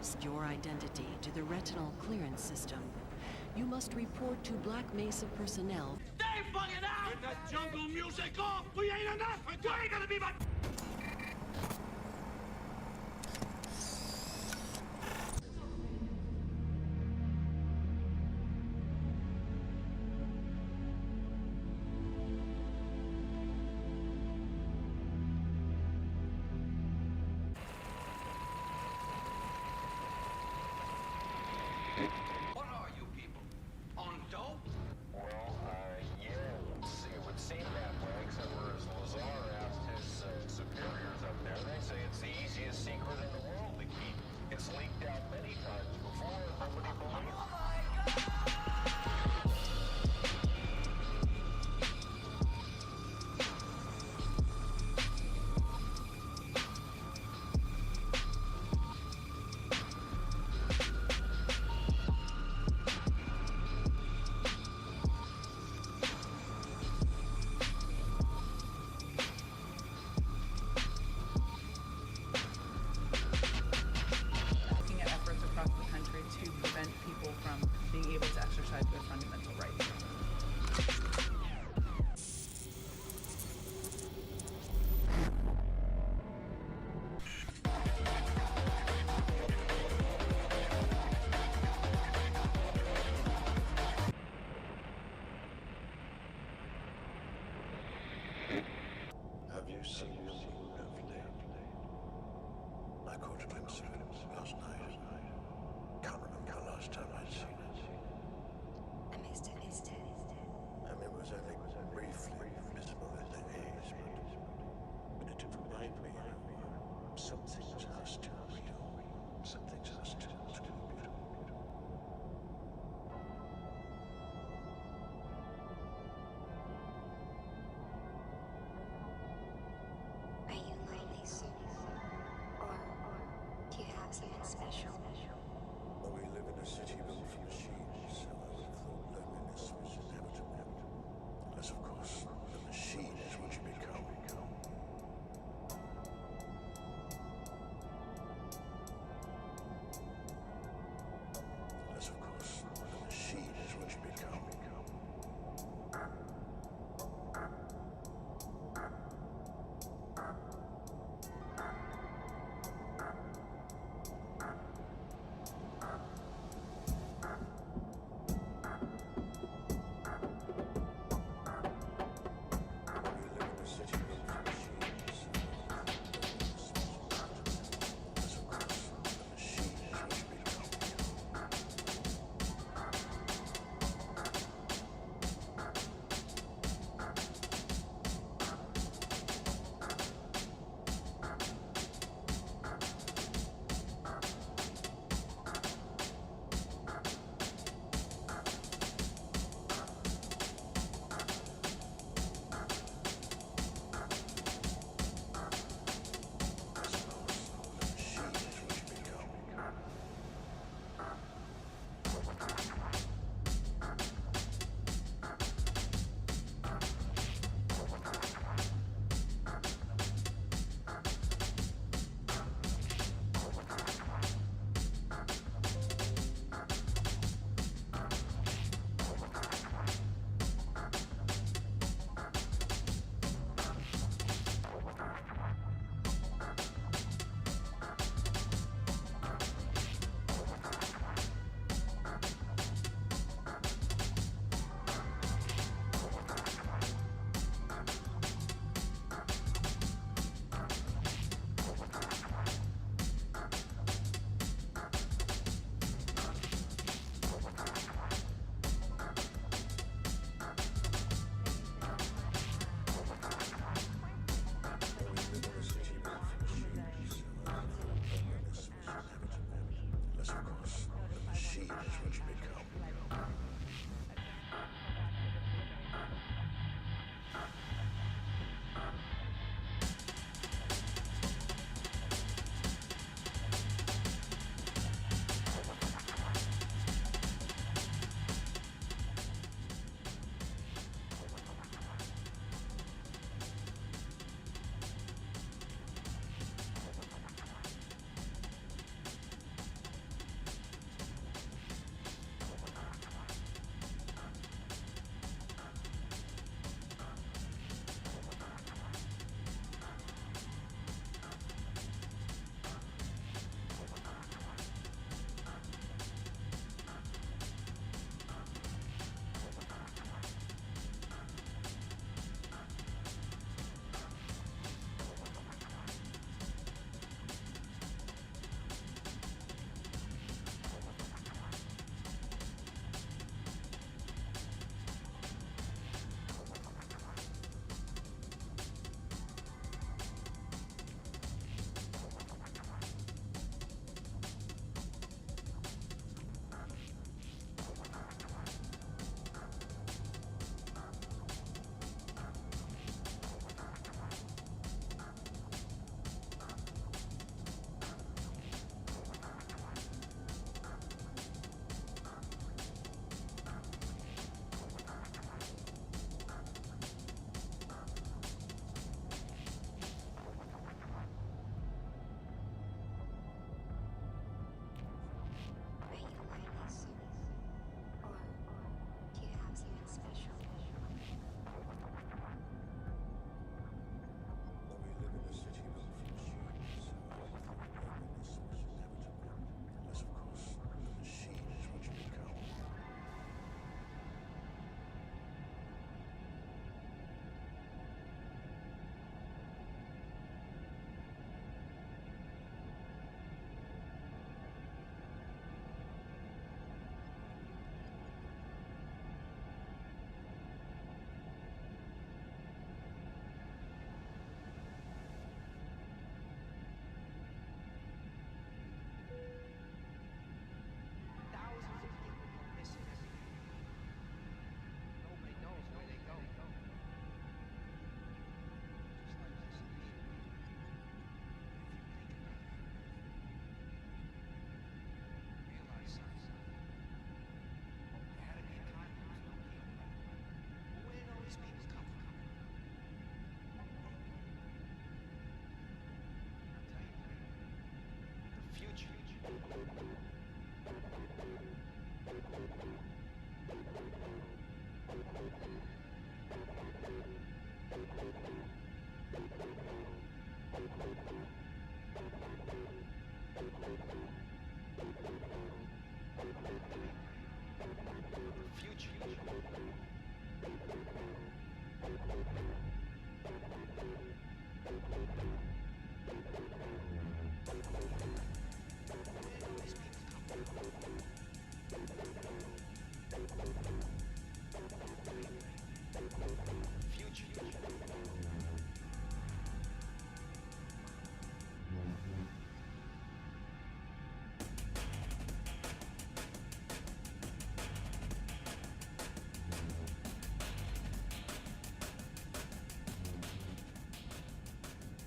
obscure identity to the retinal clearance system, you must report to Black Mesa personnel. Stay fucking out! Get that jungle music off! We ain't enough! You ain't gonna be my... What are you people? On dope? Well, yeah, it would seem that way, except for as Lazar asked his superiors up there, they say it's the easiest secret in the world to keep. It's leaked out many times before, and nobody believes. Looking at efforts across the country to prevent people from being able to exercise their fundamental rights. Have you seen the moon of late? I caught a glimpse of it last night. Can't remember the last time I'd seen it. I missed it. It was only briefly visible in the haze, but it did remind me of something just too real, something just too beautiful. Are you lonely, sir? Or do you have someone special? Well, we live in a city built for machines, so I would have thought loneliness was inevitable. Unless, of course, the machine is what you become. Unless, of course, the machine is what you become.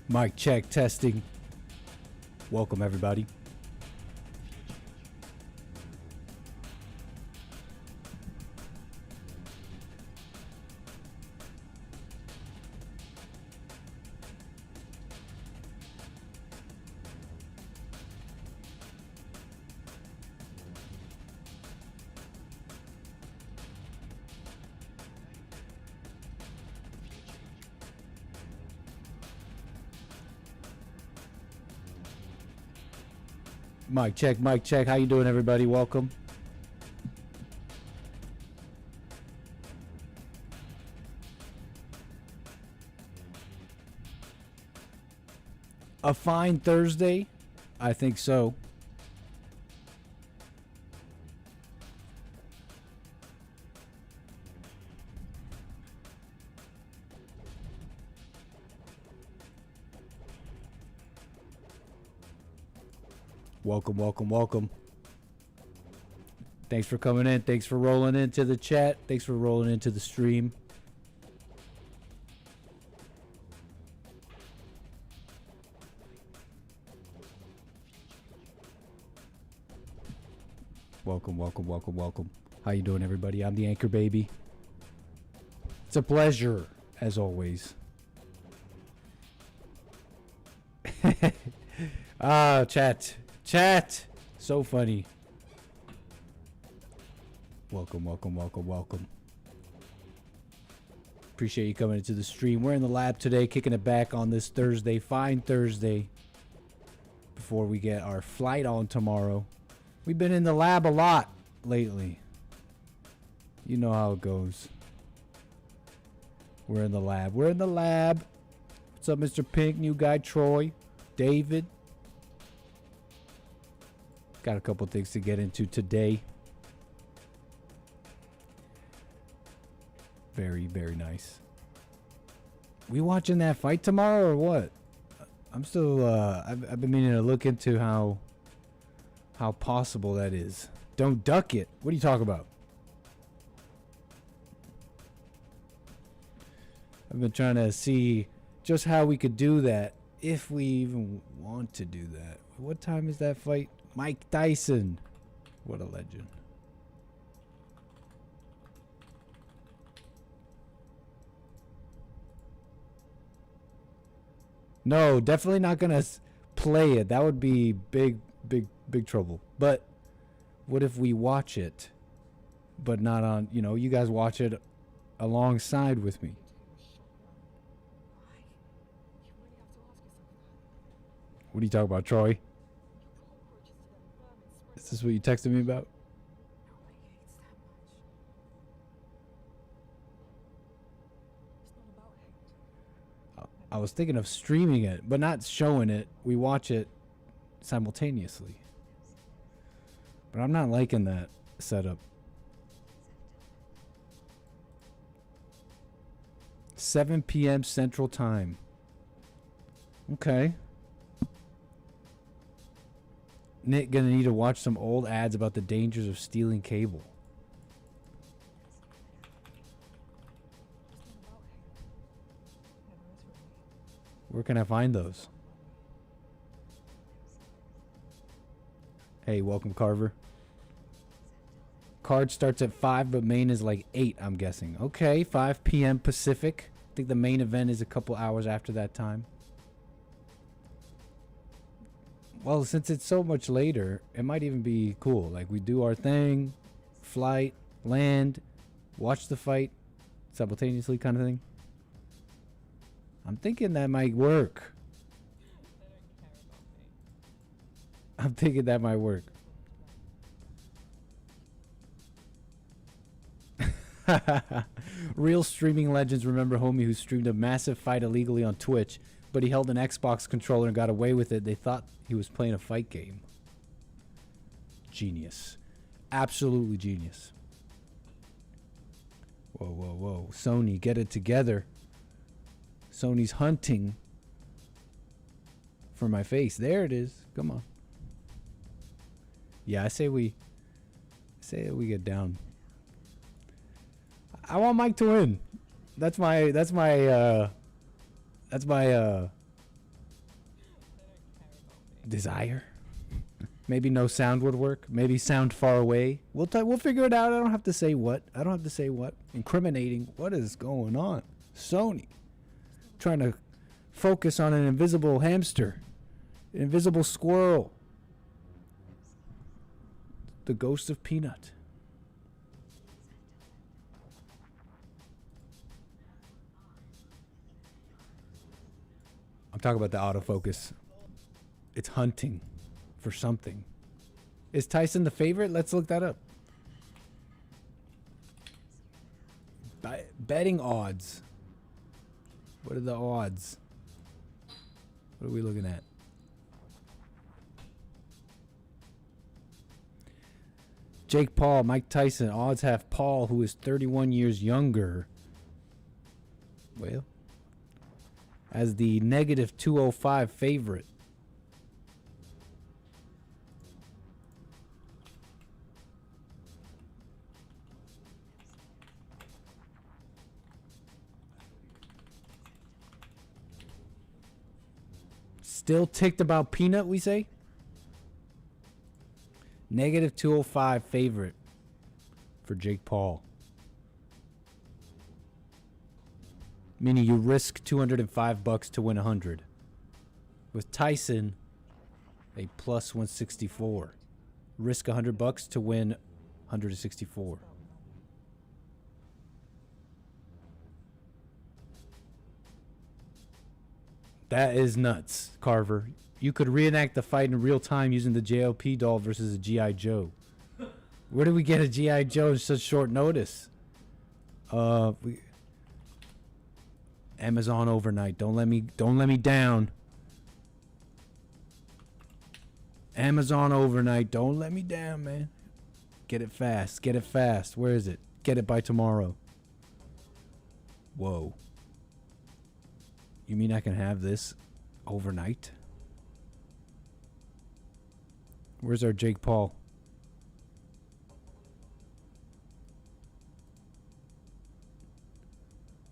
Mic check testing. Welcome everybody. Mic check, mic check. How you doing, everybody? Welcome. A fine Thursday? I think so. Welcome, welcome, welcome. Thanks for coming in. Thanks for rolling into the chat. Thanks for rolling into the stream. Welcome, welcome, welcome, welcome. How you doing, everybody? I'm the Anchor Baby. It's a pleasure, as always. Chat. Chat! So funny. Welcome, welcome, welcome, welcome. Appreciate you coming into the stream. We're in the lab today, kicking it back on this Thursday, fine Thursday, before we get our flight on tomorrow. We've been in the lab a lot lately. You know how it goes. We're in the lab. We're in the lab. What's up, Mr. Pink? New guy, Troy, David. Got a couple things to get into today. Very, very nice. We watching that fight tomorrow or what? I'm still I've been meaning to look into how possible that is. Don't duck it. What are you talking about? I've been trying to see just how we could do that, if we even want to do that. What time is that fight? Mike Tyson. What a legend. No, definitely not gonna play it. That would be big trouble. But what if we watch it, but not on, you know, you guys watch it alongside with me? What are you talking about, Troy? Is this what you texted me about? I was thinking of streaming it, but not showing it. We watch it simultaneously. But I'm not liking that setup. 7 p.m. Central Time. Okay. Nick gonna need to watch some old ads about the dangers of stealing cable. Where can I find those? Hey, welcome, Carver. Card starts at 5, but main is like 8, I'm guessing. Okay, 5 p.m. Pacific. I think the main event is a couple hours after that time. Well, since it's so much later, it might even be cool. Like, we do our thing, flight, land, watch the fight simultaneously kind of thing. I'm thinking that might work. I'm thinking that might work. Real streaming legends remember homie who streamed a massive fight illegally on Twitch, but he held an Xbox controller and got away with it. They thought he was playing a fight game. Genius. Absolutely genius. Whoa, whoa, whoa. Sony, get it together. Sony's hunting for my face. There it is. Come on. Yeah, I say we get down. I want Mike to win. That's my desire. Maybe no sound would work. Maybe sound far away. We'll figure it out. I don't have to say what. Incriminating. What is going on? Sony trying to focus on an invisible hamster, an invisible squirrel, the ghost of Peanut. I'm talking about the autofocus. It's hunting for something. Is Tyson the favorite? Let's look that up. Betting odds. What are the odds? What are we looking at? Jake Paul, Mike Tyson. Odds have Paul, who is 31 years younger, well, as the negative 205 favorite. Still ticked about Peanut, we say? Negative 205 favorite for Jake Paul. Meaning you risk $205 to win 100. With Tyson, a plus 164. Risk $100 to win 164. That is nuts, Carver. You could reenact the fight in real time using the JLP doll versus a G.I. Joe. Where did we get a G.I. Joe in such short notice? Amazon overnight. Don't let me down. Amazon overnight. Don't let me down, man. Get it fast. Get it fast. Where is it? Get it by tomorrow. Whoa. You mean I can have this overnight? Where's our Jake Paul?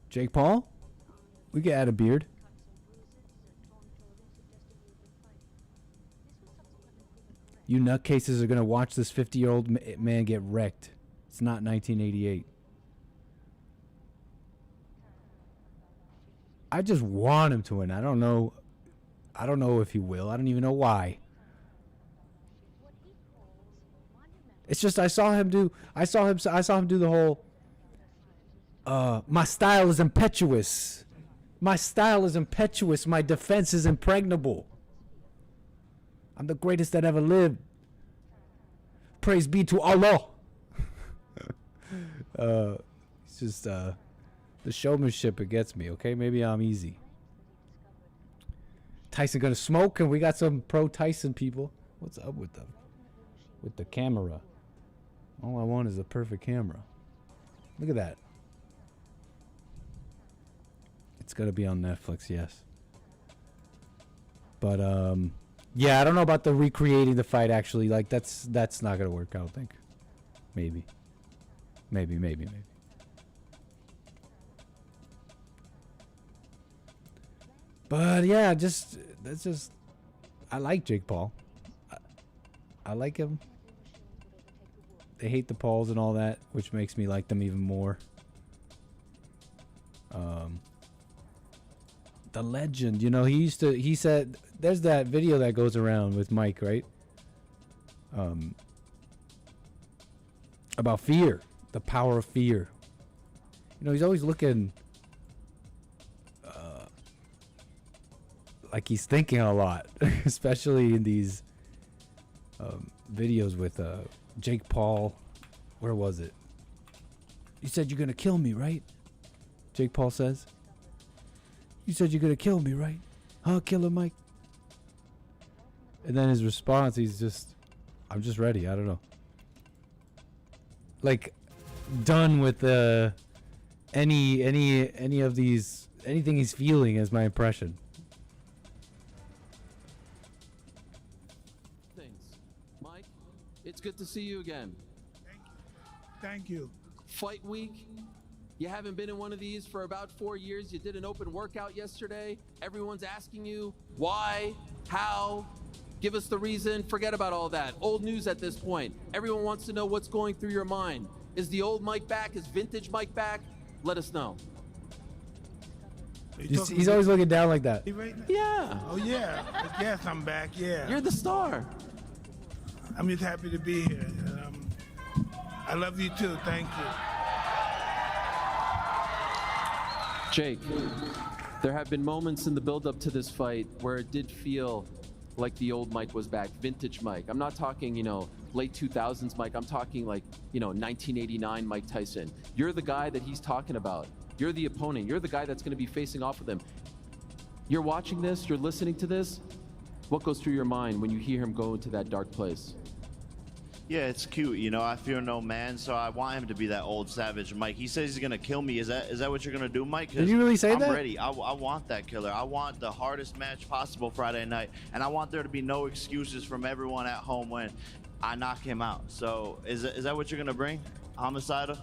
Jake Paul? We could add a beard. You nutcases are going to watch this 50-year-old man get wrecked. It's not 1988. I just want him to win. I don't know if he will. I don't even know why. It's just I saw him do the whole my style is impetuous. My style is impetuous. My defense is impregnable. I'm the greatest that ever lived. Praise be to Allah. It's just the showmanship, it gets me, okay? Maybe I'm easy. Tyson gonna smoke, and we got some pro Tyson people. What's up with the camera? All I want is a perfect camera. Look at that. It's gonna be on Netflix, yes. But yeah, I don't know about the recreating the fight actually. Like that's not gonna work, I don't think. Maybe. But yeah, I like Jake Paul. I like him. They hate the Pauls and all that, which makes me like them even more. The legend, you know, he said, there's that video that goes around with Mike, right? About fear, the power of fear. You know, he's always looking like he's thinking a lot, especially in these videos with Jake Paul. Where was it? You said you're gonna kill me, right? Jake Paul says. You said you're gonna kill me, right? Huh, Killer Mike? And then his response, he's just, I'm just ready. I don't know. Like, done with any of these, anything he's feeling is my impression. Mike, it's good to see you again. Thank you. Fight week. You haven't been in one of these for about 4 years. You did an open workout yesterday. Everyone's asking you why, how. Give us the reason. Forget about all that. Old news at this point. Everyone wants to know what's going through your mind. Is the old Mike back? Is vintage Mike back? Let us know. He's always looking down like that. Yeah. Oh, yeah. Yes, I'm back, yeah. You're the star. I'm just happy to be here. I love you too. Thank you. Jake, there have been moments in the build-up to this fight where it did feel like the old Mike was back, vintage Mike. I'm not talking, late 2000s Mike. I'm talking like, 1989 Mike Tyson. You're the guy that he's talking about. You're the opponent. You're the guy that's going to be facing off with him. You're watching this. You're listening to this. What goes through your mind when you hear him go into that dark place? Yeah, it's cute. I fear no man, so I want him to be that old savage Mike. He says he's gonna kill me. Is that what you're gonna do, Mike? Did you really say that? I'm ready. I want that killer. I want the hardest match possible Friday night, and I want there to be no excuses from everyone at home when I knock him out. So is that what you're gonna bring, Homicidal?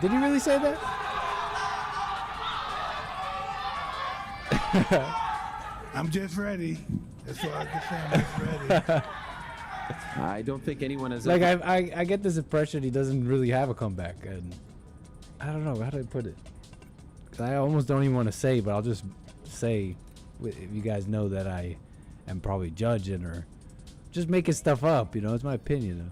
Did you really say that? I'm just ready. That's all I can say. I'm just ready. I don't think anyone has like I get this impression he doesn't really have a comeback, and I don't know how do I put it. I almost don't even want to say, but I'll just say, if you guys know that I am probably judging or just making stuff up, it's my opinion.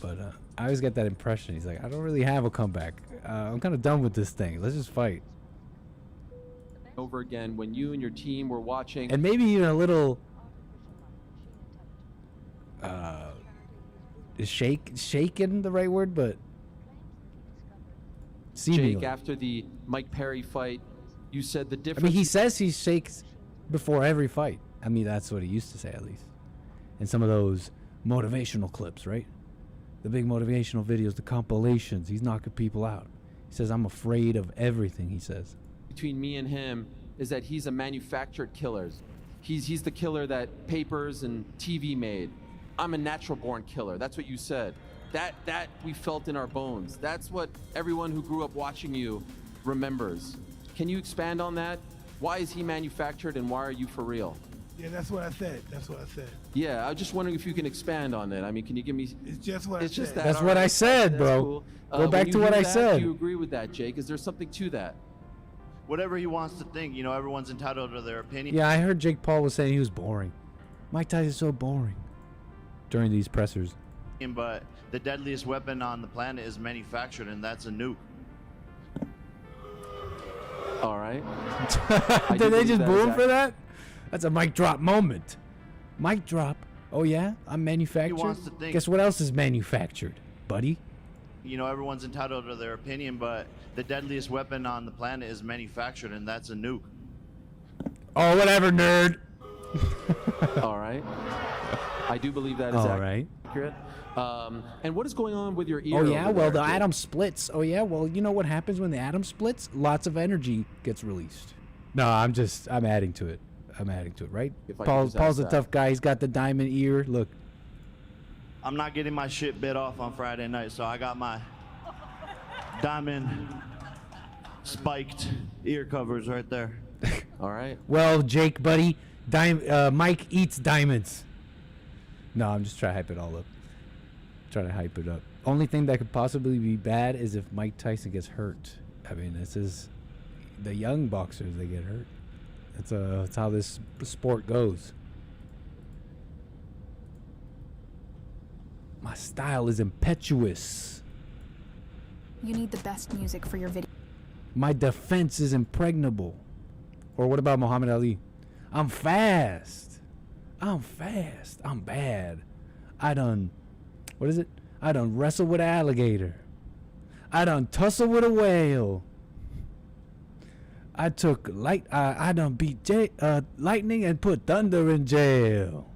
But I always get that impression. He's like, I don't really have a comeback. I'm kind of done with this thing. Let's just fight. Over again when you and your team were watching, and maybe even a little. Is shaken the right word? But seemingly. Jake, after the Mike Perry fight, you said the difference. I mean, he says he shakes before every fight. I mean, that's what he used to say, at least. In some of those motivational clips, right? The big motivational videos, the compilations. He's knocking people out. He says, I'm afraid of everything, he says. Between me and him is that he's a manufactured killer. He's the killer that papers and TV made. I'm a natural-born killer. That's what you said. That we felt in our bones. That's what everyone who grew up watching you remembers. Can you expand on that? Why is he manufactured and why are you for real? Yeah, that's what I said. Yeah, I was just wondering if you can expand on it. I mean, can you give me... It's just what I said. That's what I said, bro. Cool. Go back to what I said. Do you agree with that, Jake? Is there something to that? Whatever he wants to think, everyone's entitled to their opinion. Yeah, I heard Jake Paul was saying he was boring. Mike Tyson's so boring during these pressers. But the deadliest weapon on the planet is manufactured, and that's a nuke. All right. Did they just boo him for that? That's a mic drop moment. Mic drop. Oh yeah, I'm manufactured. He wants to think. Guess what else is manufactured, buddy? Everyone's entitled to their opinion, but the deadliest weapon on the planet is manufactured, and that's a nuke. Oh, whatever, nerd. All right. I do believe that is accurate. And what is going on with your ear? Oh yeah, well the atom splits. Oh yeah, well you know what happens when the atom splits? Lots of energy gets released. No, I'm adding to it. Right? Paul's a tough guy. He's got the diamond ear. Look. I'm not getting my shit bit off on Friday night, so I got my diamond spiked ear covers right there. All right. Well, Jake, buddy, Mike eats diamonds. No, I'm just trying to hype it all up. Only thing that could possibly be bad is if Mike Tyson gets hurt. I mean, this is the young boxers, they get hurt. That's how this sport goes. My style is impetuous. You need the best music for your video. My defense is impregnable. Or what about Muhammad Ali? I'm fast. I'm bad. I done wrestle with an alligator. I done tussle with a whale. I done beat lightning and put thunder in jail.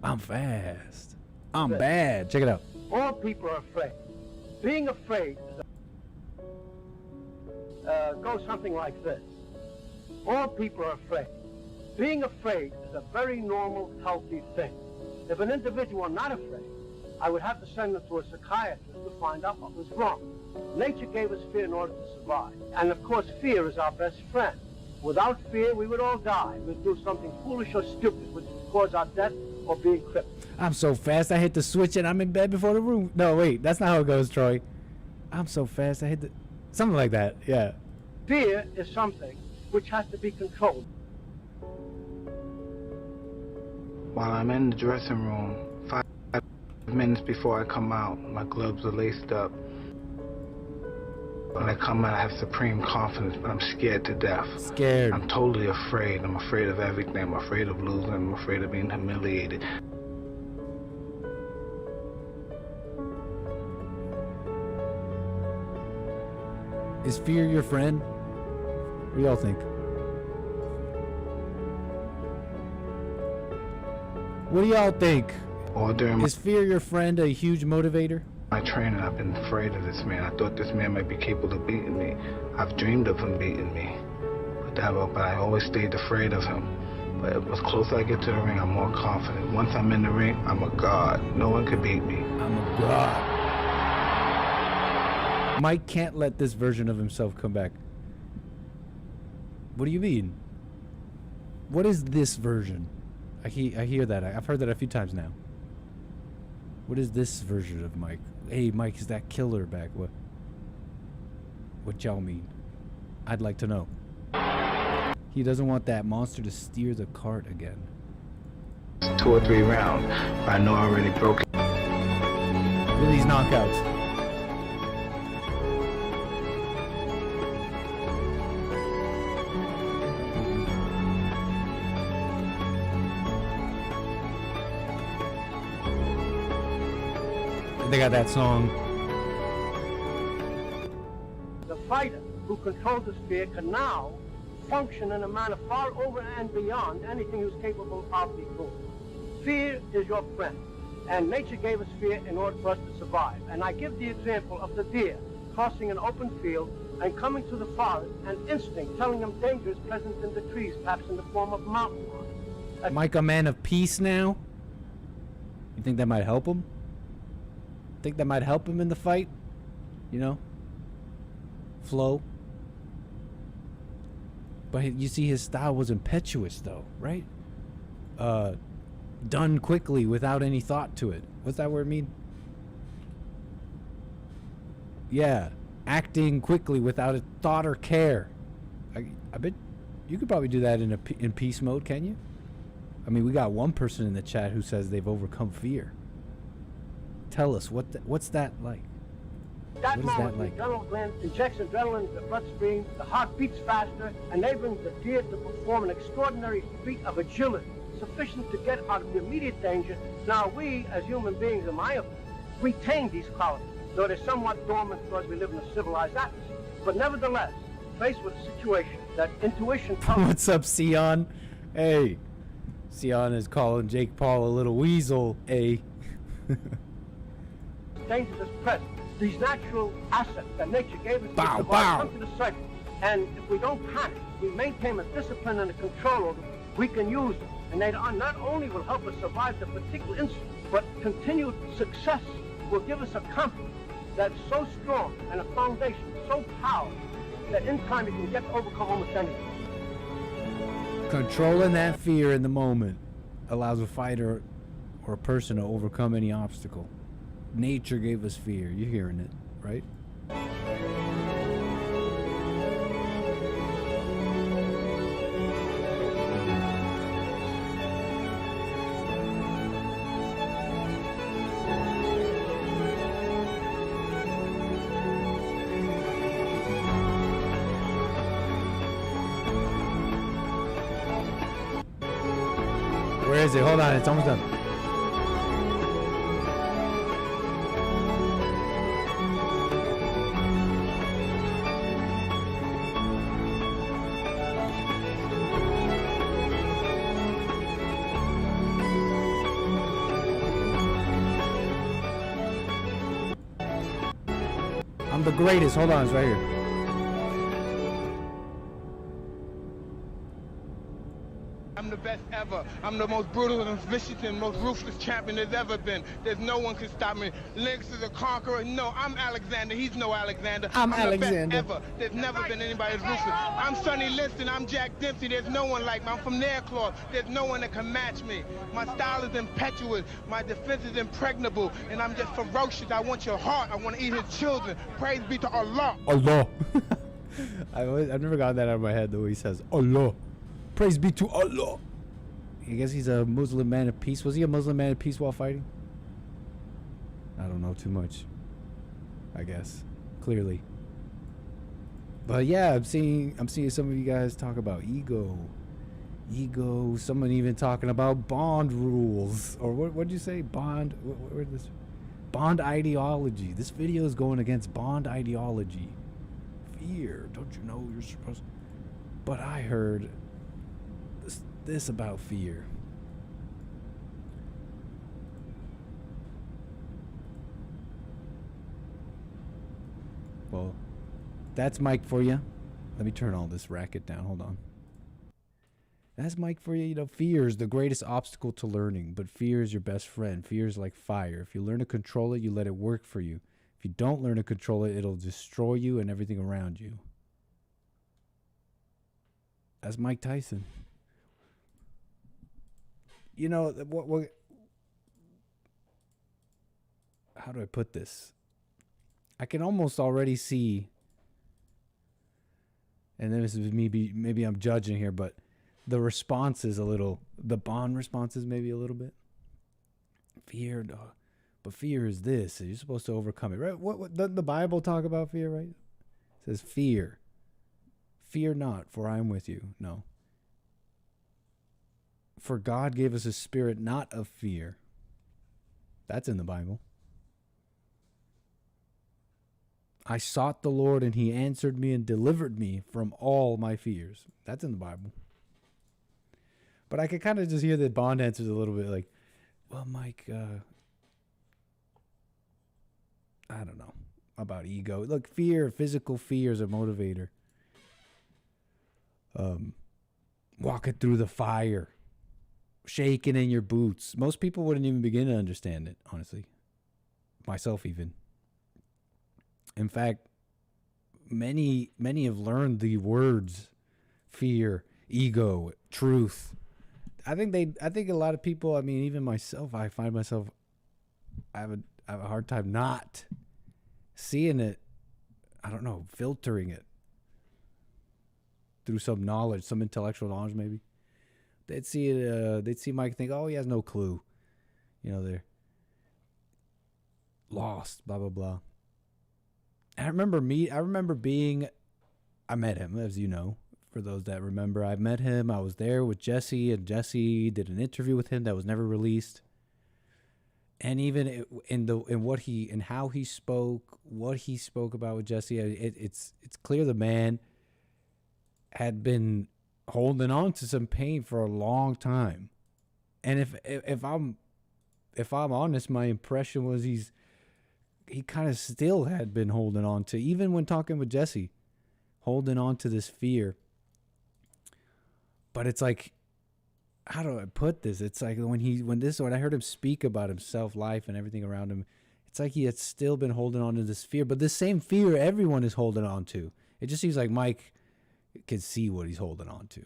I'm fast. I'm bad. Check it out. All people are afraid. Being afraid goes something like this. All people are afraid. Being afraid is a very normal, healthy thing. If an individual not afraid, I would have to send them to a psychiatrist to find out what was wrong. Nature gave us fear in order to survive. And of course, fear is our best friend. Without fear, we would all die. We'd do something foolish or stupid, which would cause our death or being crippled. I'm so fast, I hit the switch and I'm in bed before the room. No, wait, that's not how it goes, Troy. I'm so fast, I hit the... Something like that, yeah. Fear is something which has to be controlled. While I'm in the dressing room, 5 minutes before I come out, my gloves are laced up. When I come out, I have supreme confidence, but I'm scared to death. Scared. I'm totally afraid. I'm afraid of everything. I'm afraid of losing. I'm afraid of being humiliated. Is fear your friend? What do y'all think? What do y'all think? Is fear your friend a huge motivator? My training, I've been afraid of this man. I thought this man might be capable of beating me. I've dreamed of him beating me. But I always stayed afraid of him. But as closer I get to the ring, I'm more confident. Once I'm in the ring, I'm a god. No one can beat me. I'm a god. Mike can't let this version of himself come back. What do you mean? What is this version? I hear that. I've heard that a few times now. What is this version of Mike? Hey, Mike, is that killer back? What y'all mean? I'd like to know. He doesn't want that monster to steer the cart again. 2 or 3 rounds. I know I already broke it. Look at these knockouts. They got that song. The fighter who controls the sphere can now function in a manner far over and beyond anything he was capable of before. Fear is your friend, and nature gave us fear in order for us to survive. And I give the example of the deer crossing an open field and coming to the forest, and instinct telling him danger is present in the trees, perhaps in the form of mountain lions. Mike, a man of peace now? You think that might help him? Think that might help him in the fight? You know? Flow. But you see, his style was impetuous, though, right? Done quickly without any thought to it. What's that word mean? Yeah, acting quickly without a thought or care. I bet you could probably do that in peace mode, can you? I mean, we got one person in the chat who says they've overcome fear. Tell us, what's that like? That what is moment, that like? the adrenal gland injects adrenaline into the bloodstream, the heart beats faster, enabling the deer to perform an extraordinary feat of agility, sufficient to get out of immediate danger. Now we, as human beings, in my opinion, retain these qualities, though they're somewhat dormant because we live in a civilized atmosphere. But nevertheless, faced with a situation that intuition tells us... What's up, Sion? Hey, Sion is calling Jake Paul a little weasel, eh? Danger is present. These natural assets that nature gave us Bow, come to the surface. And if we don't panic, we maintain a discipline and a control over them, we can use them. And they not only will help us survive the particular incident, but continued success will give us a confidence that's so strong and a foundation so powerful that in time you can get to overcome almost anything. Controlling that fear in the moment allows a fighter or a person to overcome any obstacle. Nature gave us fear. You're hearing it, right? Where is it? Hold on, it's almost done. I'm the greatest. Hold on, it's right here. I'm the best ever. I'm I'm the most brutal and vicious and most ruthless champion there's ever been. There's no one can stop me. Lynx is a conqueror. No, I'm Alexander. He's no Alexander. I'm The Alexander. best ever. There's never been anybody as ruthless. I'm Sonny Liston. I'm Jack Dempsey. There's no one like me. I'm from Nairclaw. There's no one that can match me. My style is impetuous. My defense is impregnable. And I'm just ferocious. I want your heart. I want to eat his children. Praise be to Allah. Allah. I've never gotten that out of my head the way he says Allah. Praise be to Allah. I guess he's a Muslim man of peace. Was he a Muslim man of peace while fighting? I don't know too much. I guess. Clearly. But yeah, I'm seeing some of you guys talk about ego. Someone even talking about bond rules. Or what did you say? Bond bond ideology. This video is going against bond ideology. Fear. Don't you know you're supposed? But I heard this about fear. Well, that's Mike for you. Let me turn all this racket down. Hold on. That's Mike for you. You know, fear is the greatest obstacle to learning, but fear is your best friend. Fear is like fire. If you learn to control it, you let it work for you. If you don't learn to control it, it'll destroy you and everything around you. That's Mike Tyson. You know, what how do I put this? I can almost already see, and this is maybe I'm judging here, but the response is the bond response is maybe a little bit. Fear, but fear is this. You're supposed to overcome it, right? What doesn't the Bible talk about fear, right? It says fear. Fear not, for I am with you. No. For God gave us a spirit not of fear. That's in the Bible. I sought the Lord and he answered me and delivered me from all my fears. That's in the Bible. But I could kind of just hear the bond answers a little bit like, well, Mike, I don't know about ego. Look, fear, physical fear is a motivator. Walking through the fire, shaking in your boots. Most people wouldn't even begin to understand it, honestly. Myself even. In fact, many have learned the words fear, ego, truth. I think a lot of people, I mean, even myself, I find myself, I have a hard time not seeing it. I don't know, filtering it through some knowledge, some intellectual knowledge maybe. They'd see it, they'd see Mike think, oh, he has no clue. You know, they're lost, blah, blah, blah. I remember I met him, as you know, for those that remember. I met him. I was there with Jesse, and Jesse did an interview with him that was never released. And even in how he spoke, what he spoke about with Jesse, it's clear the man had been holding on to some pain for a long time. And if I'm honest, my impression was he kind of still had been holding on to, even when talking with Jesse, holding on to this fear. But it's like, how do I put this? It's like when I heard him speak about himself, life, and everything around him, it's like he had still been holding on to this fear. But this same fear everyone is holding on to. It just seems like Mike can see what he's holding on to.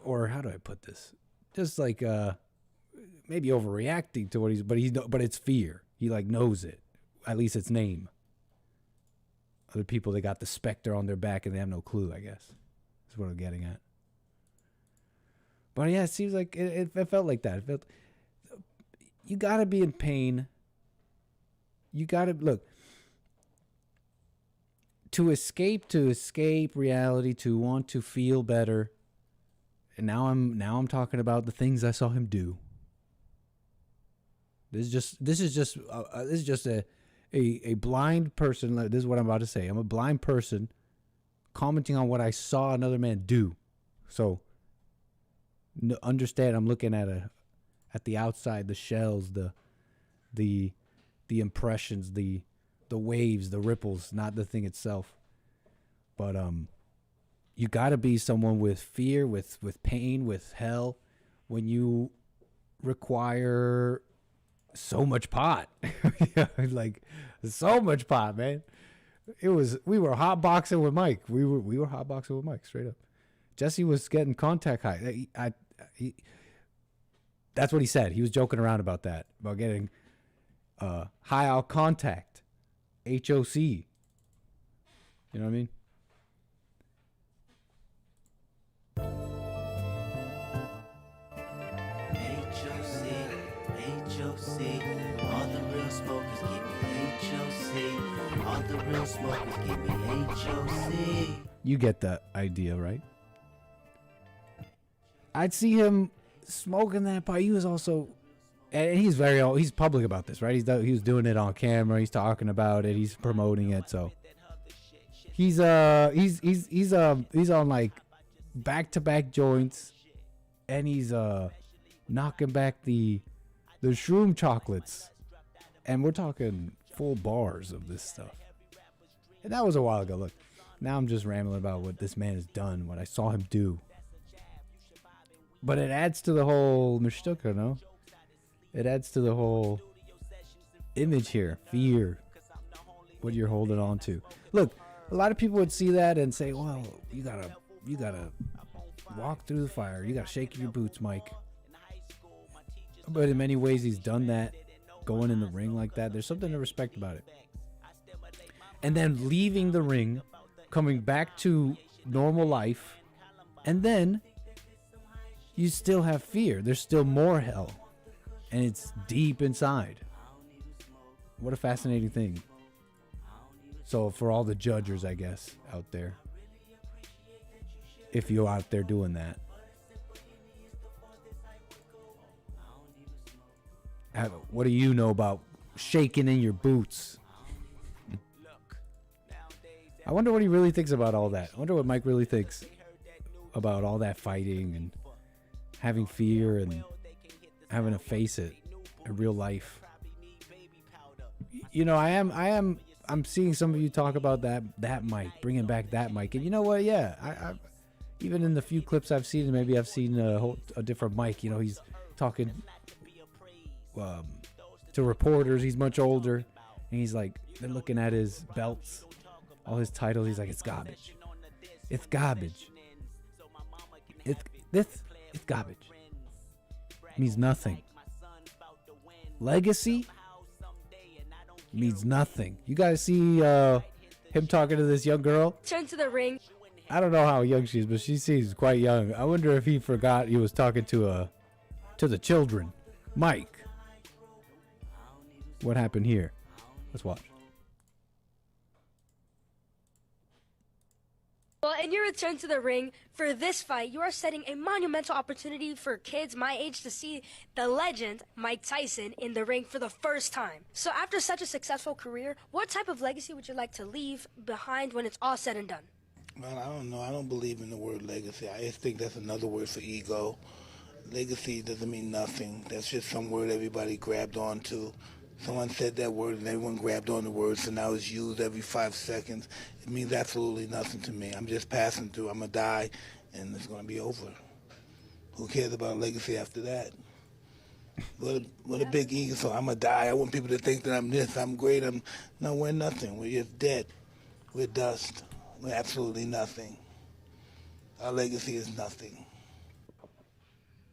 Or how do I put this? Just like maybe overreacting to what but it's fear. He like knows it. At least its name. Other people, they got the specter on their back and they have no clue, I guess. That's what I'm getting at. But yeah, it seems like it felt like that. It felt, you gotta be in pain. You gotta look to escape reality, to want to feel better. And now I'm talking about the things I saw him do. This is just a blind person. This is what I'm about to say. I'm a blind person commenting on what I saw another man do. So understand, I'm looking at the outside, the shells, the impressions, the waves, the ripples, not the thing itself. But you got to be someone with fear, with pain, with hell. When you require so much pot. Like so much pot, man. We were hotboxing with Mike. We were hotboxing with Mike straight up. Jesse was getting contact high. That's what he said. He was joking around about that, about getting high out contact, HOC. You know what I mean? HOC, all the real smokers give me HOC, all the real smokers give me HOC. You get the idea, right? I'd see him smoking that pipe. He was also, and he's public about this, right? He was doing it on camera. He's talking about it. He's promoting it. So he's on like back-to-back joints, and he's knocking back the shroom chocolates, and we're talking full bars of this stuff. And that was a while ago. Look, now I'm just rambling about what this man has done, what I saw him do. But it adds to the whole mishtuka, no? It adds to the whole image here. Fear. What you're holding on to. Look, a lot of people would see that and say, well, you gotta walk through the fire. You gotta shake your boots, Mike. But in many ways, he's done that. Going in the ring like that. There's something to respect about it. And then leaving the ring, coming back to normal life, and then you still have fear. There's still more hell. And it's deep inside. What a fascinating thing. So for all the judgers, I guess, out there, if you're out there doing that, what do you know about shaking in your boots? I wonder what he really thinks about all that. I wonder what Mike really thinks about all that fighting and having fear and having to face it in real life. You know, I'm seeing some of you talk about that Mike, bringing back that Mike. And you know what? Yeah, I even in the few clips I've seen, maybe I've seen a different Mike. You know, he's talking to reporters. He's much older, and he's like, they're looking at his belts, all his titles. He's like, it's garbage. It's garbage. It's garbage. Means nothing. Legacy means nothing. You guys see him talking to this young girl? Turn to the ring. I don't know how young she is, but she seems quite young. I wonder if he forgot he was talking to the children. Mike. What happened here? Let's watch. Well, in your return to the ring for this fight, you are setting a monumental opportunity for kids my age to see the legend, Mike Tyson, in the ring for the first time. So after such a successful career, what type of legacy would you like to leave behind when it's all said and done? Well, I don't know. I don't believe in the word legacy. I just think that's another word for ego. Legacy doesn't mean nothing. That's just some word everybody grabbed onto. Someone said that word and everyone grabbed on the word, so now it's used every 5 seconds. It means absolutely nothing to me. I'm just passing through. I'm going to die, and it's going to be over. Who cares about legacy after that? What a big ego. So I'm going to die. I want people to think that I'm this, I'm great. No, we're nothing. We're just dead. We're dust. We're absolutely nothing. Our legacy is nothing.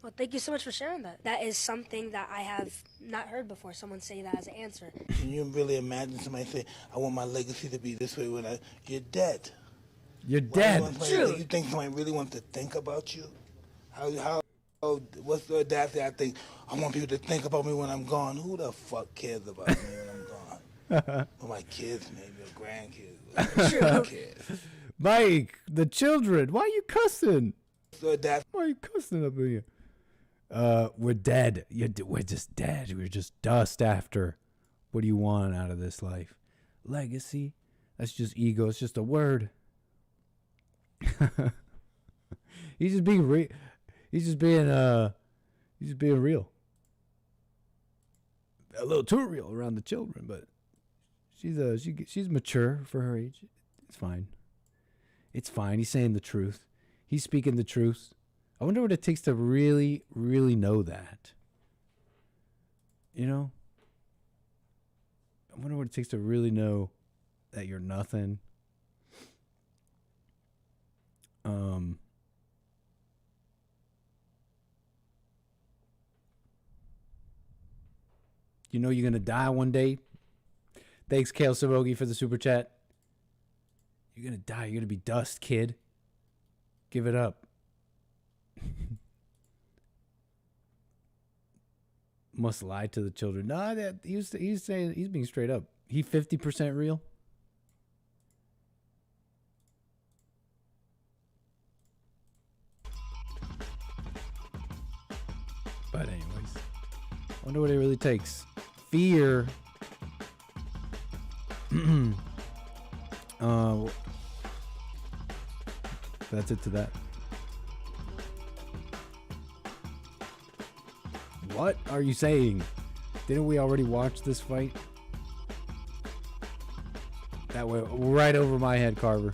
Well, thank you so much for sharing that. That is something that I have not heard before, someone say that as an answer. Can you really imagine somebody say, I want my legacy to be this way when you're dead? You're dead. True. You think somebody really wants to think about you? What's the audacity? I think, I want people to think about me when I'm gone. Who the fuck cares about me when I'm gone? Well, my kids, maybe, or grandkids. True. Mike, the children, why are you cussing? Why are you cussing up in here? We're dead. We're just dead. We're just dust after. What do you want out of this life? Legacy? That's just ego. It's just a word. He's just being real. He's just being real. A little too real around the children, but she's mature for her age. It's fine. It's fine. He's saying the truth. He's speaking the truth. I wonder what it takes to really, really know that. You know? I wonder what it takes to really know that you're nothing. You know you're going to die one day. Thanks, 𝒏𝒊𝒄𝒌𝒔𝒕, for the super chat. You're going to die. You're going to be dust, kid. Give it up. Must lie to the children. No, he's saying, he's being straight up. He 50% real. But anyways, wonder what it really takes. Fear. That's it to that. What are you saying? Didn't we already watch this fight? That went right over my head, Carver.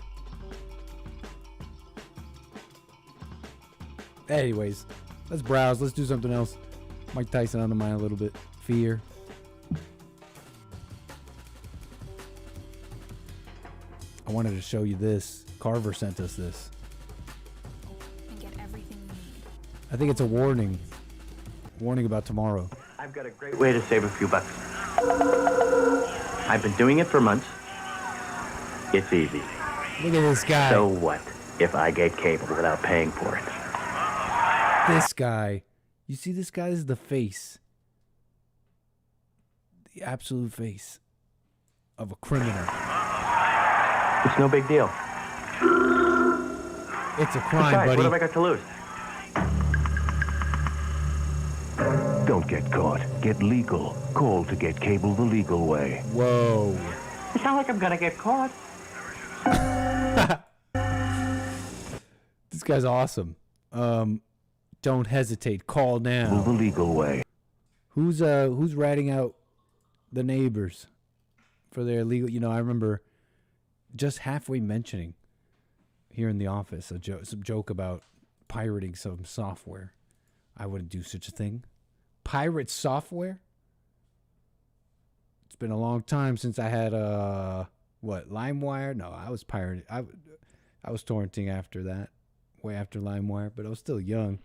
Anyways, let's browse. Let's do something else. Mike Tyson on the mind a little bit. Fear. I wanted to show you this. Carver sent us this. And get everything you need. I think it's a warning. Warning about tomorrow. I've got a great way to save a few bucks. I've been doing it for months. It's easy. Look at this guy. So what if I get cable without paying for it? This guy. You see this guy? This is the face. The absolute face of a criminal. It's no big deal. It's a crime, Besides, buddy. what have I got to lose? Don't get caught. Get legal. Call to get cable the legal way. Whoa. It's not like I'm gonna get caught. This guy's awesome. Don't hesitate. Call now. The legal way. Who's ratting out the neighbors for their legal? You know, I remember just halfway mentioning here in the office some joke about pirating some software. I wouldn't do such a thing. Pirate software? It's been a long time since I had LimeWire? No, I was pirating. I was torrenting after that, way after LimeWire, but I was still young.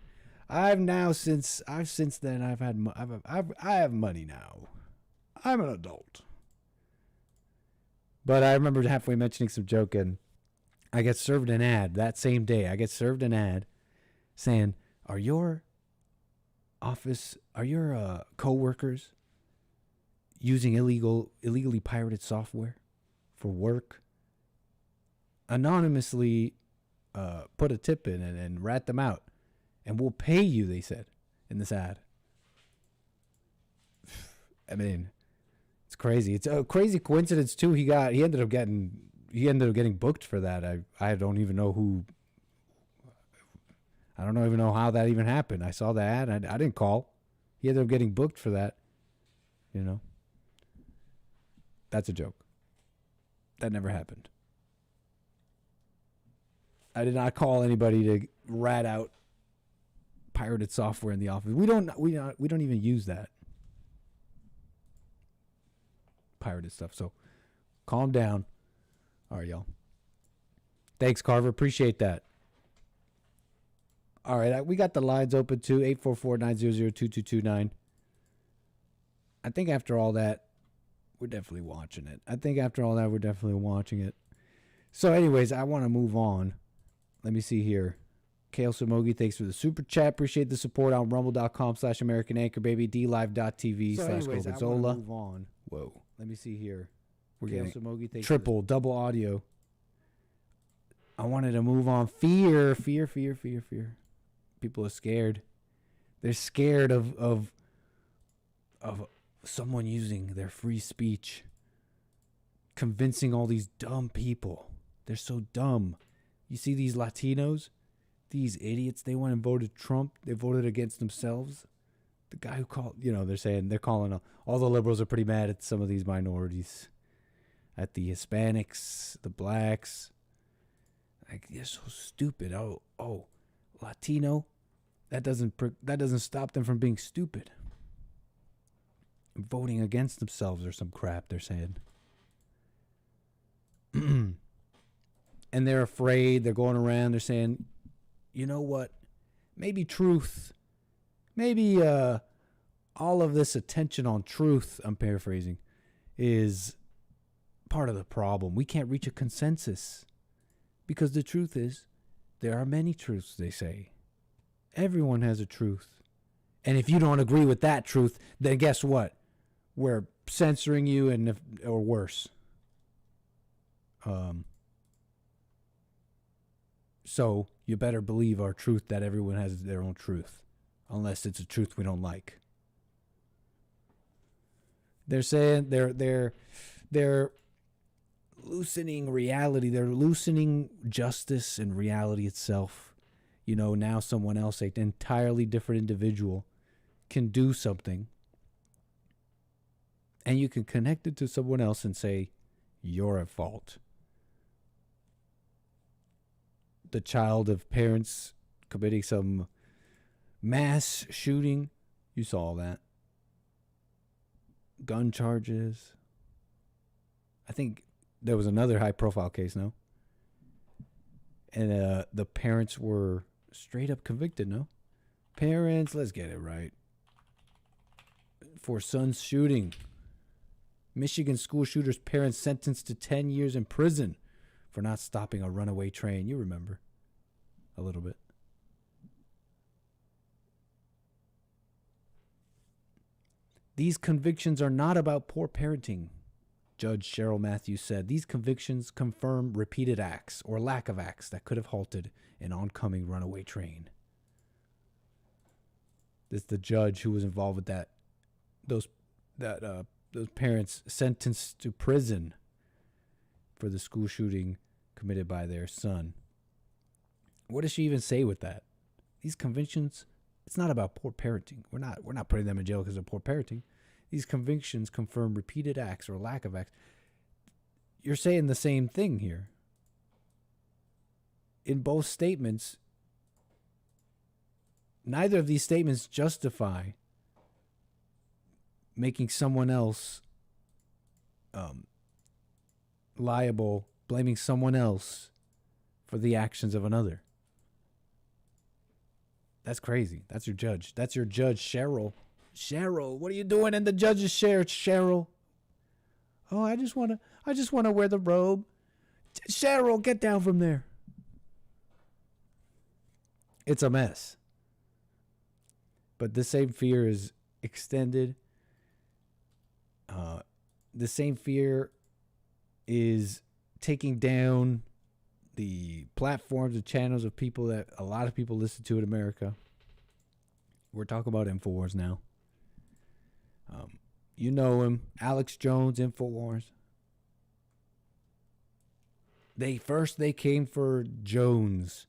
I have money now. I'm an adult. But I remember halfway mentioning some joke, and I get served an ad that same day. I get served an ad saying, are your coworkers using illegally pirated software for work? Anonymously put a tip in and rat them out, and we'll pay you, they said in this ad. I mean, it's crazy. It's a crazy coincidence too. He ended up getting booked for that. I don't even know how that even happened. I saw the ad. I didn't call. He ended up getting booked for that. You know, that's a joke. That never happened. I did not call anybody to rat out pirated software in the office. We don't even use that pirated stuff. So calm down. All right, y'all. Thanks, Carver. Appreciate that. All right, we got the lines open too. 844-900-2229. I think after all that, we're definitely watching it. So anyways, I want to move on. Let me see here. 𝒏𝒊𝒄𝒌𝒔𝒕, thanks for the super chat. Appreciate the support on rumble.com/American Anchor, baby. DLive.tv/Gorgonzola. Move on. Whoa. Let me see here. We're getting triple, double audio. I wanted to move on. Fear. People are scared. They're scared of someone using their free speech, convincing all these dumb people. They're so dumb. You see these Latinos, these idiots, they went and voted Trump. They voted against themselves. The guy who called, they're calling all the liberals are pretty mad at some of these minorities, at the Hispanics, the blacks. Like, they're so stupid. Oh, Latino, that doesn't stop them from being stupid. voting against themselves or some crap, they're saying. And they're afraid. They're going around. They're saying, you know what? Maybe truth. Maybe all of this attention on truth, I'm paraphrasing, is part of the problem. We can't reach a consensus. Because the truth is, there are many truths, they say. Everyone has a truth. And if you don't agree with that truth, then guess what? We're censoring you or worse. So you better believe our truth that everyone has their own truth. Unless it's a truth we don't like. They're saying they're loosening reality. They're loosening justice and reality itself. You know, now someone else, an entirely different individual, can do something. And you can connect it to someone else and say, you're at fault. The child of parents committing some mass shooting. You saw that. Gun charges. I think there was another high-profile case, no? And the parents were straight up convicted, no? Parents, let's get it right. For son's shooting. Michigan school shooter's parents sentenced to 10 years in prison for not stopping a runaway train. You remember a little bit. These convictions are not about poor parenting, Judge Cheryl Matthews said. These convictions confirm repeated acts or lack of acts that could have halted an oncoming runaway train. This is the judge who was involved with that. Those parents sentenced to prison for the school shooting committed by their son. What does she even say with that? These convictions, it's not about poor parenting. We're not putting them in jail because of poor parenting. These convictions confirm repeated acts or lack of acts. You're saying the same thing here. In both statements, neither of these statements justify making someone else liable, blaming someone else for the actions of another. That's crazy. That's your judge. That's your judge, Cheryl. Cheryl, what are you doing in the judge's chair, Cheryl? Oh, I just want to wear the robe. Cheryl, get down from there. It's a mess. But the same fear is extended. The same fear is taking down the platforms and channels of people that a lot of people listen to in America. We're talking about InfoWars now. You know him, Alex Jones, InfoWars. They came for Jones,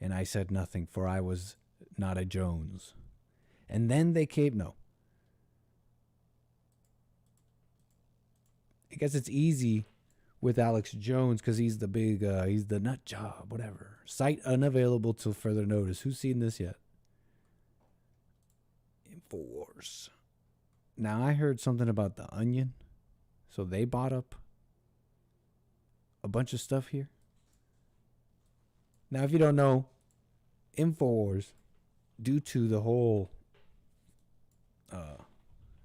and I said nothing, for I was not a Jones. And then they came, no. I guess it's easy with Alex Jones because he's the big, he's the nut job, whatever. Site unavailable till further notice. Who's seen this yet? InfoWars. Now, I heard something about The Onion. So they bought up a bunch of stuff here. Now, if you don't know, InfoWars, due to the whole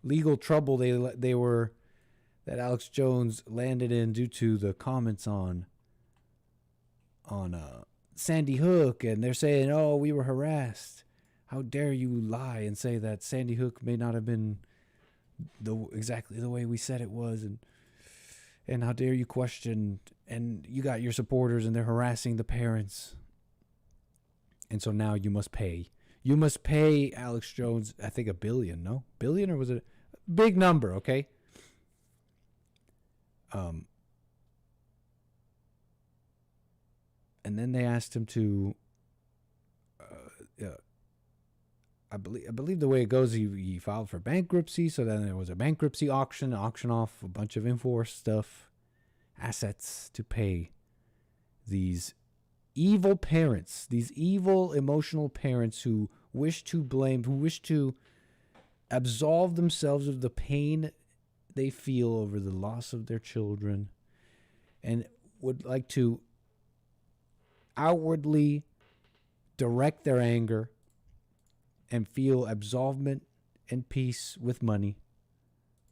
legal trouble that Alex Jones landed in due to the comments on Sandy Hook, and they're saying, oh, we were harassed. How dare you lie and say that Sandy Hook may not have been exactly the way we said it was, and how dare you question, and you got your supporters and they're harassing the parents. And so now you must pay. You must pay Alex Jones, I think $1 billion, no? $1 billion, or was it a big number, okay? And then they asked him to I believe the way it goes, he filed for bankruptcy. So then there was a bankruptcy auction off a bunch of InfoWars stuff, assets to pay these evil parents, these evil emotional parents who wish to blame, who wish to absolve themselves of the pain they feel over the loss of their children, and would like to outwardly direct their anger and feel absolvement and peace with money,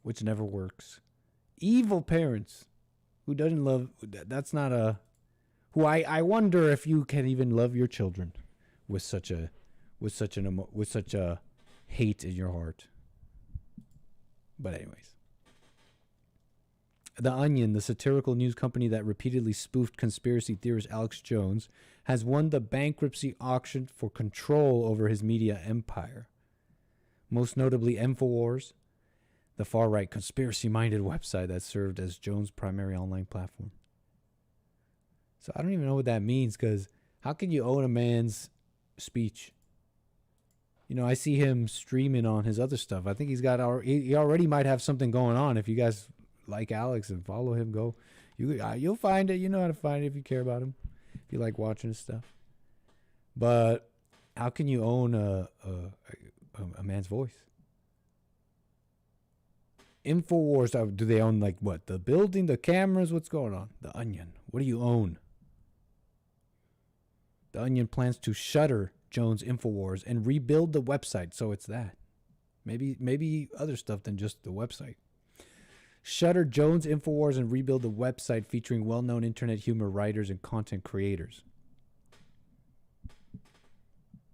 which never works. Evil parents who doesn't love, that's not a, who I wonder if you can even love your children with such a hate in your heart. But anyways, The Onion, the satirical news company that repeatedly spoofed conspiracy theorist Alex Jones, has won the bankruptcy auction for control over his media empire. Most notably InfoWars, the far-right conspiracy-minded website that served as Jones' primary online platform. So I don't even know what that means, because how can you own a man's speech? You know, I see him streaming on his other stuff. I think he already might have something going on. If you guys like Alex and follow him, you'll find it. You know how to find it if you care about him, if you like watching his stuff. But how can you own a man's voice? InfoWars, do they own like what? The building, the cameras? What's going on? The Onion. What do you own? The Onion plans to shutter Jones InfoWars and rebuild the website, so it's that. Maybe other stuff than just the website. Shutter Jones InfoWars and rebuild the website featuring well-known internet humor writers and content creators.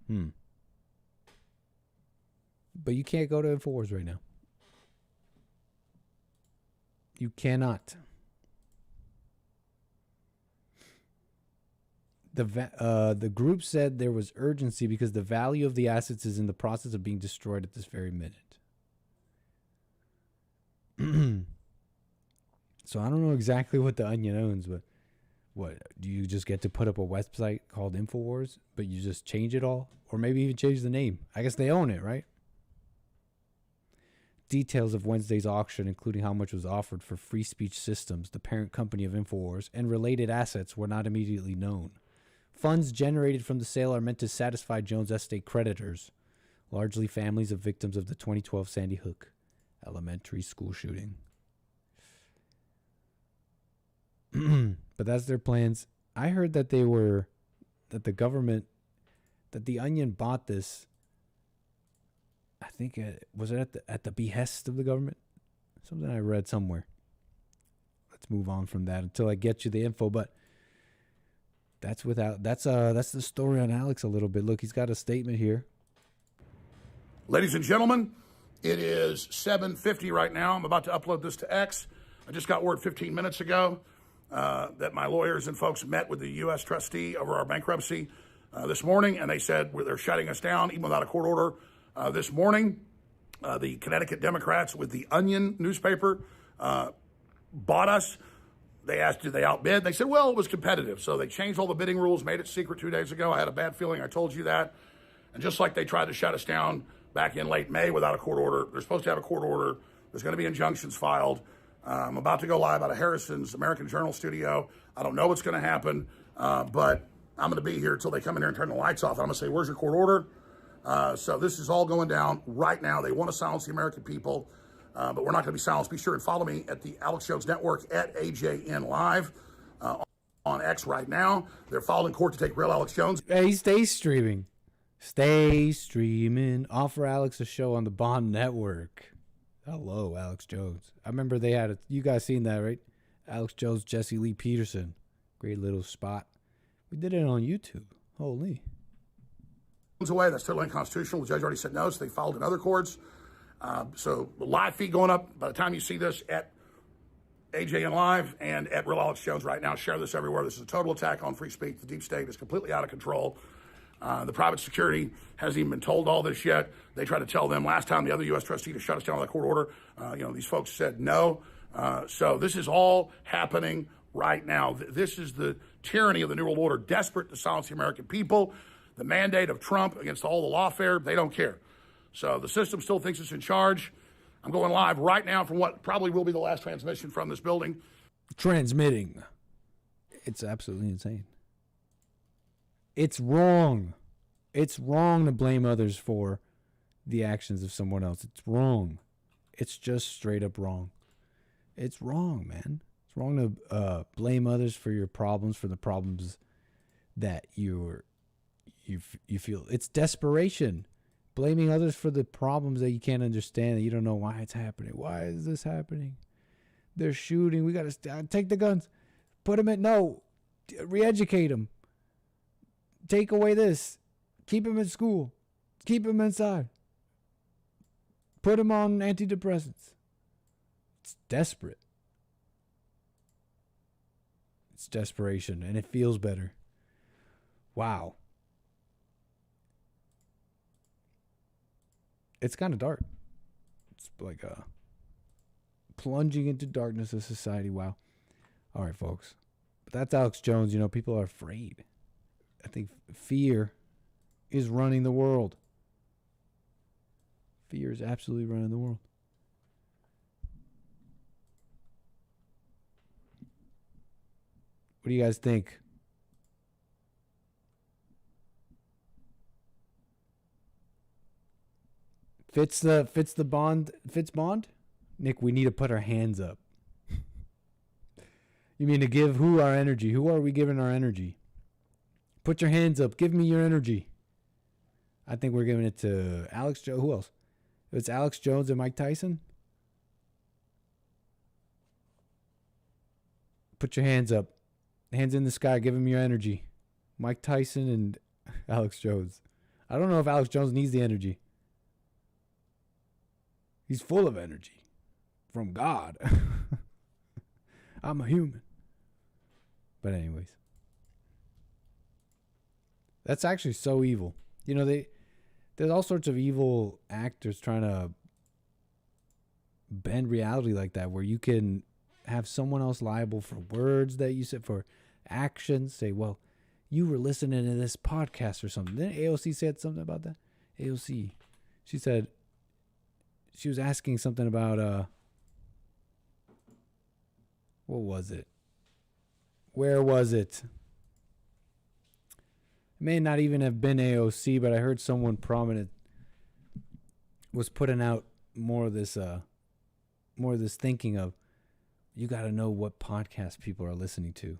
But you can't go to InfoWars right now. You cannot. The group said there was urgency because the value of the assets is in the process of being destroyed at this very minute. So I don't know exactly what the Onion owns, but what, do you just get to put up a website called InfoWars, but you just change it all? Or maybe even change the name. I guess they own it, right? Details of Wednesday's auction, including how much was offered for Free Speech Systems, the parent company of InfoWars, and related assets, were not immediately known. Funds generated from the sale are meant to satisfy Jones' estate creditors, largely families of victims of the 2012 Sandy Hook elementary school shooting. But that's their plans. I heard that the Onion bought this. I think was it at the behest of the government? Something I read somewhere. Let's move on from that until I get you the info. But that's the story on Alex a little bit. Look, he's got a statement here. Ladies and gentlemen, it is 7:50 right now. I'm about to upload this to X. I just got word 15 minutes ago that my lawyers and folks met with the U.S. trustee over our bankruptcy this morning, and they said they're shutting us down even without a court order. This morning, the Connecticut Democrats with the Onion newspaper bought us. They asked, did they outbid? They said, well, it was competitive. So they changed all the bidding rules, made it secret 2 days ago. I had a bad feeling. I told you that. And just like they tried to shut us down back in late May without a court order, they're supposed to have a court order. There's going to be injunctions filed. I'm about to go live out of Harrison's American Journal studio. I don't know what's going to happen, but I'm going to be here until they come in here and turn the lights off. I'm going to say, where's your court order? So this is all going down right now. They want to silence the American people, but we're not going to be silenced. Be sure and follow me at the Alex Jones Network at AJN Live on X right now. They're filing court to take real Alex Jones. Hey, stay streaming. Stay streaming. Offer Alex a show on the Bond Network. Hello, Alex Jones. I remember they had you guys seen that, right? Alex Jones, Jesse Lee Peterson. Great little spot. We did it on YouTube. Holy. Away. That's totally unconstitutional. The judge already said no, so they filed in other courts. So the live feed going up by the time you see this at AJN Live and at Real Alex Jones right now. Share this everywhere. This is a total attack on free speech. The deep state is completely out of control. The private security hasn't even been told all this yet. They tried to tell them last time, the other U.S. trustee, to shut us down on the court order. These folks said no. So this is all happening right now. This is the tyranny of the New World Order, desperate to silence the American people. The mandate of Trump against all the lawfare, they don't care. So the system still thinks it's in charge. I'm going live right now from what probably will be the last transmission from this building. Transmitting. It's absolutely insane. It's wrong. It's wrong to blame others for the actions of someone else. It's wrong. It's just straight up wrong. It's wrong, man. It's wrong to blame others for your problems, for the problems that you feel. It's desperation. Blaming others for the problems that you can't understand, that you don't know why it's happening. Why is this happening? They're shooting. We got to take the guns. Put them in. No. Re-educate them. Take away this. Keep them in school. Keep them inside. Put them on antidepressants. It's desperate. It's desperation, and it feels better. Wow. It's kind of dark. It's like plunging into darkness of society. Wow. All right, folks. But that's Alex Jones. You know, people are afraid. I think fear is running the world. Fear is absolutely running the world. What do you guys think? Fits Bond? Nick, we need to put our hands up. You mean to give who our energy? Who are we giving our energy? Put your hands up. Give me your energy. I think we're giving it to Alex Jones. Who else? It's Alex Jones and Mike Tyson. Put your hands up. Hands in the sky. Give him your energy. Mike Tyson and Alex Jones. I don't know if Alex Jones needs the energy. He's full of energy from God. I'm a human. But anyways. That's actually so evil. You know, there's all sorts of evil actors trying to bend reality like that, where you can have someone else liable for words that you said, for actions. Say, well, you were listening to this podcast or something. Then AOC said something about that. AOC, she said, she was asking something about, what was it? Where was it? It may not even have been AOC, but I heard someone prominent was putting out more of this thinking of, you got to know what podcast people are listening to.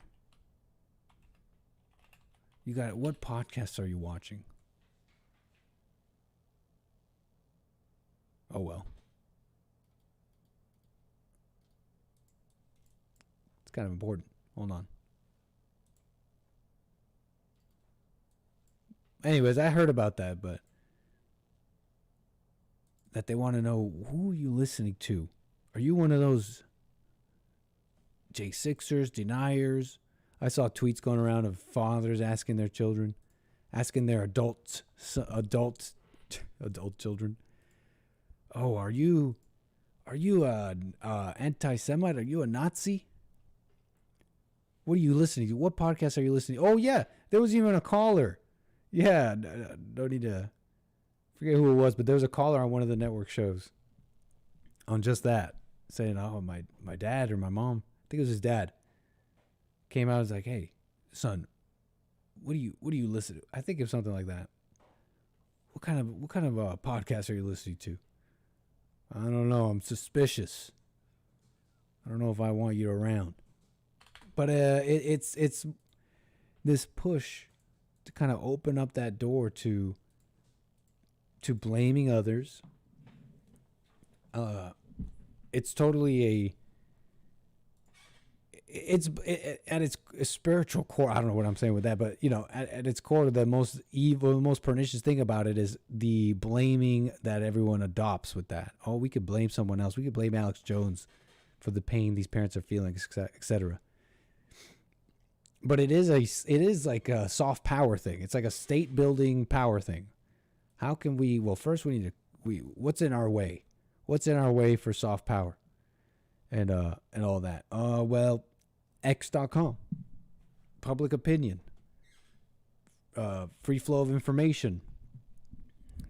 What podcasts are you watching? Oh well. It's kind of important. Hold on. Anyways, I heard about that, but that they want to know, who are you listening to? Are you one of those J6ers, deniers? I saw tweets going around of fathers asking their children, asking their adult children, oh, are you a anti-Semite? Are you a Nazi? What are you listening to? What podcast are you listening to? Oh, yeah, there was even a caller. Yeah, don't need to forget who it was, but there was a caller on one of the network shows on just that, saying, oh, my dad or my mom, I think it was his dad, came out and was like, hey, son, what do you listen to? I think it was something like that. What kind of podcast are you listening to? I don't know. I'm suspicious. I don't know if I want you around. But it's this push to kind of open up that door to blaming others. It's totally at its spiritual core. I don't know what I'm saying with that, but you know, at its core, the most evil, the most pernicious thing about it is the blaming that everyone adopts with that. Oh, we could blame someone else. We could blame Alex Jones for the pain these parents are feeling, etc. But it is like a soft power thing. It's like a state building power thing. How can we? Well, first what's in our way? What's in our way for soft power? And all that. Well, X.com, public opinion, free flow of information.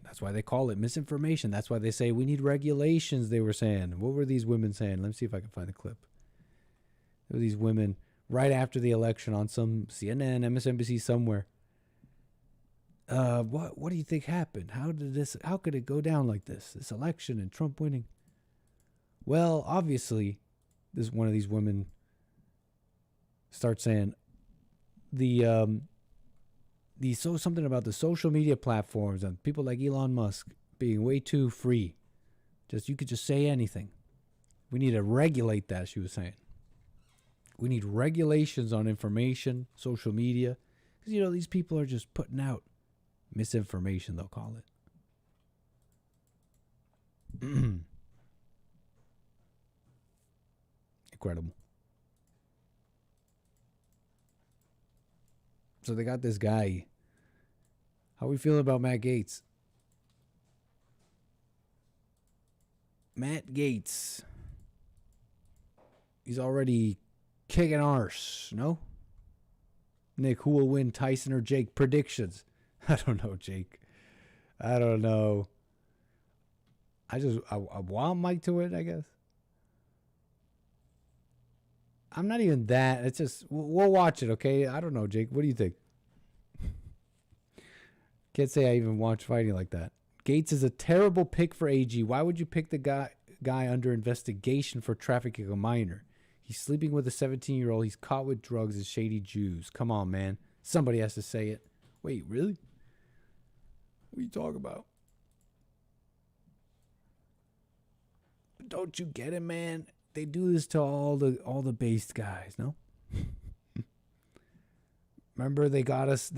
That's why they call it misinformation. That's why they say we need regulations. They were saying, what were these women saying? Let me see if I can find the clip. There were these women right after the election on some CNN, MSNBC, somewhere. what do you think happened? How could it go down like this election and Trump winning? Well, obviously, this one of these women starts saying something about the social media platforms and people like Elon Musk being way too free. You could just say anything. We need to regulate that, she was saying. We need regulations on information, social media. Because, these people are just putting out misinformation, they'll call it. Incredible. So they got this guy. How we feel about Matt Gaetz? Matt Gaetz. He's already kicking arse, no? Nick, who will win, Tyson or Jake? Predictions. I don't know, Jake. I don't know. I want Mike to win, I guess. I'm not even that. It's just, we'll watch it, okay? I don't know, Jake. What do you think? Can't say I even watch fighting like that. Gaetz is a terrible pick for AG. Why would you pick the guy under investigation for trafficking a minor? He's sleeping with a 17-year-old. He's caught with drugs and shady Jews. Come on, man. Somebody has to say it. Wait, really? What are you talking about? Don't you get it, man? They do this to all the based guys, no? Remember, they got us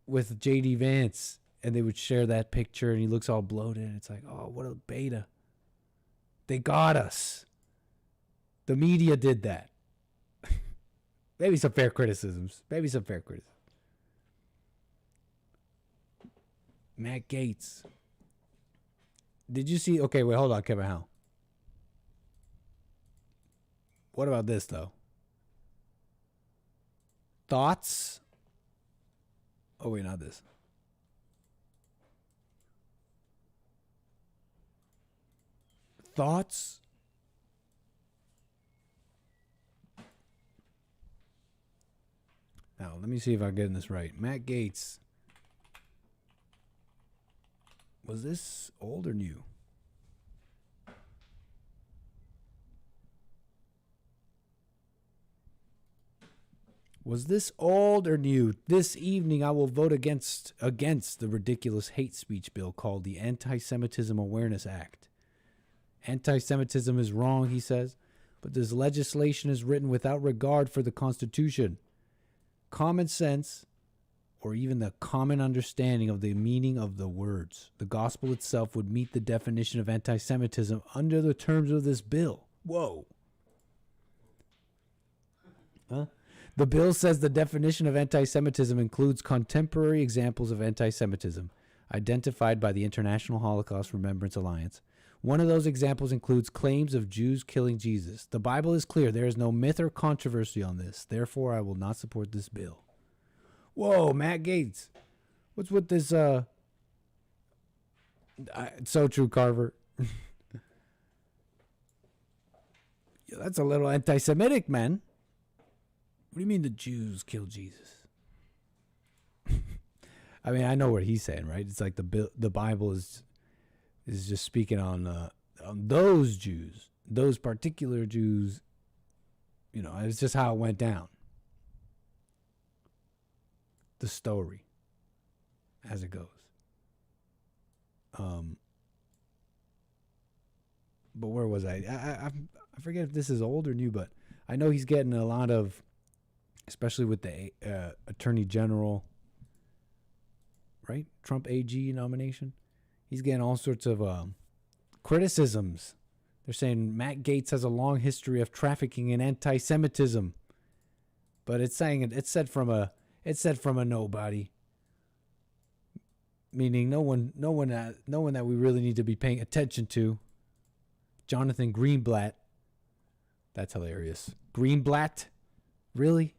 with JD Vance, and they would share that picture, and he looks all bloated, and it's like, oh, what a beta. They got us. The media did that. Maybe some fair criticisms. Matt Gaetz. Did you see? Okay, wait, hold on, Kevin Howe. What about this, though? Thoughts? Oh, wait, not this. Thoughts? Now, let me see if I'm getting this right. Matt Gaetz. Was this old or new? Was this old or new? This evening I will vote against the ridiculous hate speech bill called the Anti-Semitism Awareness Act. Anti-Semitism is wrong, he says, but this legislation is written without regard for the Constitution. Common sense, or even the common understanding of the meaning of the words. The gospel itself would meet the definition of anti-Semitism under the terms of this bill. Whoa. Huh? The bill says the definition of anti-Semitism includes contemporary examples of anti-Semitism identified by the International Holocaust Remembrance Alliance. One of those examples includes claims of Jews killing Jesus. The Bible is clear. There is no myth or controversy on this. Therefore, I will not support this bill. Whoa, Matt Gaetz. What's with this, so true, Carver. Yeah, that's a little anti-Semitic, man. What do you mean the Jews killed Jesus? I mean, I know what he's saying, right? It's like the Bible is just speaking on those Jews, those particular Jews. It's just how it went down. The story, as it goes. But where was I? I forget if this is old or new, but I know he's getting a lot of, especially with the Attorney General, right? Trump AG nomination. He's getting all sorts of criticisms. They're saying Matt Gaetz has a long history of trafficking and anti-Semitism, but it's said from a nobody, meaning no one that we really need to be paying attention to. Jonathan Greenblatt. That's hilarious. Greenblatt? Really?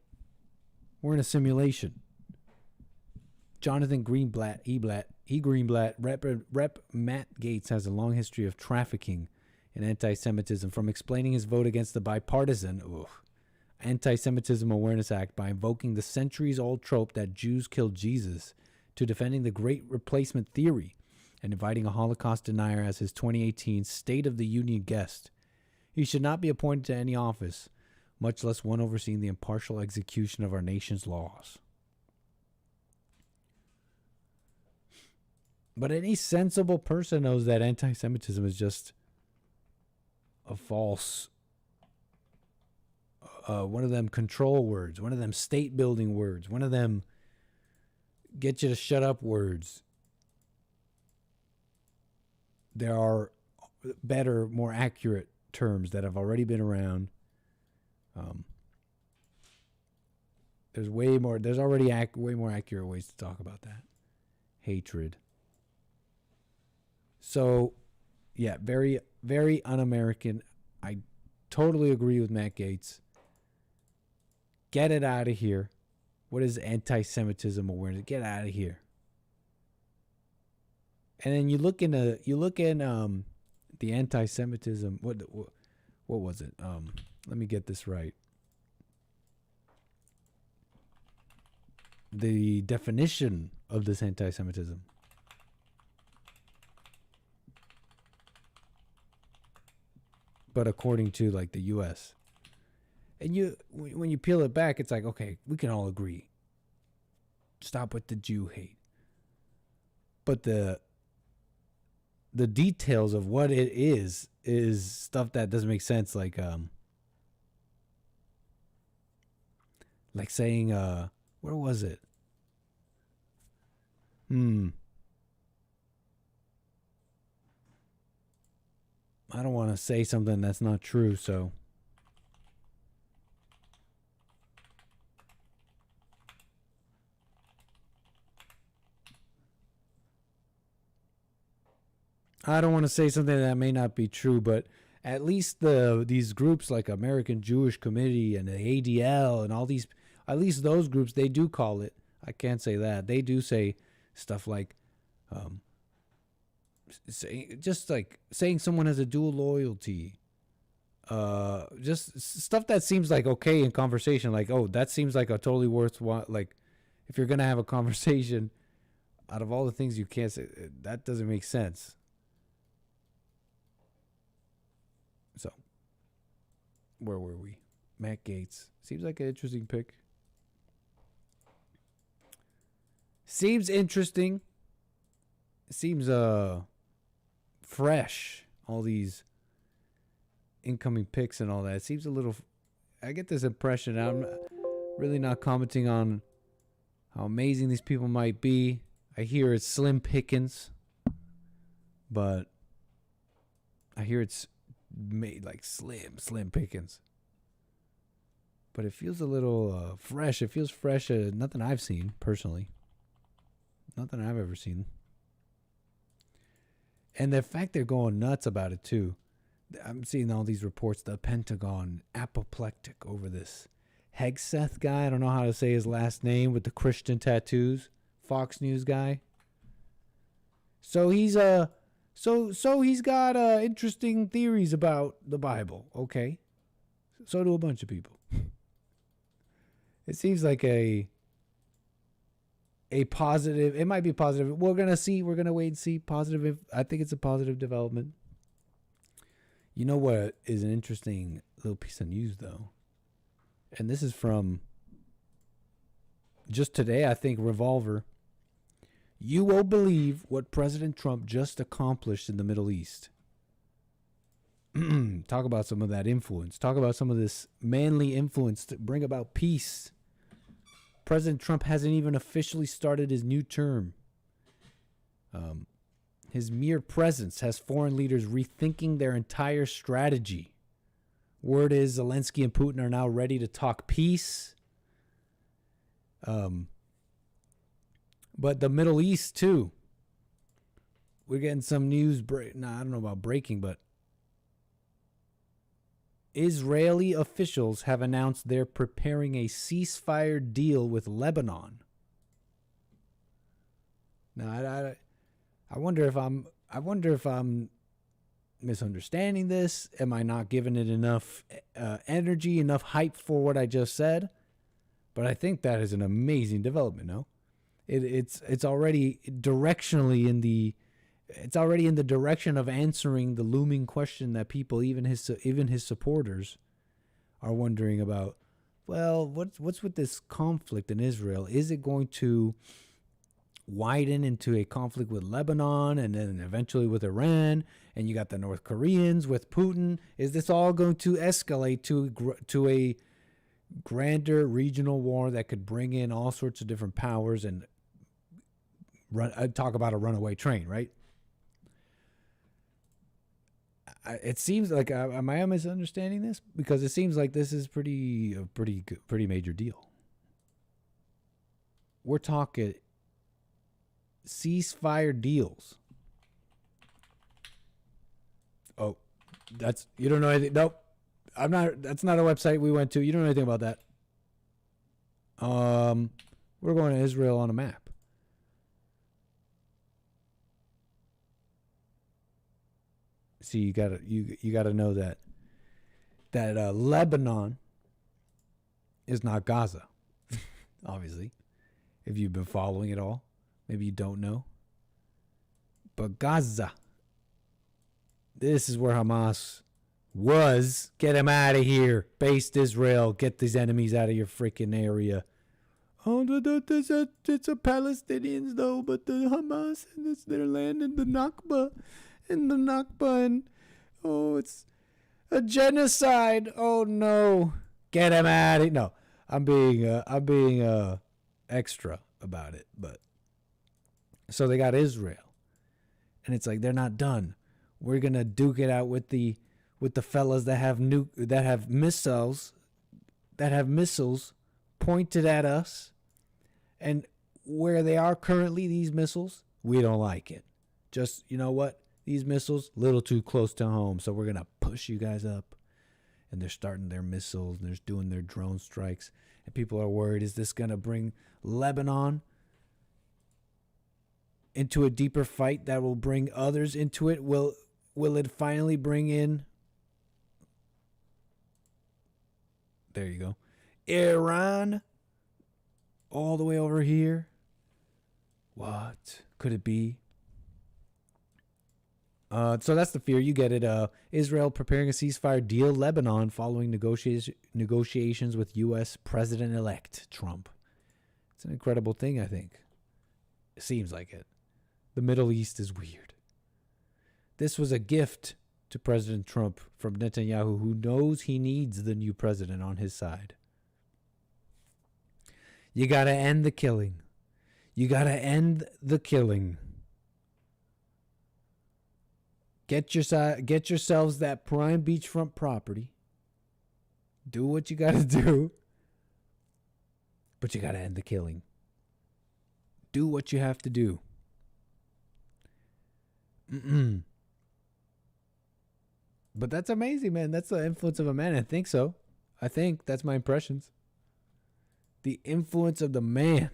We're in a simulation. Jonathan Greenblatt, Rep Matt Gaetz has a long history of trafficking in anti-Semitism, from explaining his vote against the bipartisan Anti-Semitism Awareness Act by invoking the centuries-old trope that Jews killed Jesus, to defending the Great Replacement theory and inviting a Holocaust denier as his 2018 State of the Union guest. He should not be appointed to any office, much less one overseeing the impartial execution of our nation's laws. But any sensible person knows that anti-Semitism is just a false, one of them control words, one of them state building words, one of them get you to shut up words. There are better, more accurate terms that have already been around. There's already way more accurate ways to talk about that. Hatred. So, yeah, very, very un-American. I totally agree with Matt Gaetz. Get it out of here. What is anti-Semitism awareness? Get out of here. And then you look in the anti-Semitism. What was it? Let me get this right. The definition of this anti-Semitism. But according to like the U.S. And when you peel it back, it's like, okay, we can all agree. Stop with the Jew hate. But the details of what it is stuff that doesn't make sense. Like saying, where was it? I don't want to say something that's not true, so. I don't want to say something that may not be true, but at least these groups like American Jewish Committee and the ADL and all these, at least those groups, they do call it. I can't say that. They do say stuff like, saying someone has a dual loyalty. Just stuff that seems like okay in conversation. Like, oh, that seems like a totally worthwhile. Like, if you're gonna have a conversation, out of all the things you can't say, that doesn't make sense. So, where were we? Matt Gaetz. Seems like an interesting pick. Seems interesting. Seems fresh. All these incoming picks and all that. It seems a little. I get this impression. I'm really not commenting on how amazing these people might be. I hear it's slim pickings, but I hear it's made like slim pickings. But it feels a little fresh. It feels fresh. Nothing I've seen personally. Nothing I've ever seen. And the fact they're going nuts about it too. I'm seeing all these reports. The Pentagon apoplectic over this Hegseth guy. I don't know how to say his last name with the Christian tattoos. Fox News guy. So he's he's got interesting theories about the Bible. Okay. So do a bunch of people. It seems like a positive. It might be positive. We're gonna see. We're gonna wait and see. Positive. I think it's a positive development. You know what is an interesting little piece of news though, and this is from just today. I think Revolver. You won't believe what President Trump just accomplished in the Middle East. Talk about some of that influence. Talk about some of this manly influence to bring about peace. President Trump hasn't even officially started his new term. His mere presence has foreign leaders rethinking their entire strategy. Word is Zelensky and Putin are now ready to talk peace. But the Middle East, too. We're getting some news. I don't know about breaking, but Israeli officials have announced they're preparing a ceasefire deal with Lebanon. Now, I wonder if I'm misunderstanding this? Am I not giving it enough energy, enough hype for what I just said? But I think that is an amazing development. No, it's already directionally in the direction of answering the looming question that people, even his supporters, are wondering about. Well, what's with this conflict in Israel? Is it going to widen into a conflict with Lebanon and then eventually with Iran? And you got the North Koreans with Putin. Is this all going to escalate to a grander regional war that could bring in all sorts of different powers and talk about a runaway train, right? It seems like am I misunderstanding this? Because it seems like this is pretty major deal. We're talking ceasefire deals. Oh, you don't know anything. Nope, I'm not. That's not a website we went to. You don't know anything about that. We're going to Israel on a map. See, you gotta know that Lebanon is not Gaza. Obviously, if you've been following it all, maybe you don't know. But Gaza, this is where Hamas was. Get them out of here. Based Israel. Get these enemies out of your freaking area. Oh, it's a Palestinians though, but the Hamas and it's their land and the Nakba. And oh, it's a genocide. Oh no, get him out of here. No, I'm being extra about it. But so they got Israel, and it's like they're not done. We're gonna duke it out with the fellas that have missiles pointed at us, and where they are currently, these missiles, we don't like it. Just, you know what? These missiles, a little too close to home, so we're going to push you guys up. And they're starting their missiles, and they're doing their drone strikes. And people are worried, is this going to bring Lebanon into a deeper fight that will bring others into it? Will it finally bring in... There you go. Iran all the way over here? What could it be? So that's the fear. You get it. Israel preparing a ceasefire deal. Lebanon following negotiations with U.S. President-elect Trump. It's an incredible thing, I think. It seems like it. The Middle East is weird. This was a gift to President Trump from Netanyahu, who knows he needs the new president on his side. You got to end the killing. You got to end the killing. Get yourselves that prime beachfront property. Do what you got to do. But you got to end the killing. Do what you have to do. But that's amazing, man. That's the influence of a man. I think so. I think that's my impressions. The influence of the man.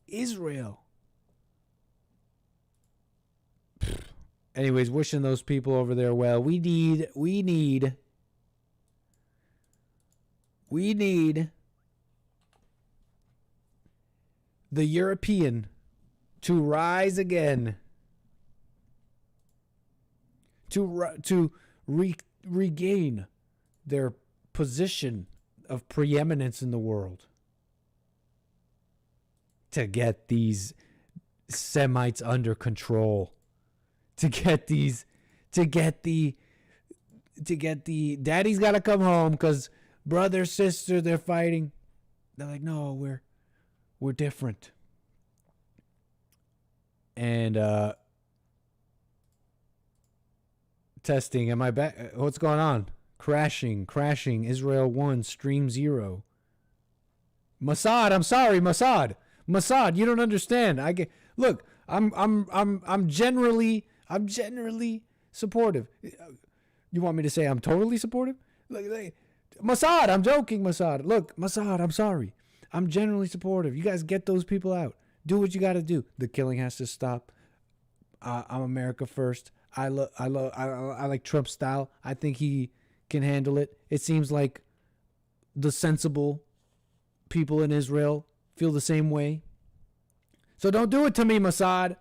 Israel. Anyways, wishing those people over there well. We need the European to rise again. To regain their position of preeminence in the world. To get these Semites under control. To get the daddy's got to come home because brother, sister, they're fighting. They're like, no, we're different. And testing, am I back? What's going on? Crashing. Israel 1, stream 0. Mossad, I'm sorry, Mossad, you don't understand. Look, I'm generally supportive. You want me to say I'm totally supportive? Mossad, I'm joking, Mossad. Look, Mossad, I'm sorry. I'm generally supportive. You guys get those people out. Do what you got to do. The killing has to stop. I'm America first. I like Trump's style. I think he can handle it. It seems like the sensible people in Israel feel the same way. So don't do it to me, Mossad.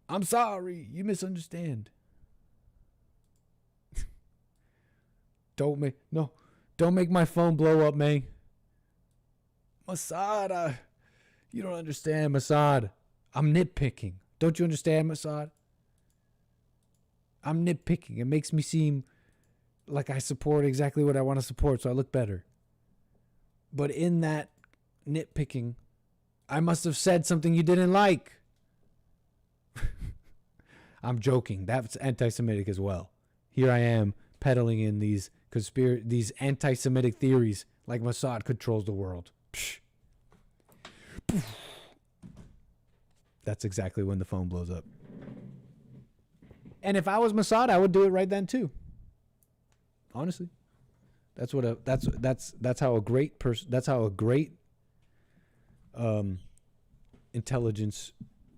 I'm sorry. You misunderstand. Don't make my phone blow up, man. Mossad, you don't understand, Mossad. I'm nitpicking. Don't you understand, Mossad? I'm nitpicking. It makes me seem like I support exactly what I want to support, so I look better. But in that nitpicking, I must have said something you didn't like. I'm joking. That's anti-Semitic as well. Here I am peddling in these anti-Semitic theories like Mossad controls the world. Psh. That's exactly when the phone blows up. And if I was Mossad, I would do it right then too. Honestly, that's how a great person. That's how a great intelligence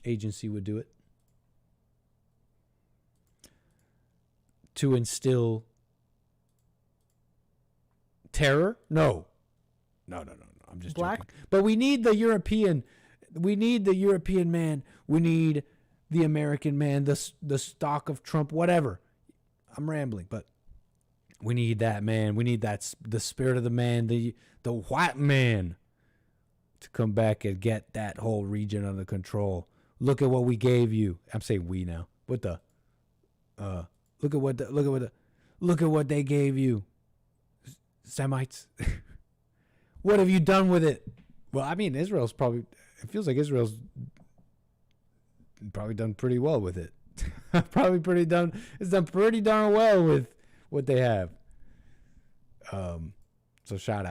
agency would do it. To instill terror? No. I'm just joking. But we need the European. We need the European man. We need the American man. The stock of Trump. Whatever. I'm rambling, but we need that man. We need the spirit of the man, the white man, to come back and get that whole region under control. Look at what we gave you. I'm saying we now. What the? Look at what they gave you, Semites. What have you done with it? Well, I mean, it feels like Israel's probably done pretty well with it. It's done pretty darn well with what they have. So shout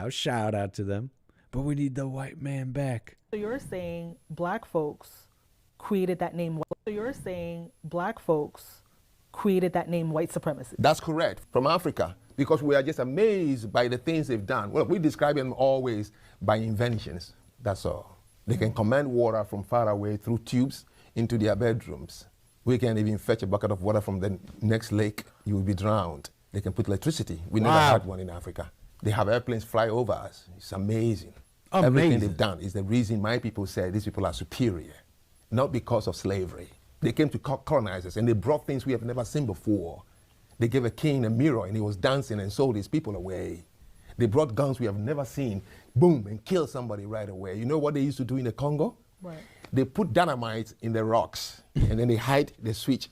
out to them. But we need the white man back. So you're saying black folks created that name. So you're saying black folks created that name white supremacy. That's correct. From Africa, because we are just amazed by the things they've done. Well, we describe them always by inventions. That's all. They can command water from far away through tubes into their bedrooms. We can even fetch a bucket of water from the next lake. You will be drowned. They can put electricity. We never had one in Africa. They have airplanes fly over us. It's amazing. Everything they've done is the reason my people say these people are superior, not because of slavery. They came to colonize us, and they brought things we have never seen before. They gave a king a mirror, and he was dancing and sold his people away. They brought guns we have never seen, boom, and killed somebody right away. You know what they used to do in the Congo? Right. They put dynamite in the rocks, and then they hide the switch.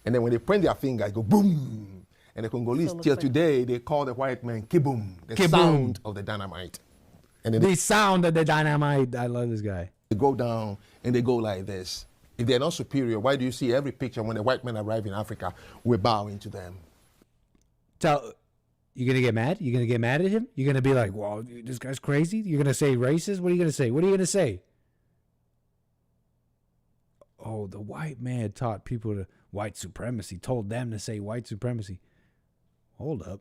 And then when they point their finger, it go boom. And the Congolese till today, they call the white man kiboom, the sound of the dynamite. And then the sound of the dynamite. I love this guy. They go down, and they go like this. If they're not superior, why do you see every picture when the white men arrive in Africa, we're bowing to them? You gonna get mad? You gonna get mad at him? You gonna be like, "Wow, this guy's crazy"? You're gonna say racist? What are you gonna say? What are you gonna say? Oh, the white man taught people to white supremacy. Told them to say white supremacy. Hold up.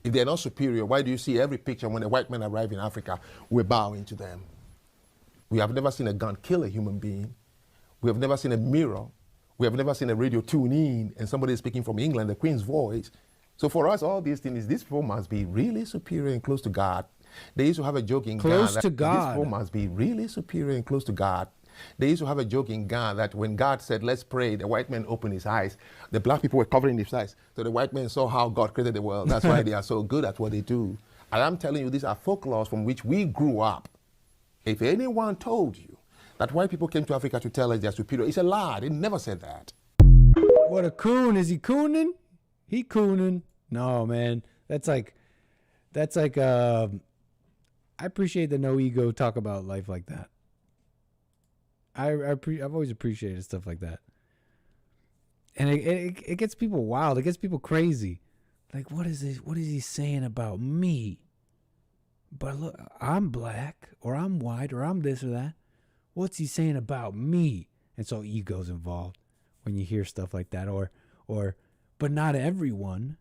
If they're not superior, why do you see every picture when the white men arrive in Africa, we're bowing to them? We have never seen a gun kill a human being. We have never seen a mirror. We have never seen a radio tune in and somebody speaking from England, the Queen's voice. So for us, all these things, these people must be really superior and close to God. They used to have a joke in Ghana. These people must be really superior and close to God. They used to have a joke in Ghana that when God said, let's pray, the white man opened his eyes. The black people were covering his eyes. So the white man saw how God created the world. That's why they are so good at what they do. And I'm telling you, these are folklores from which we grew up. If anyone told you that white people came to Africa to tell us they're superior, it's a lie. They never said that. What a coon. Is he cooning? He cooning. No, man. That's like, I appreciate the no ego talk about life like that. I've always appreciated stuff like that. And it gets people wild. It gets people crazy. Like, what is this? What is he saying about me? But look, I'm black, or I'm white, or I'm this or that. What's he saying about me? And so ego's involved when you hear stuff like that. But not everyone.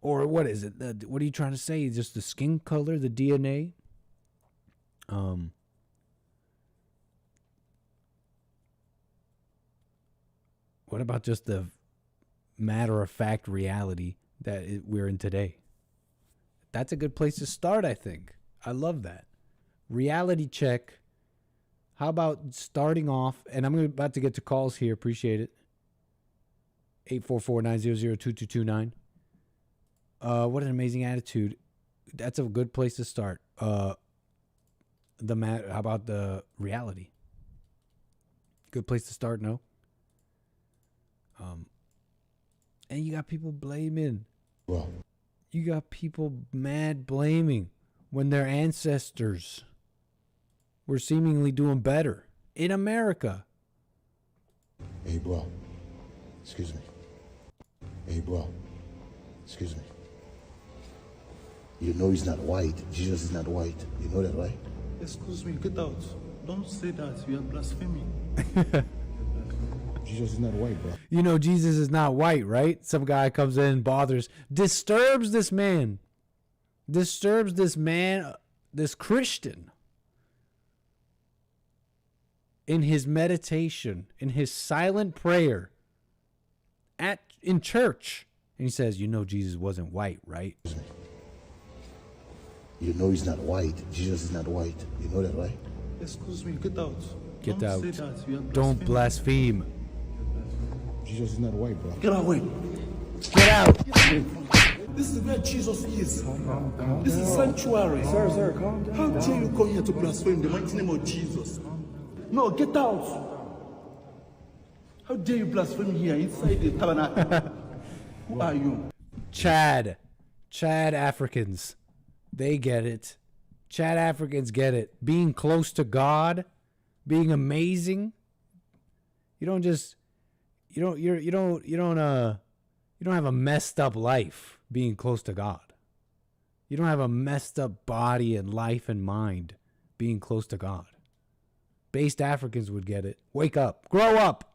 Or what is it? What are you trying to say? Just the skin color, the DNA? What about just the matter-of-fact reality that we're in today? That's a good place to start, I think. I love that. Reality check. How about starting off, and I'm about to get to calls here. Appreciate it. 844-900-2229. What an amazing attitude. That's a good place to start. How about the reality? Good place to start, no? And you got people blaming. Well, you got people mad blaming when their ancestors were seemingly doing better in America. Hey, bro. Excuse me. Hey, bro. Excuse me. You know he's not white. Jesus is not white. You know that, right? Excuse me, get out. Don't say that. You are blaspheming. Jesus is not white, bro. You know Jesus is not white, right? Some guy comes in, bothers, disturbs this man. Disturbs this man, this Christian, in his meditation, in his silent prayer in church. And he says, you know Jesus wasn't white, right? You know he's not white. Jesus is not white. You know that, right? Excuse me, get out. Get Don't out. say that. You are Don't blaspheme. Jesus is not white, bro. Get away. Get out. This is where Jesus is. This is sanctuary. Sir, calm down. How dare you come here to blaspheme the mighty name of Jesus? No, get out. How dare you blaspheme here inside the tabernacle? Who are you? Chad Africans. They get it. Chad Africans get it. Being close to God, being amazing. You don't have a messed up life being close to God. You don't have a messed up body and life and mind being close to God. Based Africans would get it. Wake up. Grow up.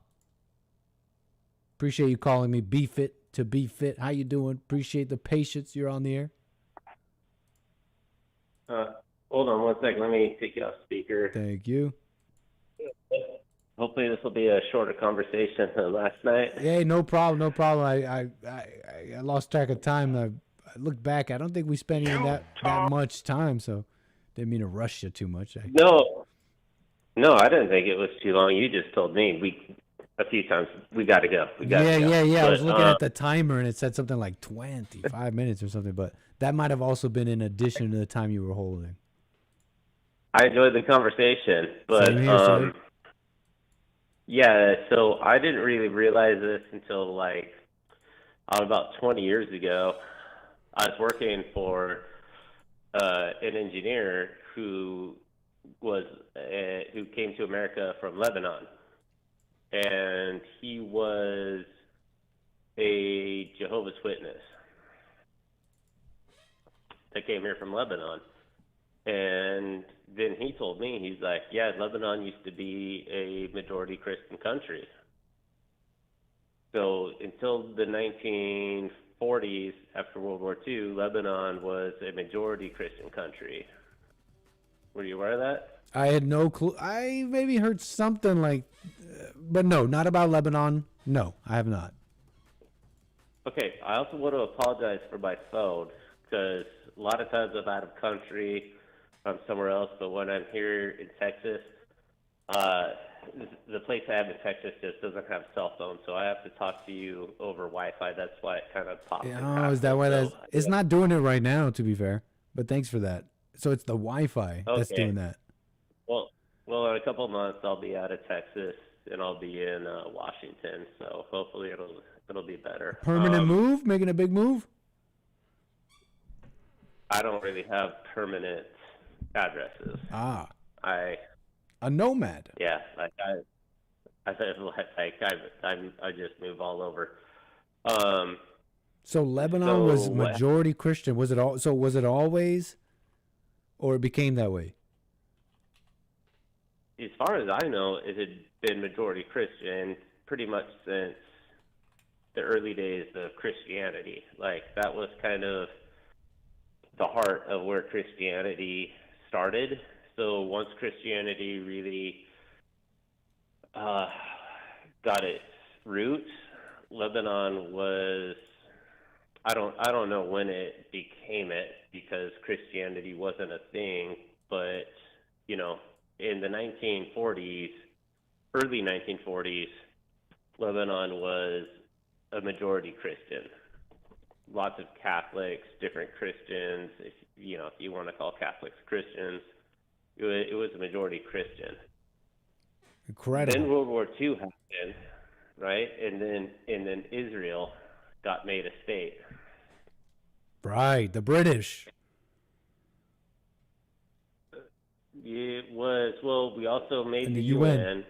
Appreciate you calling me Be Fit to Be Fit. How you doing? Appreciate the patience. You're on the air. Hold on one second. Let me take you off speaker. Thank you. Hopefully this will be a shorter conversation than last night. Hey, no problem, no problem. I lost track of time. I looked back. I don't think we spent even that much time, so didn't mean to rush you too much. No, I didn't think it was too long. You just told me a few times we got to go. Yeah. But, I was looking at the timer and it said something like 25 minutes or something, but that might have also been in addition to the time you were holding. I enjoyed the conversation, but Same here, yeah. So I didn't really realize this until about 20 years ago. I was working for an engineer who came to America from Lebanon, and he was a Jehovah's Witness that came here from Lebanon. And then he told me, he's like, yeah, Lebanon used to be a majority Christian country. So until the 1940s, after World War II, Lebanon was a majority Christian country. Were you aware of that? I had no clue. I maybe heard something like, but no, not about Lebanon. No, I have not. Okay, I also want to apologize for my phone, because a lot of times I'm out of country, I'm somewhere else, but when I'm here in Texas, the place I have in Texas just doesn't have cell phone, so I have to talk to you over Wi-Fi. That's why it kind of pops. Oh, is that why that's... It's not doing it right now, to be fair, but thanks for that. So it's the Wi-Fi that's doing that. Well, in a couple of months, I'll be out of Texas, and I'll be in Washington, so hopefully it'll be better. Permanent move? Making a big move? I don't really have permanent addresses. Ah. A nomad. Yeah, I just move all over. So Lebanon was majority Christian. Was it all? So was it always, or it became that way? As far as I know, it had been majority Christian pretty much since the early days of Christianity. Like, that was kind of the heart of where Christianity started. So once Christianity really got its roots, Lebanon was, I don't know when it became it, because Christianity wasn't a thing, but, you know, in the 1940s, early 1940s, Lebanon was a majority Christian. Lots of Catholics, different Christians, if you want to call Catholics Christians. It was a majority Christian. Incredible. Then World War II happened, right? And then Israel got made a state. Right, the British. It was, well, we also made And the the UN.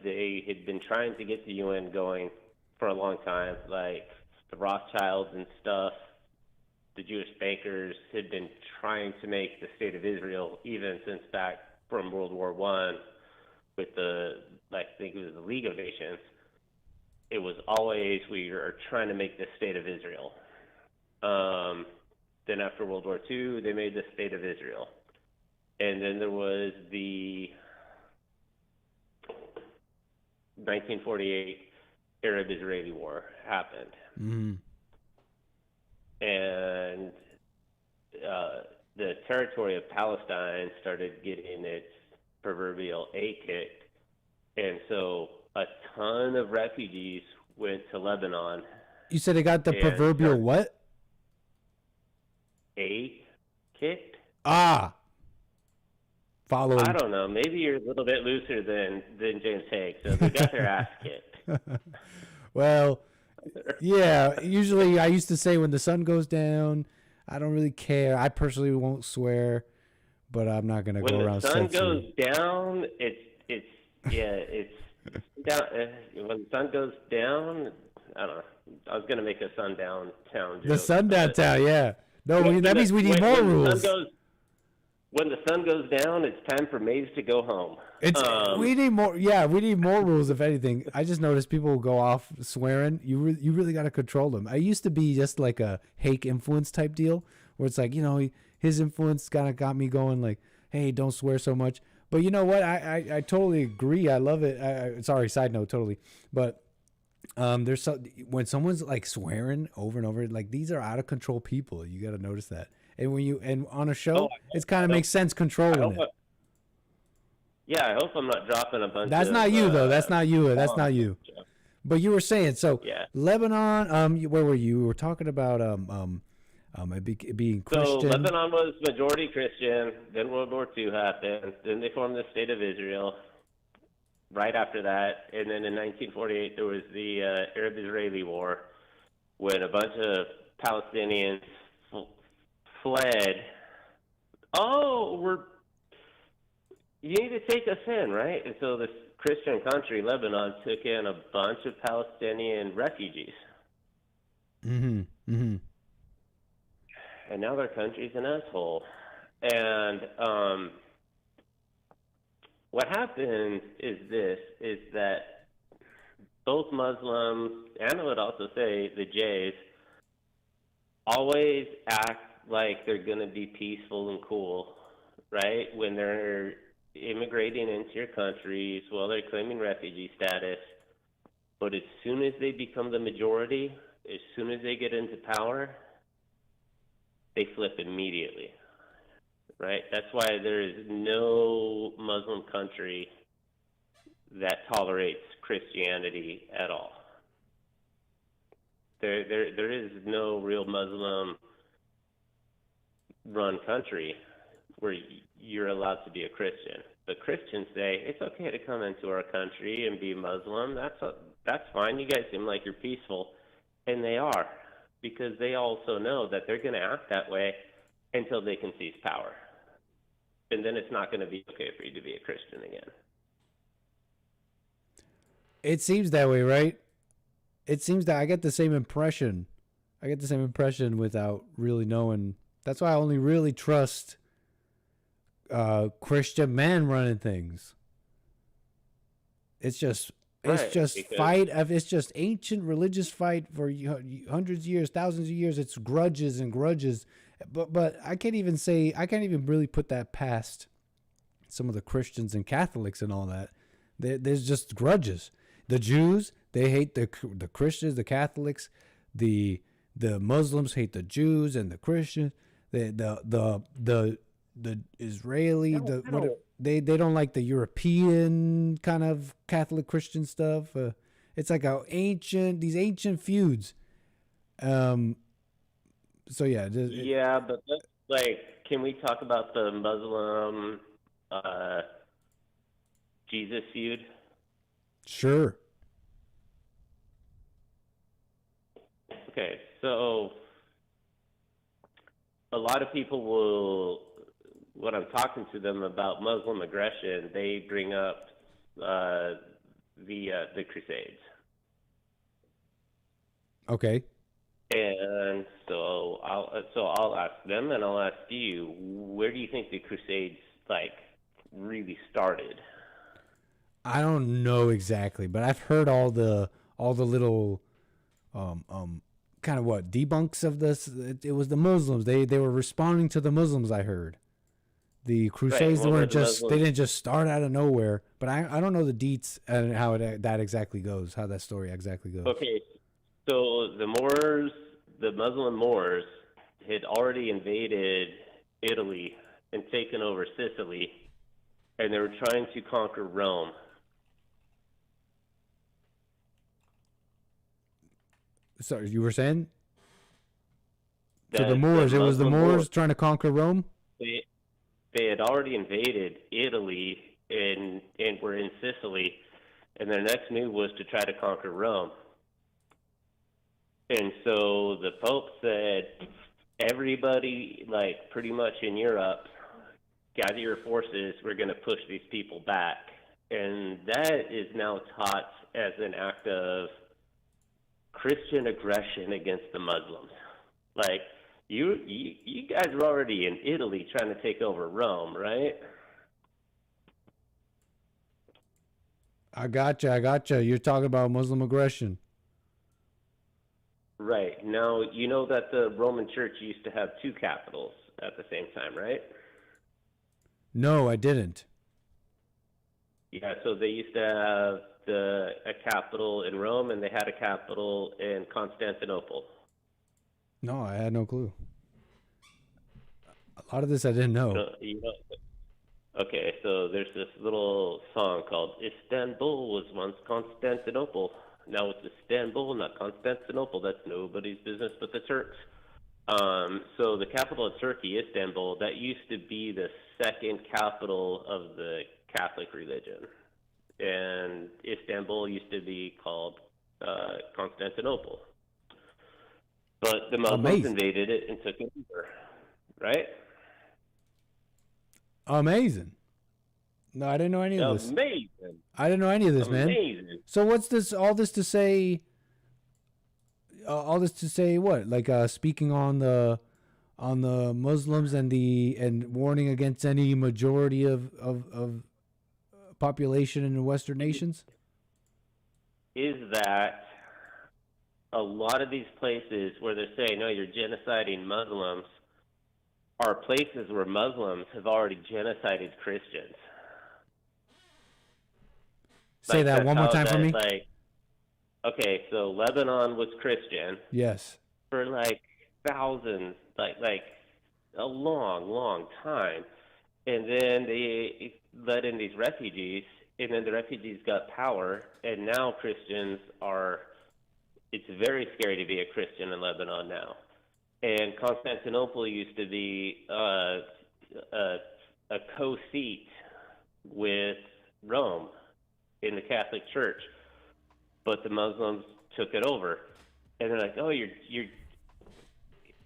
They had been trying to get the UN going for a long time, like the Rothschilds and stuff. The Jewish bankers had been trying to make the state of Israel, even since back from World War I, with I think it was the League of Nations. It was always, we are trying to make the state of Israel. Then after World War II, they made the state of Israel. And then there was the 1948 Arab-Israeli War happened. Mm-hmm. And the territory of Palestine started getting its proverbial A kicked. And so a ton of refugees went to Lebanon. You said they got the proverbial what? A kicked? Ah. Following. I don't know. Maybe you're a little bit looser than James Haig. So they got their ass kicked. Well, yeah. Usually I used to say when the sun goes down, I don't really care. I personally won't swear, but I'm not going to go around censoring. When the sun censoring. goes down, it's down. When the sun goes down, I don't know. I was going to make a sundown town joke. The sundown town, yeah. No, that means we need more rules. When the sun goes down, it's time for Maze to go home. We need more. Yeah, we need more rules. If anything, I just noticed people will go off swearing. You really got to control them. I used to be just like a Hake influence type deal, where it's like, his influence kind of got me going. Like, hey, don't swear so much. But you know what? I totally agree. I love it. Sorry, side note, totally. But there's when someone's like swearing over and over, like these are out of control people. You got to notice that. And on a show, it kind of makes sense controlling it. Yeah, I hope I'm not dropping a bunch. That's not you though. That's not you. That's not you. But you were saying so. Yeah. Lebanon. Where were you? We were talking about it being Christian. So Lebanon was majority Christian. Then World War II happened. Then they formed the state of Israel. Right after that, and then in 1948 there was the Arab-Israeli War, when a bunch of Palestinians fled. You need to take us in, right? And so this Christian country, Lebanon, took in a bunch of Palestinian refugees. Mm-hmm. Mm-hmm. And now their country's an asshole. And what happens is that both Muslims, and I would also say the Jays, always act like they're going to be peaceful and cool, right? When they're immigrating into your countries, well, they're claiming refugee status. But as soon as they become the majority, as soon as they get into power, they flip immediately, right? That's why there is no Muslim country that tolerates Christianity at all. There is no real Muslim run country where you're allowed to be a Christian. But Christians say it's okay to come into our country and be Muslim. That's fine. You guys seem like you're peaceful, and they are, because they also know that they're going to act that way until they can seize power, and then it's not going to be okay for you to be a Christian again. It seems that way, right? It seems that I get the same impression. Without really knowing. That's why I only really trust Christian men running things. It's just ancient religious fight for hundreds of years, thousands of years. It's grudges and grudges. But I can't even really put that past some of the Christians and Catholics and all that. There's just grudges. The Jews, they hate the Christians, the Catholics, the Muslims hate the Jews and the Christians. The Israeli, they don't like the European kind of Catholic Christian stuff. It's like these ancient feuds. So yeah. Yeah, but like, can we talk about the Muslim Jesus feud? Sure. Okay, so a lot of people will, when I'm talking to them about Muslim aggression, they bring up the Crusades. Okay. And so I'll ask them, and I'll ask you, where do you think the Crusades like really started? I don't know exactly, but I've heard all the little kind of debunks of this. It was the Muslims. They were responding to the Muslims, I heard. The Crusades they didn't just start out of nowhere, but I don't know the deets and how that exactly goes, how that story exactly goes. Okay, so the Muslim Moors had already invaded Italy and taken over Sicily, and they were trying to conquer Rome. So you were saying? So the Moors, it was the Moors trying to conquer Rome? They had already invaded Italy and were in Sicily, and their next move was to try to conquer Rome. And so the Pope said, everybody, like pretty much in Europe, gather your forces, we're going to push these people back. And that is now taught as an act of Christian aggression against the Muslims. Like, you guys were already in Italy trying to take over Rome, right? I gotcha. You're talking about Muslim aggression. Right. Now, you know that the Roman Church used to have two capitals at the same time, right? No, I didn't. Yeah, so they used to have a capital in Rome, and they had a capital in Constantinople. No, I had no clue. A lot of this I didn't know. Okay, so there's this little song called Istanbul was once Constantinople. Now it's Istanbul, not Constantinople. That's nobody's business but the Turks. So the capital of Turkey, Istanbul, that used to be the second capital of the Catholic religion. And Istanbul used to be called Constantinople. But the Muslims invaded it and took it over, right? Amazing. No, I didn't know any of this. Amazing. I didn't know any of this, man. Amazing. So what's this? All this to say? All this to say what? Like speaking on the Muslims and warning against any majority of population in Western nations? Is that a lot of these places where they're saying, no, you're genociding Muslims, are places where Muslims have already genocided Christians. Say that one more time for me. Like, okay, so Lebanon was Christian. Yes. For like thousands, like a long time. And then they let in these refugees, and then the refugees got power, and now Christians are, it's very scary to be a Christian in Lebanon now. And Constantinople used to be a co-seat with Rome in the Catholic Church, but the Muslims took it over. And they're like, oh, you're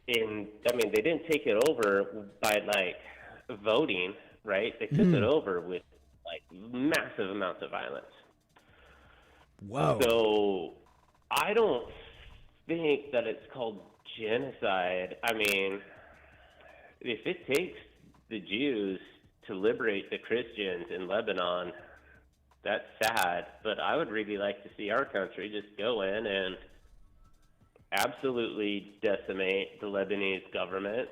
in, I mean, they didn't take it over by like voting, right? They took it over with like massive amounts of violence. Wow. So I don't think that it's called genocide. I mean, if it takes the Jews to liberate the Christians in Lebanon, that's sad, but I would really like to see our country just go in and absolutely decimate the Lebanese government,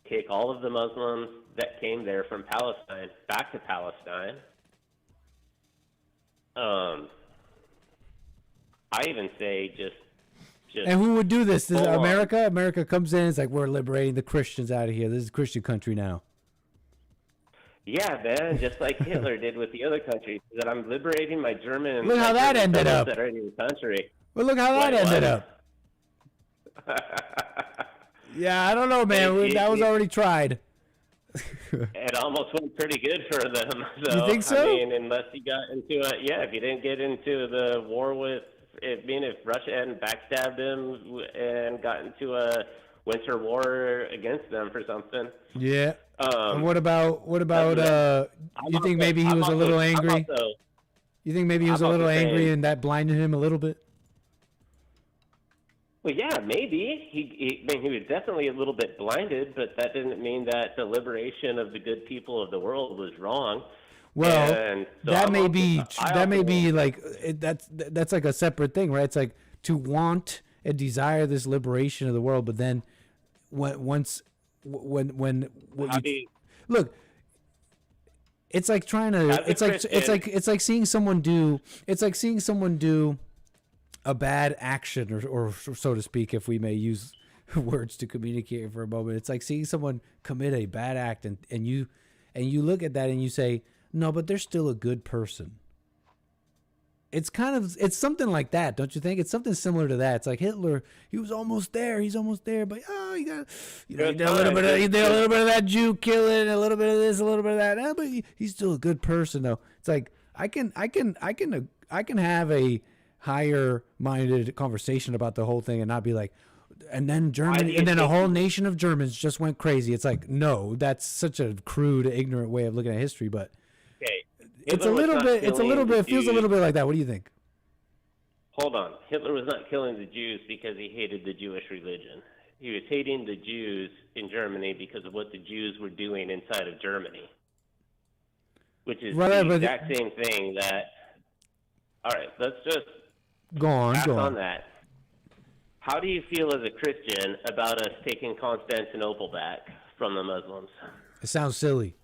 take all of the Muslims that came there from Palestine back to Palestine, I even say just. And who would do this? This is full on. America. America comes in. It's like, we're liberating the Christians out of here. This is a Christian country now. Yeah, man, just like Hitler did with the other countries. That I'm liberating my German. Look how that ended up. That are in the country. Well, look how that ended up. Yeah, I don't know, man. That was already tried. It almost went pretty good for them. So, You think so? I mean, unless you got into if you didn't get into the war with, if Russia hadn't backstabbed them and got into a winter war against them for something. Yeah. And what about you think maybe he was a little angry? You think maybe he was a little angry and that blinded him a little bit? Well, yeah, maybe. He was definitely a little bit blinded, but that didn't mean that the liberation of the good people of the world was wrong. Well, and so that may be like that's like a separate thing, right? It's like to want and desire this liberation of the world, but then look, it's like trying to it's like seeing someone do a bad action or so to speak, if we may use words to communicate for a moment. It's like seeing someone commit a bad act and you look at that and you say, no, but they're still a good person. It's something like that, don't you think? It's something similar to that. It's like Hitler, he was almost there. He's almost there, but he did a little bit of that Jew killing, a little bit of this, a little bit of that. But he's still a good person, though. It's like I can have a higher minded conversation about the whole thing and not be like, and then Germany, and then a whole nation of Germans just went crazy. It's like, no, that's such a crude, ignorant way of looking at history, but. Okay. It feels a little bit like that. What do you think? Hold on. Hitler was not killing the Jews because he hated the Jewish religion. He was hating the Jews in Germany because of what the Jews were doing inside of Germany. Which is the exact same thing that... All right, let's just go on that. How do you feel as a Christian about us taking Constantinople back from the Muslims? It sounds silly.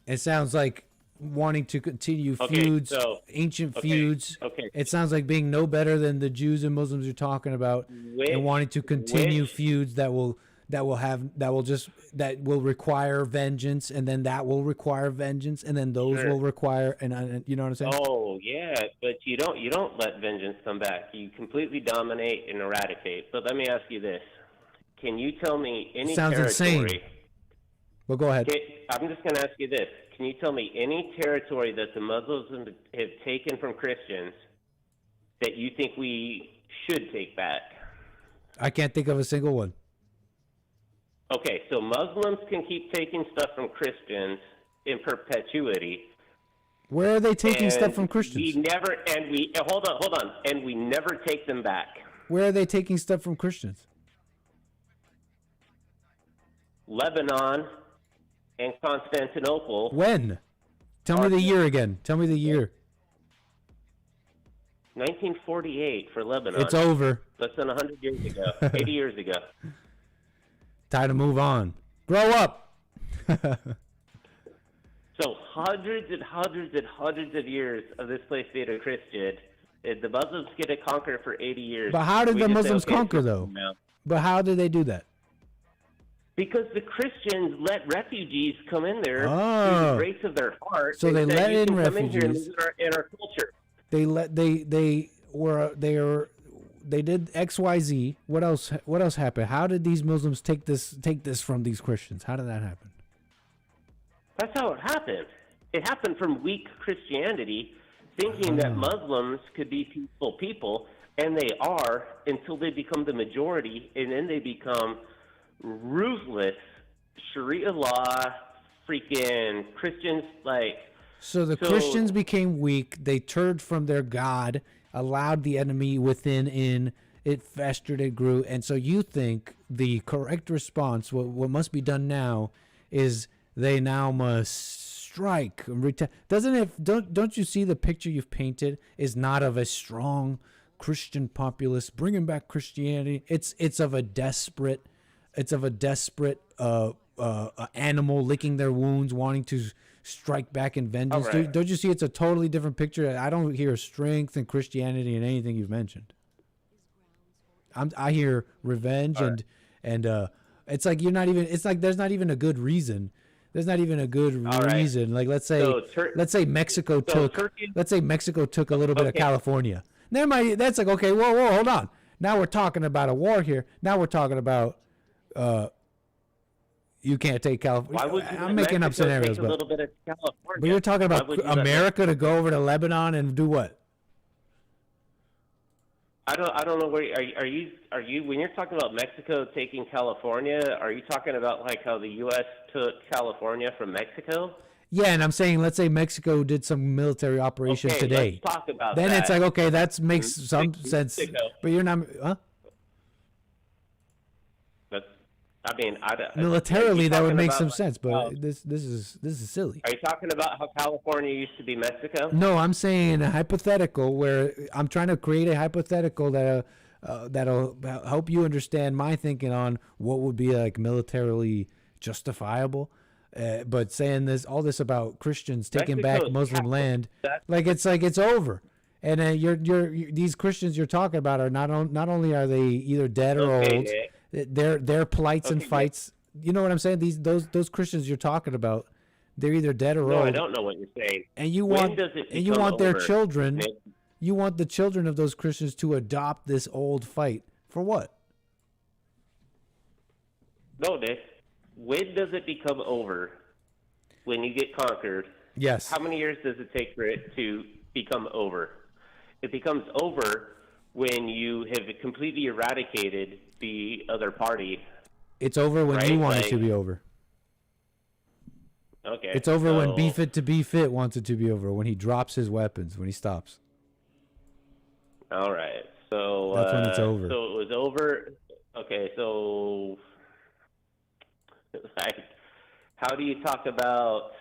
It sounds like wanting to continue feuds, ancient feuds. Okay. It sounds like being no better than the Jews and Muslims you're talking about, and wanting to continue feuds that will require vengeance, and then that will require vengeance, and then those will require, and you know what I'm saying? Oh yeah, but you don't let vengeance come back. You completely dominate and eradicate. But let me ask you this: can you tell me any Sounds territory? insane. Well, go ahead. I'm just going to ask you this. Can you tell me any territory that the Muslims have taken from Christians that you think we should take back? I can't think of a single one. Okay, so Muslims can keep taking stuff from Christians in perpetuity. Where are they taking stuff from Christians? Hold on, and we never take them back. Where are they taking stuff from Christians? Lebanon and Constantinople. When? Tell me the year again. Tell me the year. 1948 for Lebanon. It's over. Less than 100 years ago. 80 years ago. Time to move on. Grow up. So hundreds and hundreds and hundreds of years of this place being a Christian. The Muslims get to conquer for 80 years. But how did the Muslims conquer, though? But how did they do that? Because the Christians let refugees come in there through the grace of their heart. So they let in refugees. Come in here and live in our culture. They did XYZ. What else happened? How did these Muslims take this from these Christians? How did that happen? That's how it happened. It happened from weak Christianity, thinking that Muslims could be peaceful people, and they are until they become the majority, and then they become ruthless Sharia law, freaking Christians So Christians became weak. They turned from their God, allowed the enemy within in. It festered, it grew, and so you think the correct response, what must be done now, is they now must strike. Don't you see the picture you've painted is not of a strong Christian populace bringing back Christianity? It's of a desperate animal licking their wounds, wanting to strike back in vengeance. All right. Don't you see it's a totally different picture? I don't hear strength and Christianity in anything you've mentioned. I hear revenge and it's like you're not even. It's like there's not even a good reason. There's not even a good reason. Like let's say Mexico took a little bit of California. That's like okay. Whoa, hold on. Now we're talking about a war here. Now we're talking about you can't take California. I'm making up scenarios, a little bit of California. But you're talking about America to go over to Lebanon and do what? I don't know where are you when you're talking about Mexico taking California, are you talking about like how the US took California from Mexico? Yeah, and I'm saying let's say Mexico did some military operation today. Let's talk about then that. It's like okay, that makes some sense. But you're not I mean, militarily that would make some sense, but this is silly. Are you talking about how California used to be Mexico? No, I'm saying a hypothetical where I'm trying to create a hypothetical that that'll help you understand my thinking on what would be like militarily justifiable. But saying all this about Christians taking back Muslim land, like it's over. And these Christians you're talking about are not only are they either dead or old. Their plights and fights. You know what I'm saying? Those Christians you're talking about, they're either dead or old. No, I don't know what you're saying. And you want their children. You want the children of those Christians to adopt this old fight for what? No, Nick. When does it become over? When you get conquered? Yes. How many years does it take for it to become over? It becomes over when you have completely eradicated the other party. It's over when you want it to be over. Okay. It's over when Be Fit to Be Fit wants it to be over, when he drops his weapons, when he stops. All right. So that's when it's over. So it was over. Okay, so like, how do you talk about?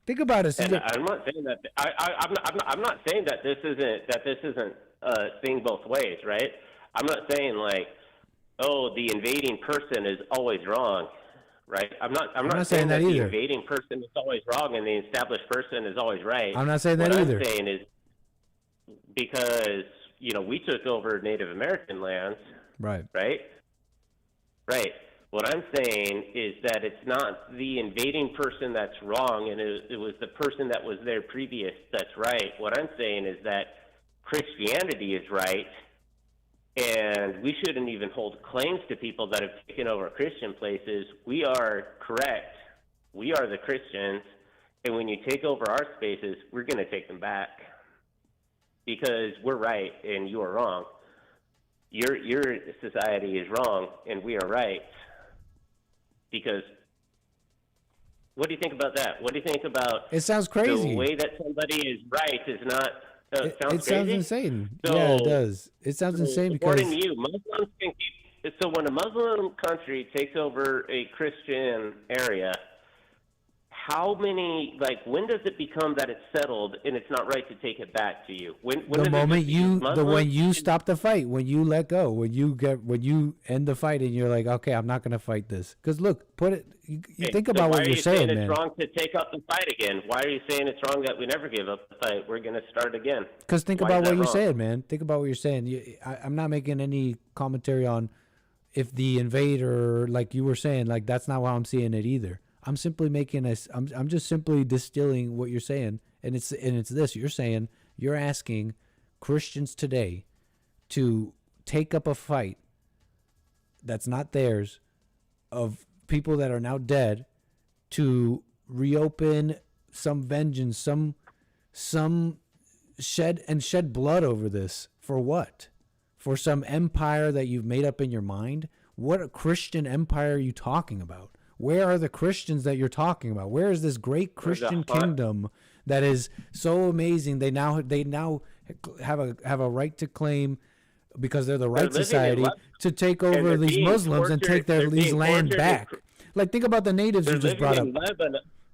Think about it. And I'm not saying that. I'm not saying that this isn't a thing both ways, right? I'm not saying like, oh, the invading person is always wrong, right? I'm not saying that the invading person is always wrong and the established person is always right. I'm not saying that either. What I'm saying is because we took over Native American lands, right? Right. What I'm saying is that it's not the invading person that's wrong, and it was the person that was there previous that's right. What I'm saying is that Christianity is right, and we shouldn't even hold claims to people that have taken over Christian places. We are correct. We are the Christians, and when you take over our spaces, we're going to take them back because we're right and you are wrong. Your society is wrong, and we are right. Because what do you think about that? What do you think about it? Sounds crazy. The way that somebody is right is not. It sounds insane. So, yeah, it does. It sounds insane because. According to you, Muslims can keep. So when a Muslim country takes over a Christian area, how many? Like, when does it become that it's settled and it's not right to take it back to you? When the moment when you stop the fight, when you let go, when you end the fight, and you're like, okay, I'm not going to fight this. Because look, you think about what you're saying, man. Why are you saying it's wrong to take up the fight again? Why are you saying it's wrong that we never give up the fight? We're going to start again. Because think about what you're saying, man. Think about what you're saying. I'm not making any commentary on if the invader, like you were saying, like that's not how I'm seeing it either. I'm simply I'm just simply distilling what you're saying, and it's this. You're saying you're asking Christians today to take up a fight that's not theirs, of people that are now dead, to reopen some vengeance, some shed blood over this. For what? For some empire that you've made up in your mind? What a Christian empire are you talking about? Where are the Christians that you're talking about? Where is this great Christian kingdom that is so amazing? They now have a right to claim, because they're the right society, to take over these Muslims and take these land back. Like, think about the natives you just brought up.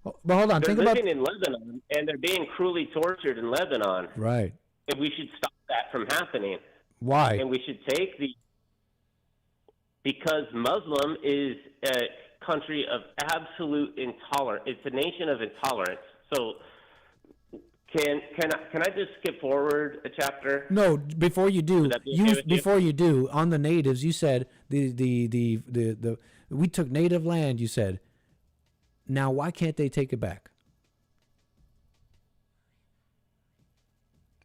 But hold on, they're living in Lebanon, and they're being cruelly tortured in Lebanon. Right. And we should stop that from happening. Why? And we should take because Muslim is country of absolute intolerance. It's a nation of intolerance. So can I just skip forward a chapter? No, before you do, Would that be okay with you? before you do, on the natives, you said the we took native land. You said, now why can't they take it back?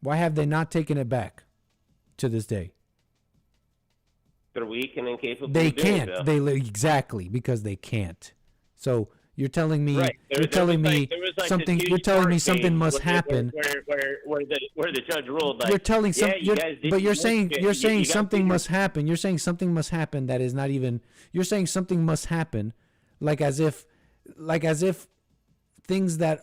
Why have they not taken it back to this day? They're weak and incapable. They of doing can't. so. Exactly, because they can't. So you're telling me Right. you're telling me there was like something. this You're huge telling me court something case must where- happen. Where the judge ruled like You're telling yeah, some, you guys did but you're this saying shit. you're You saying guys something did must happen. You're saying something must happen that is not even. You're saying something must happen, like as if things that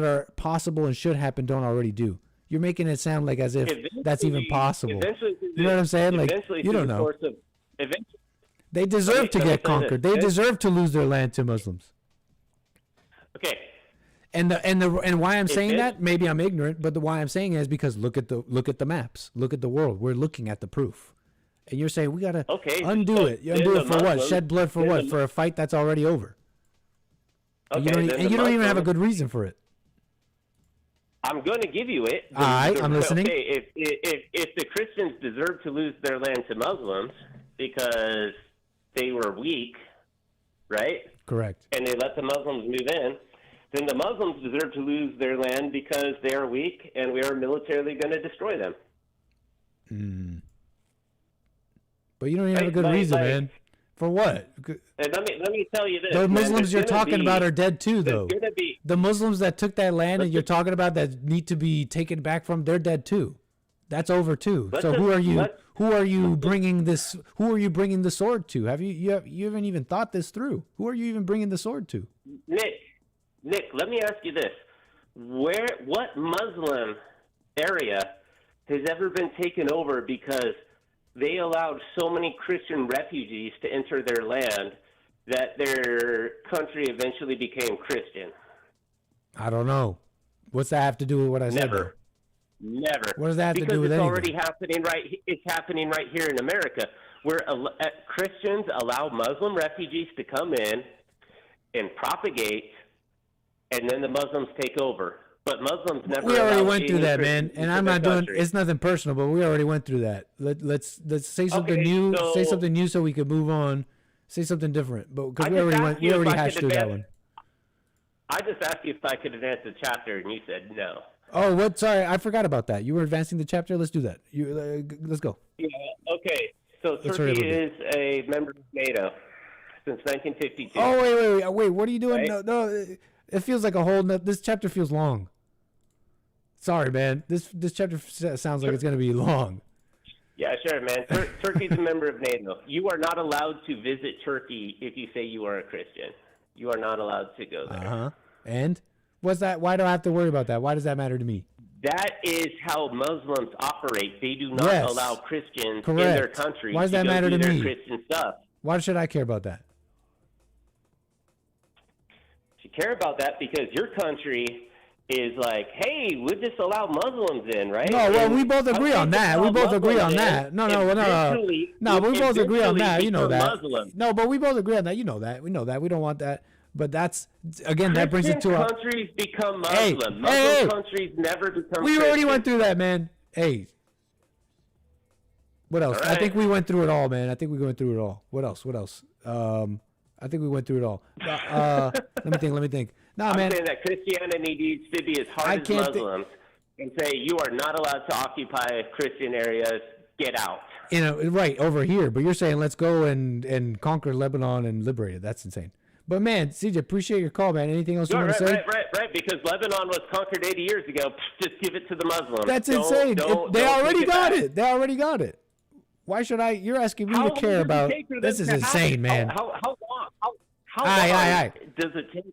are possible and should happen don't already do. You're making it sound like as if that's even possible. You know what I'm saying? Like you don't know. They deserve to get conquered. They deserve to lose their land to Muslims. Okay. And why I'm saying that, maybe I'm ignorant, but the why I'm saying it is because look at the maps, look at the world. We're looking at the proof, and you're saying we gotta undo it. You undo it for what? Shed blood for what? For a fight that's already over. Okay, and you don't even have a good reason for it. I'm going to give you it. All right, I'm listening. Okay, if the Christians deserve to lose their land to Muslims because they were weak, right? Correct. And they let the Muslims move in, then the Muslims deserve to lose their land because they are weak and we are militarily going to destroy them. But you don't even have a good reason, man. For what? And let me tell you this. The Muslims you're talking be, about are dead too, though. There's gonna be, the Muslims that took that land and you're talking about that need to be taken back from, they're dead too. That's over too. So who are you? Who are you bringing this? Who are you bringing the sword to? You haven't even thought this through? Who are you even bringing the sword to? Nick, let me ask you this: what Muslim area has ever been taken over because they allowed so many Christian refugees to enter their land that their country eventually became Christian? I don't know. What's that have to do with what I said? Never. Never. What does that have to do with it's anything? already happening right. It's happening right here in America, where Christians allow Muslim refugees to come in and propagate, and then the Muslims take over. But Muslims never. We already allow went through any that, man. Christians And into I'm their not doing. country. It's nothing personal, but we already went through that. Let's say something new. so- Say something new so we can move on. Say something different, but because I we just already asked went. you We if already I hashed could through that advance- one. I just asked you if I could advance the chapter, and you said no. Oh, what? Sorry, I forgot about that. You were advancing the chapter. Let's do that. Let's go. Yeah. Okay. So Let's hurry up Turkey a is a member of NATO since 1952. Oh wait! What are you doing? Right? No, it feels like a whole. This chapter feels long. Sorry, man. This chapter sounds like it's gonna be long. Yeah, sure, man. Turkey's a member of NATO. You are not allowed to visit Turkey if you say you are a Christian. You are not allowed to go there. And what's that? Why do I have to worry about that? Why does that matter to me? That is how Muslims operate. They do not Yes. allow Christians Correct. in their country Why does that to go matter do to their me? Christian stuff. Why should I care about that? You care about that because your country is like, hey, we'll just allow Muslims in, right? No, well, And we both agree how on can that. allow We both agree on Muslims that. in No, eventually- but we both agree on that. You know eventually that. become Muslim? No, but we both agree on that. You know that. We know that. We don't want that. But that's again, that brings it to Christian a. countries become Hey, Muslim. hey, Muslim countries never become We Christian. already went through that, man. Hey. What else? All I right. think we went through it all, man. I think we went through it all. What else? I think we went through it all. Let me think. Nah, I'm man. saying that Christianity needs to be as hard as Muslims and say you are not allowed to occupy Christian areas. Get out. You know, right over here. But you're saying let's go and conquer Lebanon and liberate it. That's insane. But man, CJ, appreciate your call, man. Anything else you want to say? Right. Because Lebanon was conquered 80 years ago. Just give it to the Muslims. That's Don't- insane. don't- They don't already take got back. it. They already got it. Why should I? You're asking me How to long care does it about. take for them This is to insane, happen? man. How long? How Aye, long aye, aye. does it take?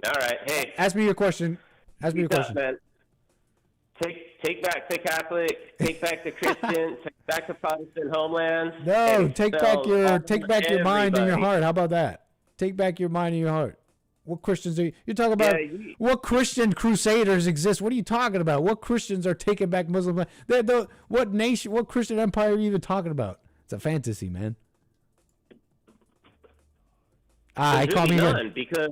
All right, hey. Ask me your question. Ask me your question. Man. Take back the Catholic. Take back the Christian. Take back the Protestant homelands. No, and take expel back your mind and your everybody. heart. How about that? Take back your mind and your heart. What Christians are you're talking about? What Christian crusaders exist? What are you talking about? What Christians are taking back Muslim land? What nation? What Christian empire are you even talking about? It's a fantasy, man. I There's call really me none again. because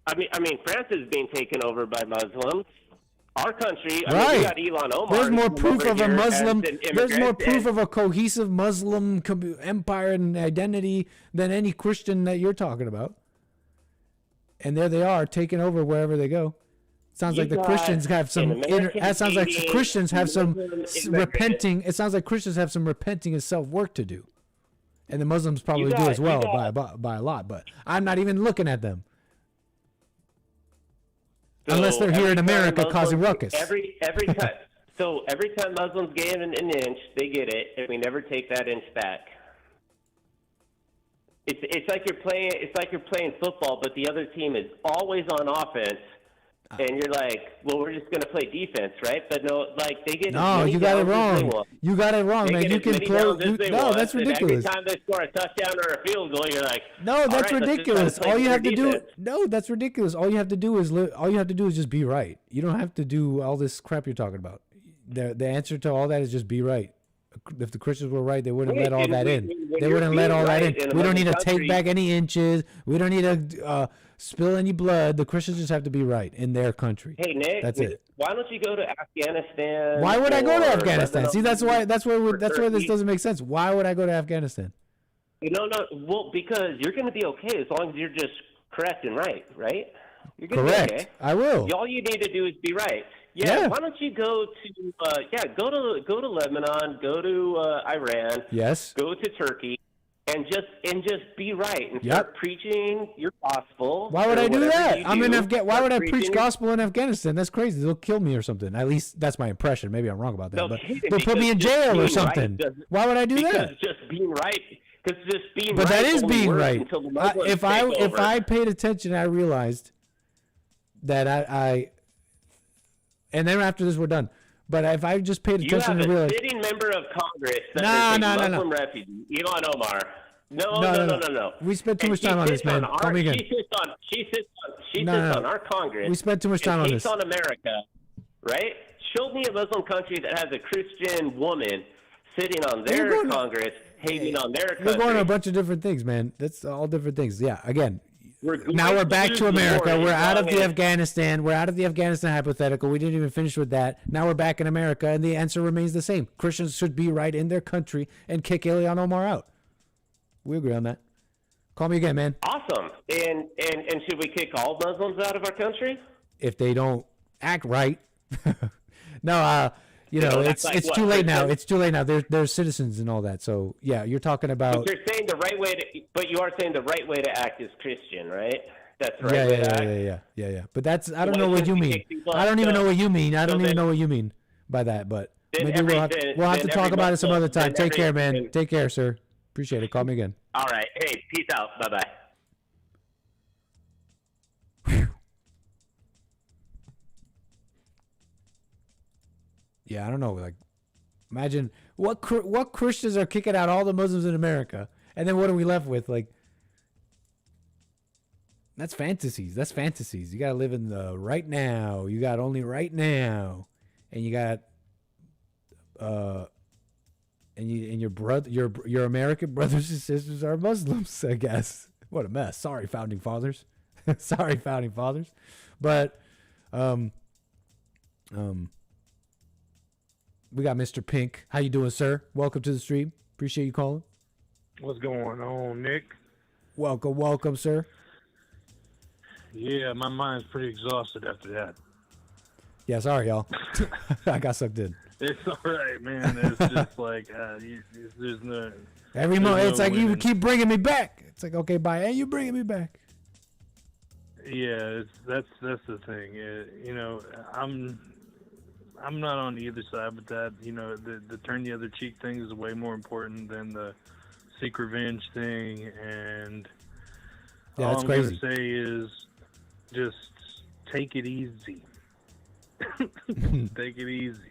I mean, France is being taken over by Muslims. Our country, I mean, Right. we got Elon Omar. There's more who's proof over of a here Muslim. as an There's more immigrant, proof and- of a cohesive Muslim empire and identity than any Christian that you're talking about. And there they are, taking over wherever they go. Sounds You like the got Christians have some. an American That sounds like Canadian Christians have some Muslim repenting. It sounds like Christians have some repenting and self work to do, and the Muslims probably do got- as well you got- by a lot. But I'm not even looking at them. So Unless they're here in every time America causing ruckus. Every time, so every time Muslims gain an inch, they get it, and we never take that inch back. It's like you're playing. It's like you're playing football, but the other team is always on offense, and you're like, "Well, we're just going to play defense, right?" But no, like they get. as No, many you got it downs as they wrong. want. You got it wrong, They man. get You as can many play. downs as they No, want, that's and ridiculous. Every time they score a touchdown or a field goal, you're like, No, "All that's right, let's just try to ridiculous. play All you better have to do. defense." No, that's ridiculous. All you have to do is just be right. You don't have to do all this crap you're talking about. The answer to all that is just be right. If the Christians were right, they wouldn't let all that in. They wouldn't let all that in. We don't need to take back any inches. We don't need to spill any blood. The Christians just have to be right in their country. Hey Nick, That's it. why don't you go to Afghanistan? Why would I go to or Afghanistan? See, that's why. That's where this Turkey? doesn't make sense. Why would I go to Afghanistan? No, well, because you're going to be okay as long as you're just correct and right? You're gonna Correct. Be okay. I will. All you need to do is be right. Yeah. Yeah. Why don't you go to go to Lebanon, go to Iran, Yes. go to Turkey, and just be right and Yep. start preaching your gospel. Why would or I do whatever that? you I'm in do. Afghanistan. Why Start would I preach preaching- gospel in Afghanistan? That's crazy. They'll kill me or something. At least that's my impression. Maybe I'm wrong about that. No But kidding, they'll put me in because just jail or being something. right doesn't- Why would I do because that? just being right. Because just being But right. that is only being works right. until the Muslims If take I over. paid attention, I realized that I and then after this we're done. But if I just paid You attention have to a realize sitting member of Congress that No, is no, a no, no. Muslim refugee, Ilhan Omar. No. We spent too much time on this, man. Call me again. She sits No. on our Congress. We spent too much time on and this. hates on America, right? Show me a Muslim country that has a Christian woman sitting on their going to- Congress, hating on their We're country. going to a bunch of different things, man. That's all different things. Yeah. Again, going now we're to back use to the America. word We're out of as the long as- Afghanistan. We're out of the Afghanistan hypothetical. We didn't even finish with that. Now we're back in America, and the answer remains the same. Christians should be right in their country and kick Ilhan Omar out. We agree on that. Call me again, man. Awesome. And should we kick all Muslims out of our country? If they don't act right. No, you know, that's it's like it's what, too late now. Christians? It's too late now. They're citizens and all that. So yeah, you're talking about. But you're saying the right way to, but you are saying the right way to act is Christian, right? That's the right way to act. Yeah. But that's I don't Why know what shouldn't you we mean. kick people I don't out? even know So- what you mean. I so don't even then- know what you mean by that. But Then maybe every- we'll have then- to then talk every about it some Muslim- other time. then Take care, every- man. then- Take care, sir. Appreciate it. Call me again. All right. Hey, peace out. Bye bye. Yeah, I don't know. Like, imagine what Christians are kicking out all the Muslims in America, and then what are we left with? Like, that's fantasies. That's fantasies. You gotta live in the right now. You got only right now, and you got, and your American brothers and sisters are Muslims. I guess. What a mess. Sorry, founding fathers. Sorry, founding fathers. But, we got Mr. Pink. How you doing, sir? Welcome to the stream. Appreciate you calling. What's going on, Nick? Welcome, sir. Yeah, my mind's pretty exhausted after that. Yeah, sorry, y'all. I got sucked in. It's all right, man. It's just like there's no. Every there's month, no it's like you winning. keep bringing me back. It's like, okay, bye. And you bringing me back. Yeah, that's the thing. You know, I'm not on either side, but that, you know, the turn the other cheek thing is way more important than the seek revenge thing. And Yeah, all that's I'm crazy. gonna say is just take it easy. Take it easy.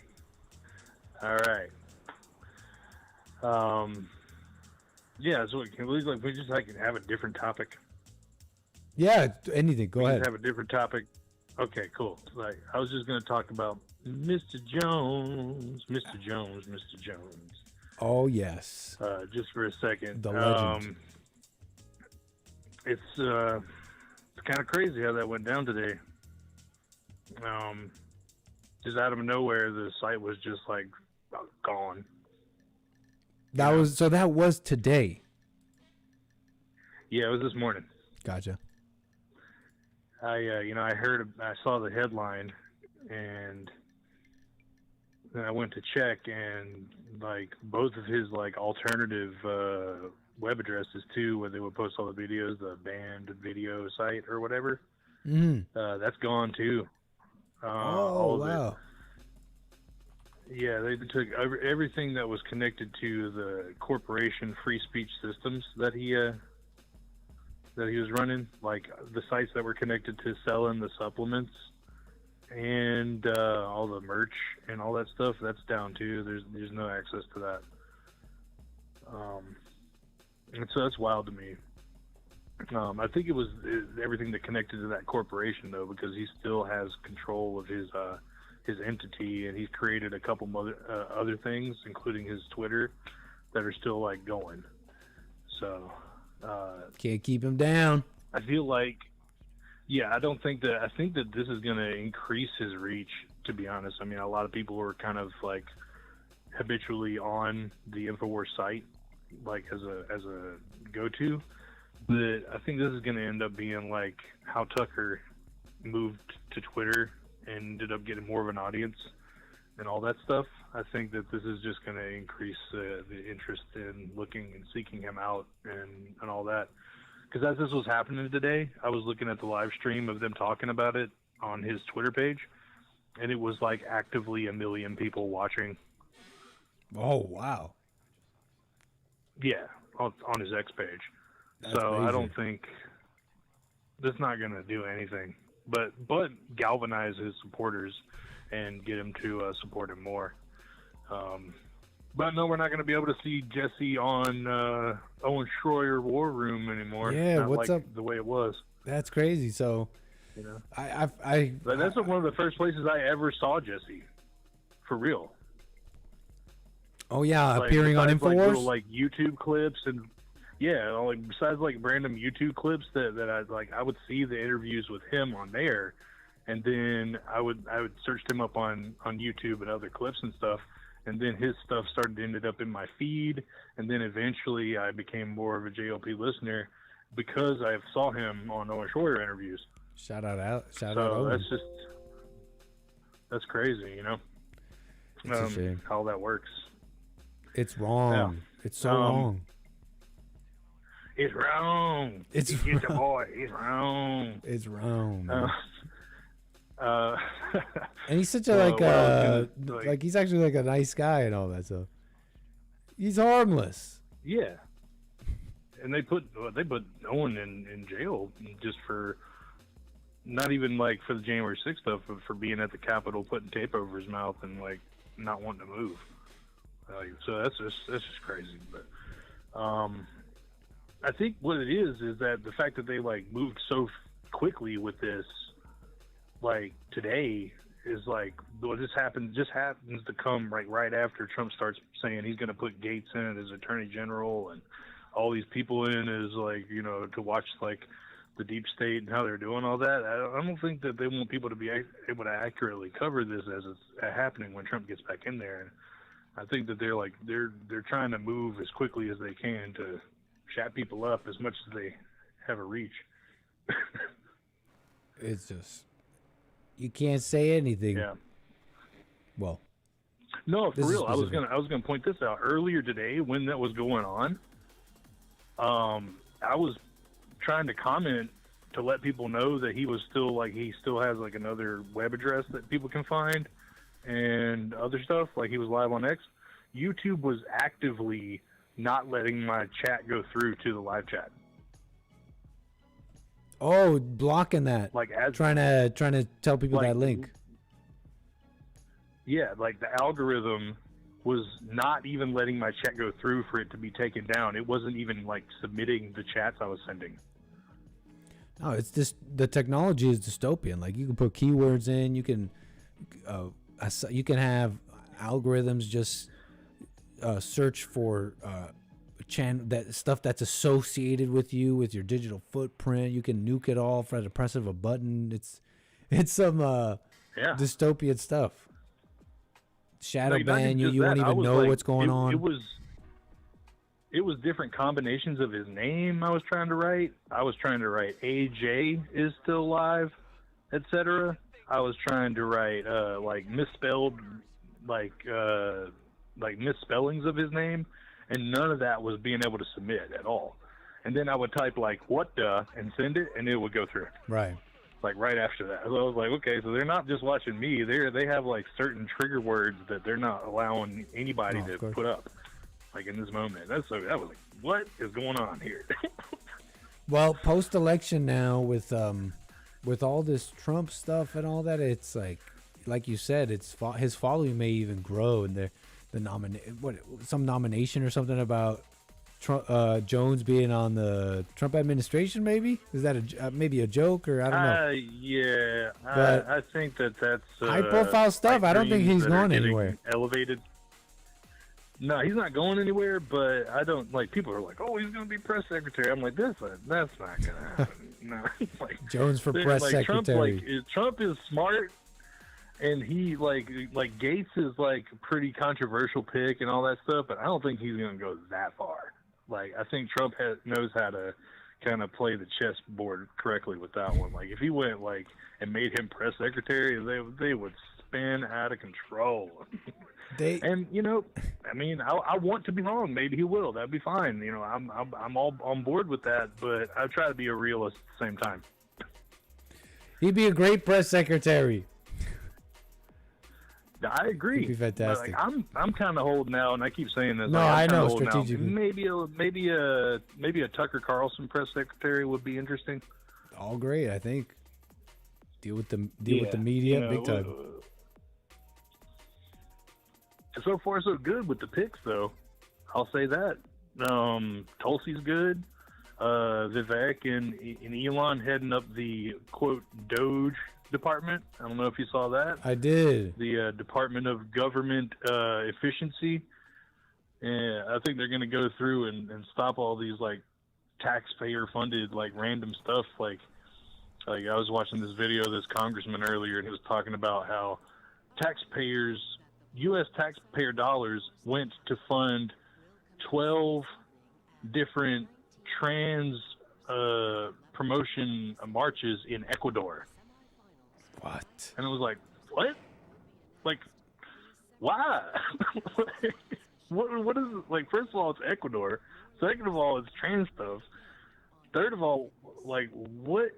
All right. Yeah. So can we just have a different topic? Yeah, anything. Go We ahead. just have a different topic. Okay, cool. Like I was just going to talk about Mr. Jones. Oh, yes. Just for a second. The legend. it's kind of crazy how that went down today. Just out of nowhere, the site was just like gone. That was today. Yeah, it was this morning. Gotcha. I saw the headline, and then I went to check, and like both of his like alternative web addresses too, where they would post all the videos, the banned video site or whatever. That's gone too. All of wow. it. Yeah, they took everything that was connected to the corporation free speech systems that he was running, like the sites that were connected to selling the supplements and all the merch and all that stuff. That's down too. There's no access to that. And so that's wild to me. I think it was everything that connected to that corporation though, because he still has control of his entity, and he's created a couple other things, including his Twitter, that are still like going. So can't keep him down. I feel like, I think that this is going to increase his reach, to be honest. I mean, a lot of people were kind of like habitually on the InfoWars site, like as a go-to. But I think this is going to end up being like how Tucker moved to Twitter and ended up getting more of an audience and all that stuff. I think that this is just going to increase the interest in looking and seeking him out and all that. Because as this was happening today, I was looking at the live stream of them talking about it on his Twitter page, and it was like actively 1 million people watching. Oh, wow. Yeah, on his X page. That's so crazy. I don't think that's not going to do anything, but galvanize his supporters and get him to support him more. But no, we're not going to be able to see Jesse on Owen Schroyer War Room anymore. Yeah, Not what's like up? The way it was. That's crazy. So, You know, but that's one of the first places I ever saw Jesse, for real. Oh yeah, Like, appearing on besides, like, InfoWars. little, like YouTube clips and like besides like random YouTube clips that I would see the interviews with him on there, and then I would search him up on YouTube and other clips and stuff, and then his stuff started to end up in my feed, and then eventually I became more of a JLP listener because I saw him on Owen Schroyer interviews. Shout out So Owen. that's crazy, you know. It's a shame. How that works. It's wrong. Yeah. It's so wrong. It's wrong. It's a boy. It's wrong. It's wrong. Man. And he's such a like he's actually like a nice guy and all that stuff. He's harmless. Yeah. And they put Owen in jail just for not even like for the January 6th stuff, but for being at the Capitol, putting tape over his mouth and like not wanting to move. So that's just crazy. But I think what it is that the fact that they like moved so quickly with this, like today, is like what just happens to come right after Trump starts saying he's going to put Gates in as Attorney General and all these people in as like, you know, to watch like the deep state and how they're doing all that. I don't think that they want people to be able to accurately cover this as it's happening when Trump gets back in there. And I think that they're trying to move as quickly as they can to chat people up as much as they have a reach. It's just you can't say anything. Yeah. Well, no, for this is real. I was specific. gonna point this out earlier today when that was going on. I was trying to comment to let people know that he still has like another web address that people can find and other stuff. Like he was live on X. YouTube was actively not letting my chat go through to the live chat. Oh, blocking that. Like as trying to tell people like, that link. Yeah, like the algorithm was not even letting my chat go through for it to be taken down. It wasn't even like submitting the chats I was sending. No, it's just the technology is dystopian. Like you can put keywords in, you can have algorithms just search for that stuff that's associated with you, with your digital footprint. You can nuke it all for the press of a button. It's some dystopian stuff. Shadow ban you. You won't even know what's going on. It was different combinations of his name I was trying to write. I was trying to write AJ is still alive, etc. I was trying to write like misspelled, like misspellings of his name, and none of that was being able to submit at all. And then I would type like "what the" and send it, and it would go through. Right. Like right after that, so I was like, okay, so they're not just watching me. They have like certain trigger words that they're not allowing anybody to put up. Like in this moment, that was like, what is going on here? Well, post-election now with all this Trump stuff and all that, it's like you said, his following may even grow, and some nomination or something about Trump, Jones being on the Trump administration. Maybe is that maybe a joke, or I don't know. Yeah, I think that's high-profile stuff. I don't think he's going anywhere. Elevated. No, he's not going anywhere, but I don't like. People are like, "Oh, he's going to be press secretary." I'm like, that's not going to happen. No, like Jones for press secretary. Trump is smart, and he like Gates is like a pretty controversial pick and all that stuff, but I don't think he's going to go that far. Like, I think Trump knows how to kind of play the chessboard correctly with that one. Like, if he went like and made him press secretary, they would spin out of control. And I mean, I want to be wrong. Maybe he will. That'd be fine. I'm all on board with that. But I try to be a realist at the same time. He'd be a great press secretary. I agree. He'd be fantastic. But, like, I'm kind of holding out, and I keep saying this. No, like, I know strategically. Maybe a Tucker Carlson press secretary would be interesting. All great, I think. Deal with the media, big time. So far, so good with the picks, though. I'll say that. Tulsi's good. Vivek and Elon heading up the, quote, Doge department. I don't know if you saw that. I did. The Department of Government Efficiency. And I think they're going to go through and stop all these, like, taxpayer-funded, like, random stuff. Like I was watching this video of this congressman earlier, and he was talking about how U.S. taxpayer dollars went to fund 12 different trans promotion marches in Ecuador. What? And it was like, what? Like, why? What is it? Like, first of all, it's Ecuador. Second of all, it's trans stuff. Third of all, like, what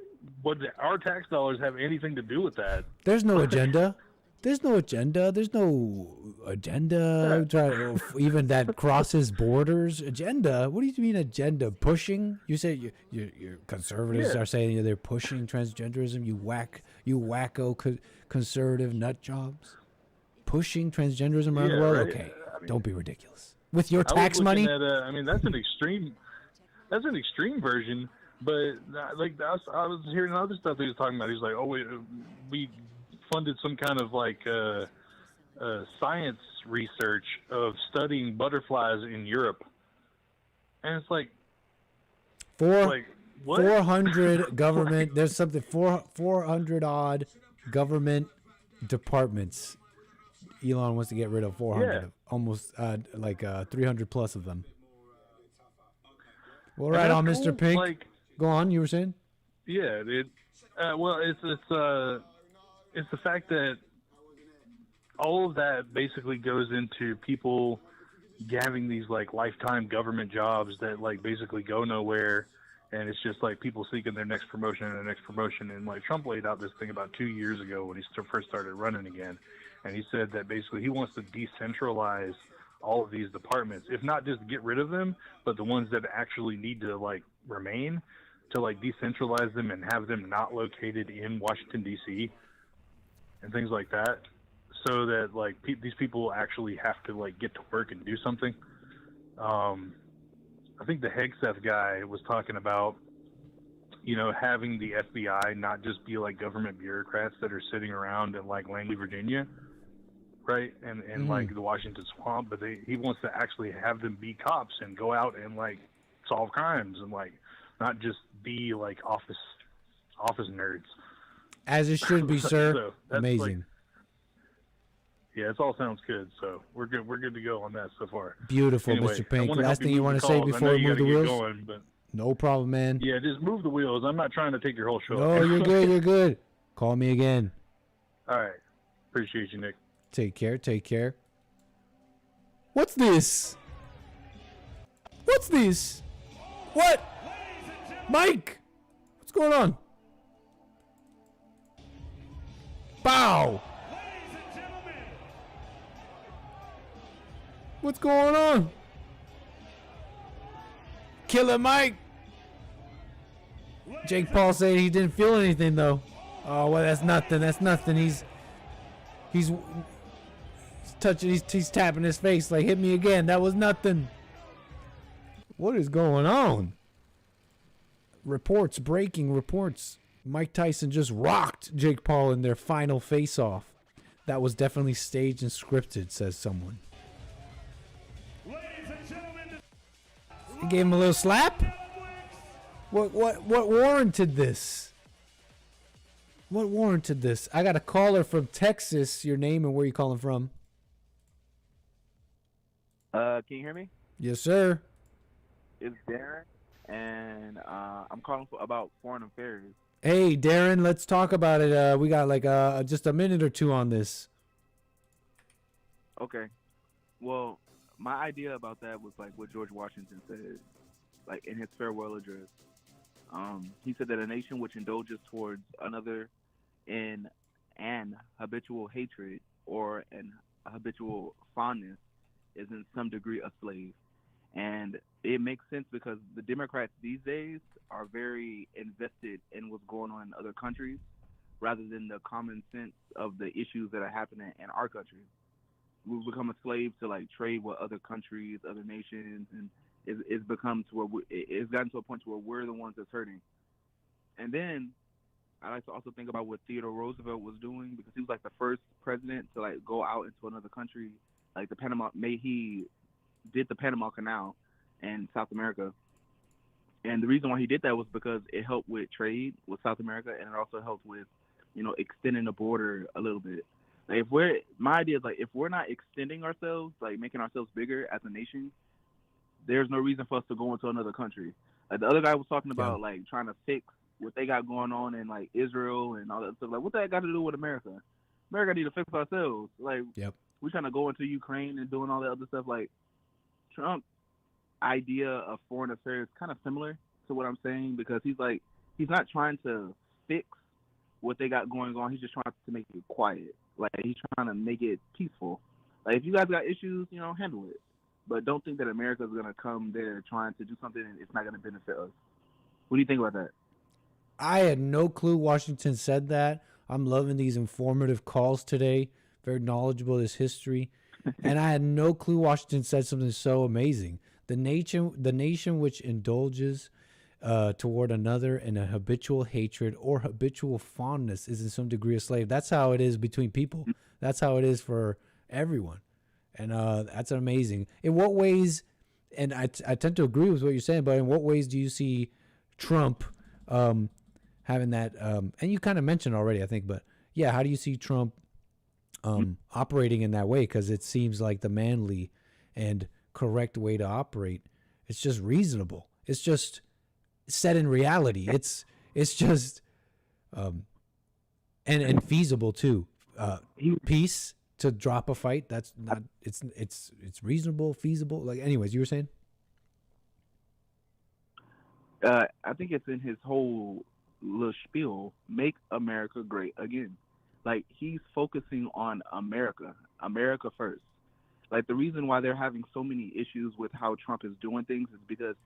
our tax dollars have anything to do with that? There's no agenda. There's no agenda. There's no agenda. Even that crosses borders. Agenda. What do you mean agenda? Pushing? You say your conservatives are saying they're pushing transgenderism. You wacko conservative nut jobs. Pushing transgenderism around the world. Right. Okay, don't be ridiculous. With your tax money. I mean, that's an extreme. That's an extreme version. But like I was hearing other stuff he was talking about. He's like, oh, we funded some kind of like science research of studying butterflies in Europe, and it's like 400 government. There's something 400 odd government departments. Elon wants to get rid of 400, almost 300 plus of them. Well, right on, Mr. Cool. Pink. Like, go on. You were saying? Yeah, dude. Well, it's the fact that all of that basically goes into people having these like lifetime government jobs that like basically go nowhere, and it's just like people seeking their next promotion and their next promotion. And like Trump laid out this thing about 2 years ago when he first started running again, and he said that basically he wants to decentralize all of these departments, if not just get rid of them, but the ones that actually need to like remain, to like decentralize them and have them not located in Washington, D.C. and things like that, so that like these people actually have to like get to work and do something. I think the 𝒔𝒐𝒄𝒊𝒂𝒍𝒔 guy was talking about, having the FBI not just be like government bureaucrats that are sitting around in like Langley, Virginia. right? And like the Washington swamp, but he wants to actually have them be cops and go out and like solve crimes and like not just be like office nerds. As it should be, sir. So that's Amazing. Yeah, it all sounds good. So we're good. We're good to go on that so far. Beautiful, Anyway, Mr. Pink. I wanna Last help thing you move want to the say calls. I before know we you move the gotta get wheels? going, but No problem, man. yeah, just move the wheels. I'm not trying to take your whole show. No, you're good. You're good. Call me again. All right. Appreciate you, Nick. Take care. Take care. What's this? What's this? What? Mike! What's going on? Bow! What's going on? Killer Mike! Jake Paul said he didn't feel anything though. Oh well, that's nothing. That's nothing. He's touching. He's tapping his face like, hit me again. That was nothing. What is going on? Reports, breaking reports. Mike Tyson just rocked Jake Paul in their final face-off. That was definitely staged and scripted, says someone. He gave him a little slap? What warranted this? What warranted this? I got a caller from Texas. Your name and where you calling from? Can you hear me? Yes, sir. It's Darren, and I'm calling about foreign affairs. Hey, Darren, let's talk about it. We got like just a minute or two on this. Okay. Well, my idea about that was like what George Washington said, like in his farewell address. He said that a nation which indulges towards another in an habitual hatred or an habitual fondness is in some degree a slave. And it makes sense because the Democrats these days are very invested in what's going on in other countries rather than the common sense of the issues that are happening in our country. We've become a slave to like trade with other countries, other nations, and it's become to where it's gotten to a point to where we're the ones that's hurting. And then I like to also think about what Theodore Roosevelt was doing, because he was like the first president to like go out into another country, like he did the Panama Canal in South America. And the reason why he did that was because it helped with trade with South America, and it also helped with, extending the border a little bit. Like my idea is like if we're not extending ourselves, like making ourselves bigger as a nation, there's no reason for us to go into another country. Like the other guy was talking about like trying to fix what they got going on in like Israel and all that stuff. Like what that got to do with America? America need to fix ourselves. Like we're trying to go into Ukraine and doing all that other stuff. Like Trump's idea of foreign affairs kind of similar to what I'm saying, because he's not trying to fix what they got going on. He's just trying to make it quiet. Like he's trying to make it peaceful. Like if you guys got issues, handle it. But don't think that America's gonna come there trying to do something and it's not gonna benefit us. What do you think about that? I had no clue Washington said that. I'm loving these informative calls today. Very knowledgeable of this history. And I had no clue Washington said something so amazing. The nation which indulges toward another in a habitual hatred or habitual fondness is in some degree a slave. That's how it is between people. That's how it is for everyone. And that's amazing. In what ways, and I tend to agree with what you're saying, but in what ways do you see Trump having that, and you kind of mentioned already, I think, but yeah, how do you see Trump operating in that way? Because it seems like the manly and correct way to operate. It's just reasonable. It's just set in reality. It's just and feasible too. Peace to drop a fight. That's not. It's reasonable, feasible. Like, anyways, you were saying. I think it's in his whole little spiel, make America great again. Like, he's focusing on America first. Like, the reason why they're having so many issues with how Trump is doing things is because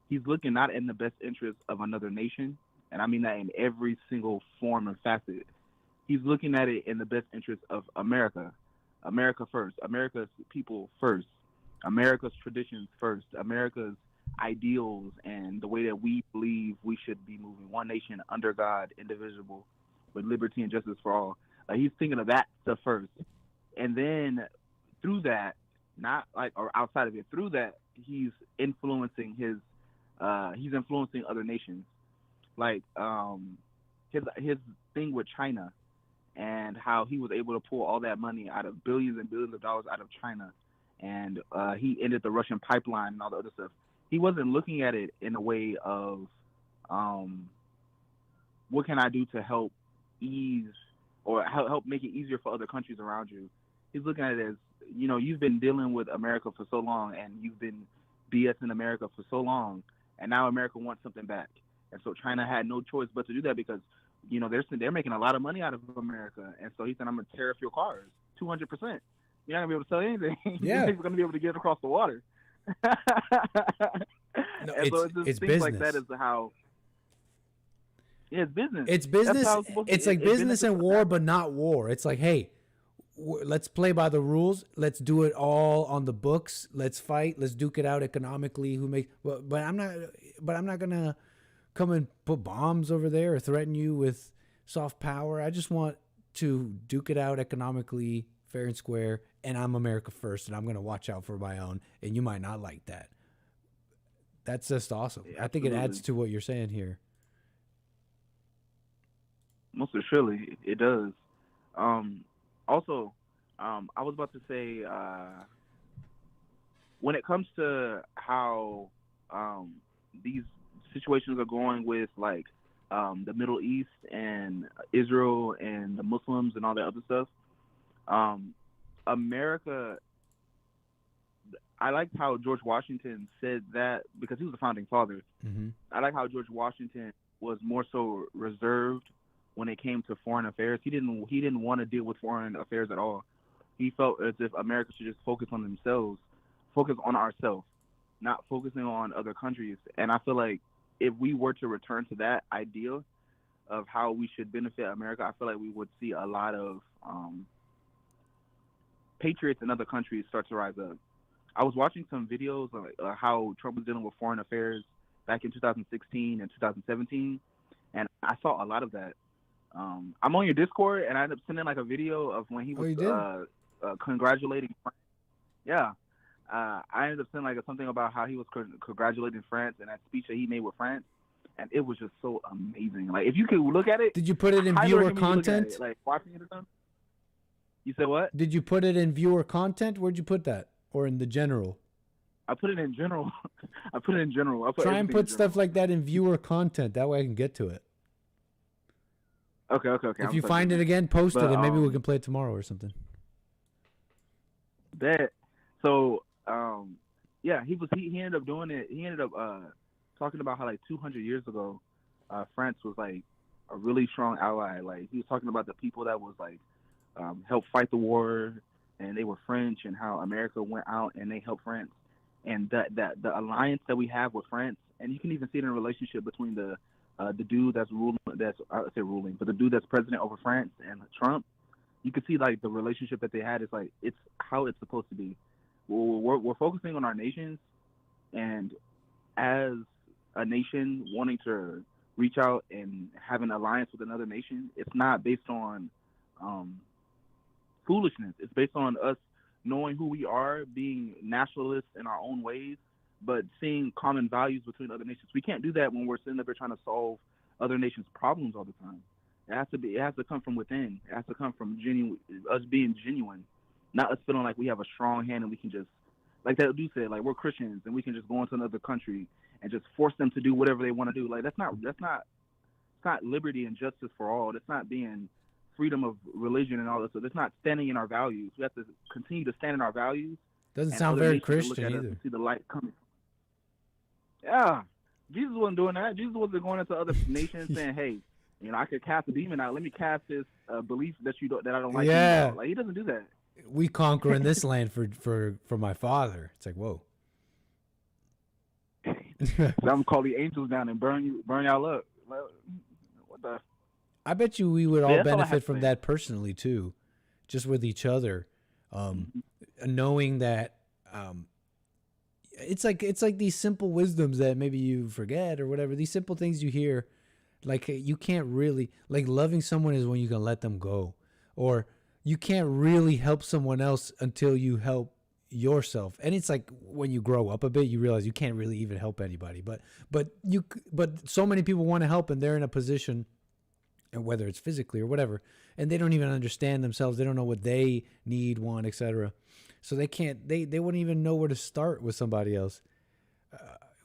he's looking not in the best interest of another nation, and I mean that in every single form and facet. He's looking at it in the best interest of America. America first. America's people first. America's traditions first. America's ideals and the way that we believe we should be moving. One nation under God, indivisible, with liberty and justice for all. He's thinking of that stuff first. and then through that, not like or outside of it, through that he's influencing other nations. Like his thing with China, and how he was able to pull all that money out of billions and billions of dollars out of China, and he ended the Russian pipeline and all the other stuff. He wasn't looking at it in a way of what can I do to help ease or help make it easier for other countries around you. He's looking at it as, you know, you've been dealing with America for so long, and you've been BSing America for so long, and now America wants something back. And so China had no choice but to do that because, you know, they're making a lot of money out of America. And so he said, I'm going to tariff your cars 200%. You're not going to be able to sell anything. Yeah. You're going to be able to get it across the water. No, and so it's just it's things business. like that is how. Yeah, it's business. It's business. That's how supposed to It's be. like business and war, but not war. It's like, hey, let's play by the rules. Let's do it all on the books. Let's fight. Let's duke it out economically. But I'm not gonna come and put bombs over there or threaten you with soft power. I just want to duke it out economically, fair and square. And I'm America first, and I'm gonna watch out for my own. And you might not like that. That's just awesome. Yeah, I think it adds absolutely. to what you're saying here. Most assuredly, it does. Also, I was about to say, when it comes to how these situations are going with like the Middle East and Israel and the Muslims and all that other stuff, America. I liked how George Washington said that because he was the founding father. Mm-hmm. I like how George Washington was more so reserved when it came to foreign affairs. He didn't want to deal with foreign affairs at all. He felt as if America should just focus on themselves, focus on ourselves, not focusing on other countries. And I feel like if we were to return to that ideal of how we should benefit America, I feel like we would see a lot of patriots in other countries start to rise up. I was watching some videos of how Trump was dealing with foreign affairs back in 2016 and 2017, and I saw a lot of that. I'm on your Discord, and I ended up sending like a video of when he was congratulating France. Yeah. I ended up sending like something about how he was congratulating France and that speech that he made with France, and it was just so amazing. Like, if you could look at it. Did you put it in I highly viewer recommend you look at content? it, like watching it or something. You said what? Did you put it in viewer content? Where'd you put that? Or in the general? I put it in general. I put it in general. I put Try and everything in put stuff like that in viewer content. That way I can get to it. Okay. If you find it again, post it, and maybe we can play it tomorrow or something. That. So, yeah, he ended up doing it. He ended up talking about how like 200 years ago, France was like a really strong ally. Like, he was talking about the people that was like helped fight the war, and they were French, and how America went out and they helped France, and that the alliance that we have with France, and you can even see it in a relationship between the dude that's ruling, but the dude that's president over France and Trump. You can see like the relationship that they had is like it's how it's supposed to be. We're focusing on our nations, and as a nation wanting to reach out and have an alliance with another nation, it's not based on foolishness. It's based on us knowing who we are, being nationalists in our own ways, but seeing common values between other nations. We can't do that when we're sitting up here trying to solve other nations' problems all the time. It has to come from within. It has to come from us being genuine, not us feeling like we have a strong hand and we can just, like that dude said, like we're Christians and we can just go into another country and just force them to do whatever they want to do. Like it's not liberty and justice for all. That's not being freedom of religion and all this. So that's not standing in our values. We have to continue to stand in our values. Doesn't and sound other very nations will look Christian at us either. and see the light coming. Yeah, Jesus wasn't doing that. Jesus wasn't going into other nations saying, "Hey, you know, I could cast a demon out. Let me cast this belief that I don't like." Yeah. You. Like he doesn't do that. We conquering this land for my father. It's like, whoa. So I'm gonna call the angels down and burn y'all up. Like, what the? I bet you we would all Yeah, that's all I have benefit to from say. that personally too, just with each other, knowing that it's like these simple wisdoms that maybe you forget or whatever. These simple things you hear, like you can't really like loving someone is when you can let them go, or you can't really help someone else until you help yourself. And it's like when you grow up a bit, you realize you can't really even help anybody. But so many people want to help, and they're in a position, and whether it's physically or whatever, and they don't even understand themselves. They don't know what they need, want, etc. So they can't. They wouldn't even know where to start with somebody else.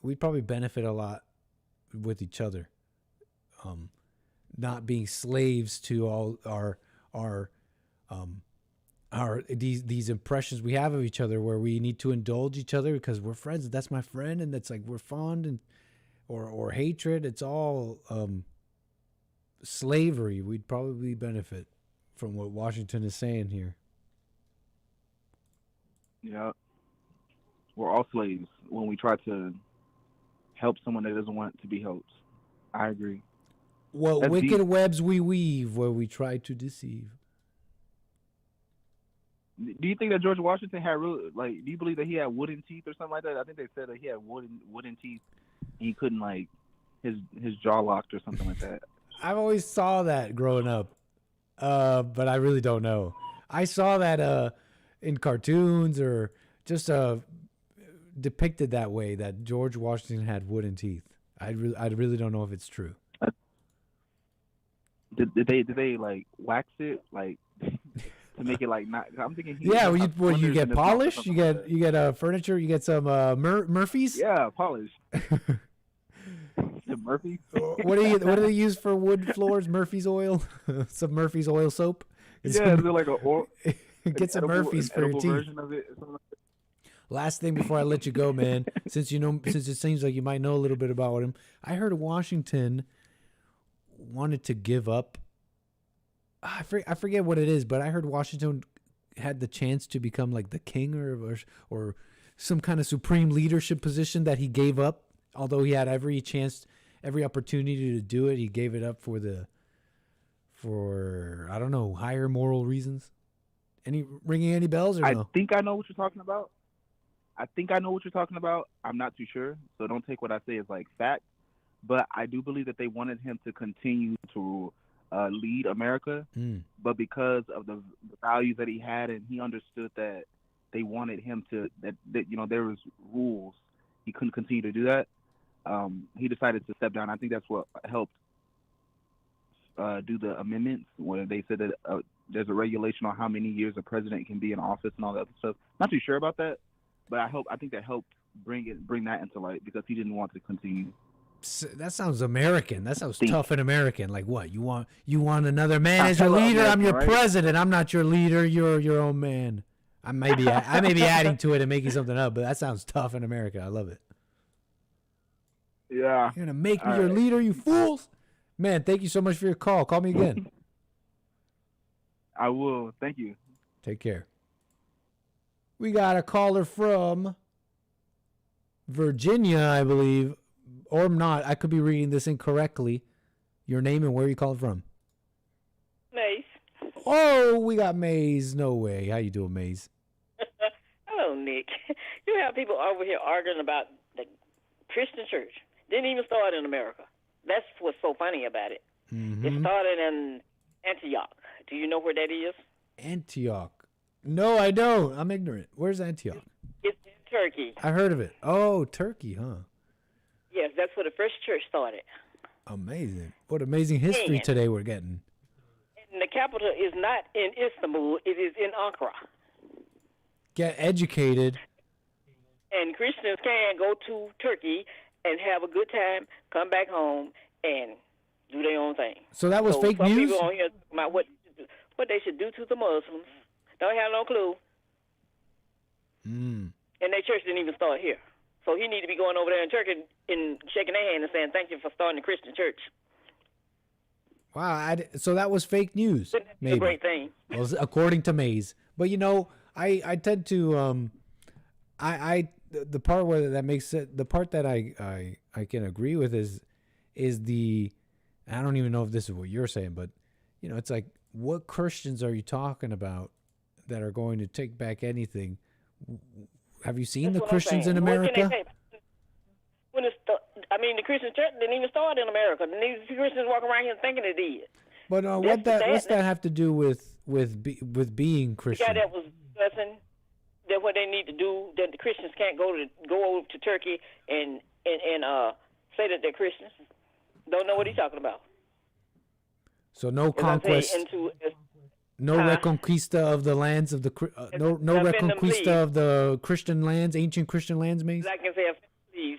We'd probably benefit a lot with each other, not being slaves to all our these impressions we have of each other, where we need to indulge each other because we're friends. That's my friend, and that's like we're fond, and or hatred. It's all slavery. We'd probably benefit from what Washington is saying here. Yeah, we're all slaves when we try to help someone that doesn't want to be helped. I agree. What That's wicked deep. webs we weave where we try to deceive. Do you think that George Washington had do you believe that he had wooden teeth or something like that? I think they said that he had wooden teeth and he couldn't, like, his jaw locked or something like that. I've always saw that growing up, but I really don't know. I saw that in cartoons or just depicted that way, that George Washington had wooden teeth. I really don't know if it's true. Did they like wax it like to make it like not? I'm thinking. Yeah, you get polish, you get furniture, you get some Murphy's. Yeah, polish. The Murphy. What do they use for wood floors? Murphy's oil. Some Murphy's oil soap. Yeah, they're like a oil. Get some Murphy's for your teeth. Version of it, something like that. Last thing before I let you go, man, since it seems like you might know a little bit about him, I heard Washington wanted to give up. I forget what it is, but I heard Washington had the chance to become like the king or some kind of supreme leadership position that he gave up. Although he had every opportunity to do it, he gave it up for I don't know, higher moral reasons. Ringing any bells or no? I think I know what you're talking about. I'm not too sure, so don't take what I say as like fact. But I do believe that they wanted him to continue to lead America. But because of the values that he had, and he understood that they wanted him to that there was rules, he couldn't continue to do that. He decided to step down. I think that's what helped do the amendments, where they said that there's a regulation on how many years a president can be in office and all that other stuff. Not too sure about that, but I think that helped bring that into light, because he didn't want to continue. That sounds American. That sounds tough and American. Like what? You want another man as your leader? I'm your president. I'm not your leader. You're your own man. I may be adding to it and making something up, but that sounds tough and American. I love it. Yeah. You're gonna make me your leader, you fools. Man, thank you so much for your call. Call me again. I will. Thank you. Take care. We got a caller from Virginia, I believe. Or not. I could be reading this incorrectly. Your name and where you calling from? Maze. Oh, we got Maze. No way. How you doing, Maze? Hello, Nick. You have people over here arguing about the Christian church. Didn't even start in America. That's what's so funny about it. Mm-hmm. It started in Antioch. Do you know where that is? Antioch. No, I don't. I'm ignorant. Where's Antioch? It's in Turkey. I heard of it. Oh, Turkey, huh? Yes, that's where the first church started. Amazing. What amazing history today we're getting. And the capital is not in Istanbul. It is in Ankara. Get educated. And Christians can go to Turkey and have a good time, come back home, and do their own thing. So that was fake some news? People on here talking about what they should do to the Muslims. Don't have no clue. And their church didn't even start here. So he need to be going over there in Turkey and shaking their hand and saying, thank you for starting the Christian church. Wow. So that was fake news. That's maybe. a great thing. Well, according to Maze. But, I tend to, the part where that makes it, the part that I can agree with is I don't even know if this is what you're saying, but, it's like, what Christians are you talking about that are going to take back anything? Have you seen the Christians in America? The Christian church didn't even start in America. These Christians walk around here thinking they did. But what's that have to do with with being Christian? The guy that was discussing that what they need to do, that the Christians can't go over to Turkey and say that they're Christians. Don't know what he's talking about. So no conquest, no reconquista of the lands of the no reconquista of the Christian lands, ancient Christian lands, Mace. I can say, please.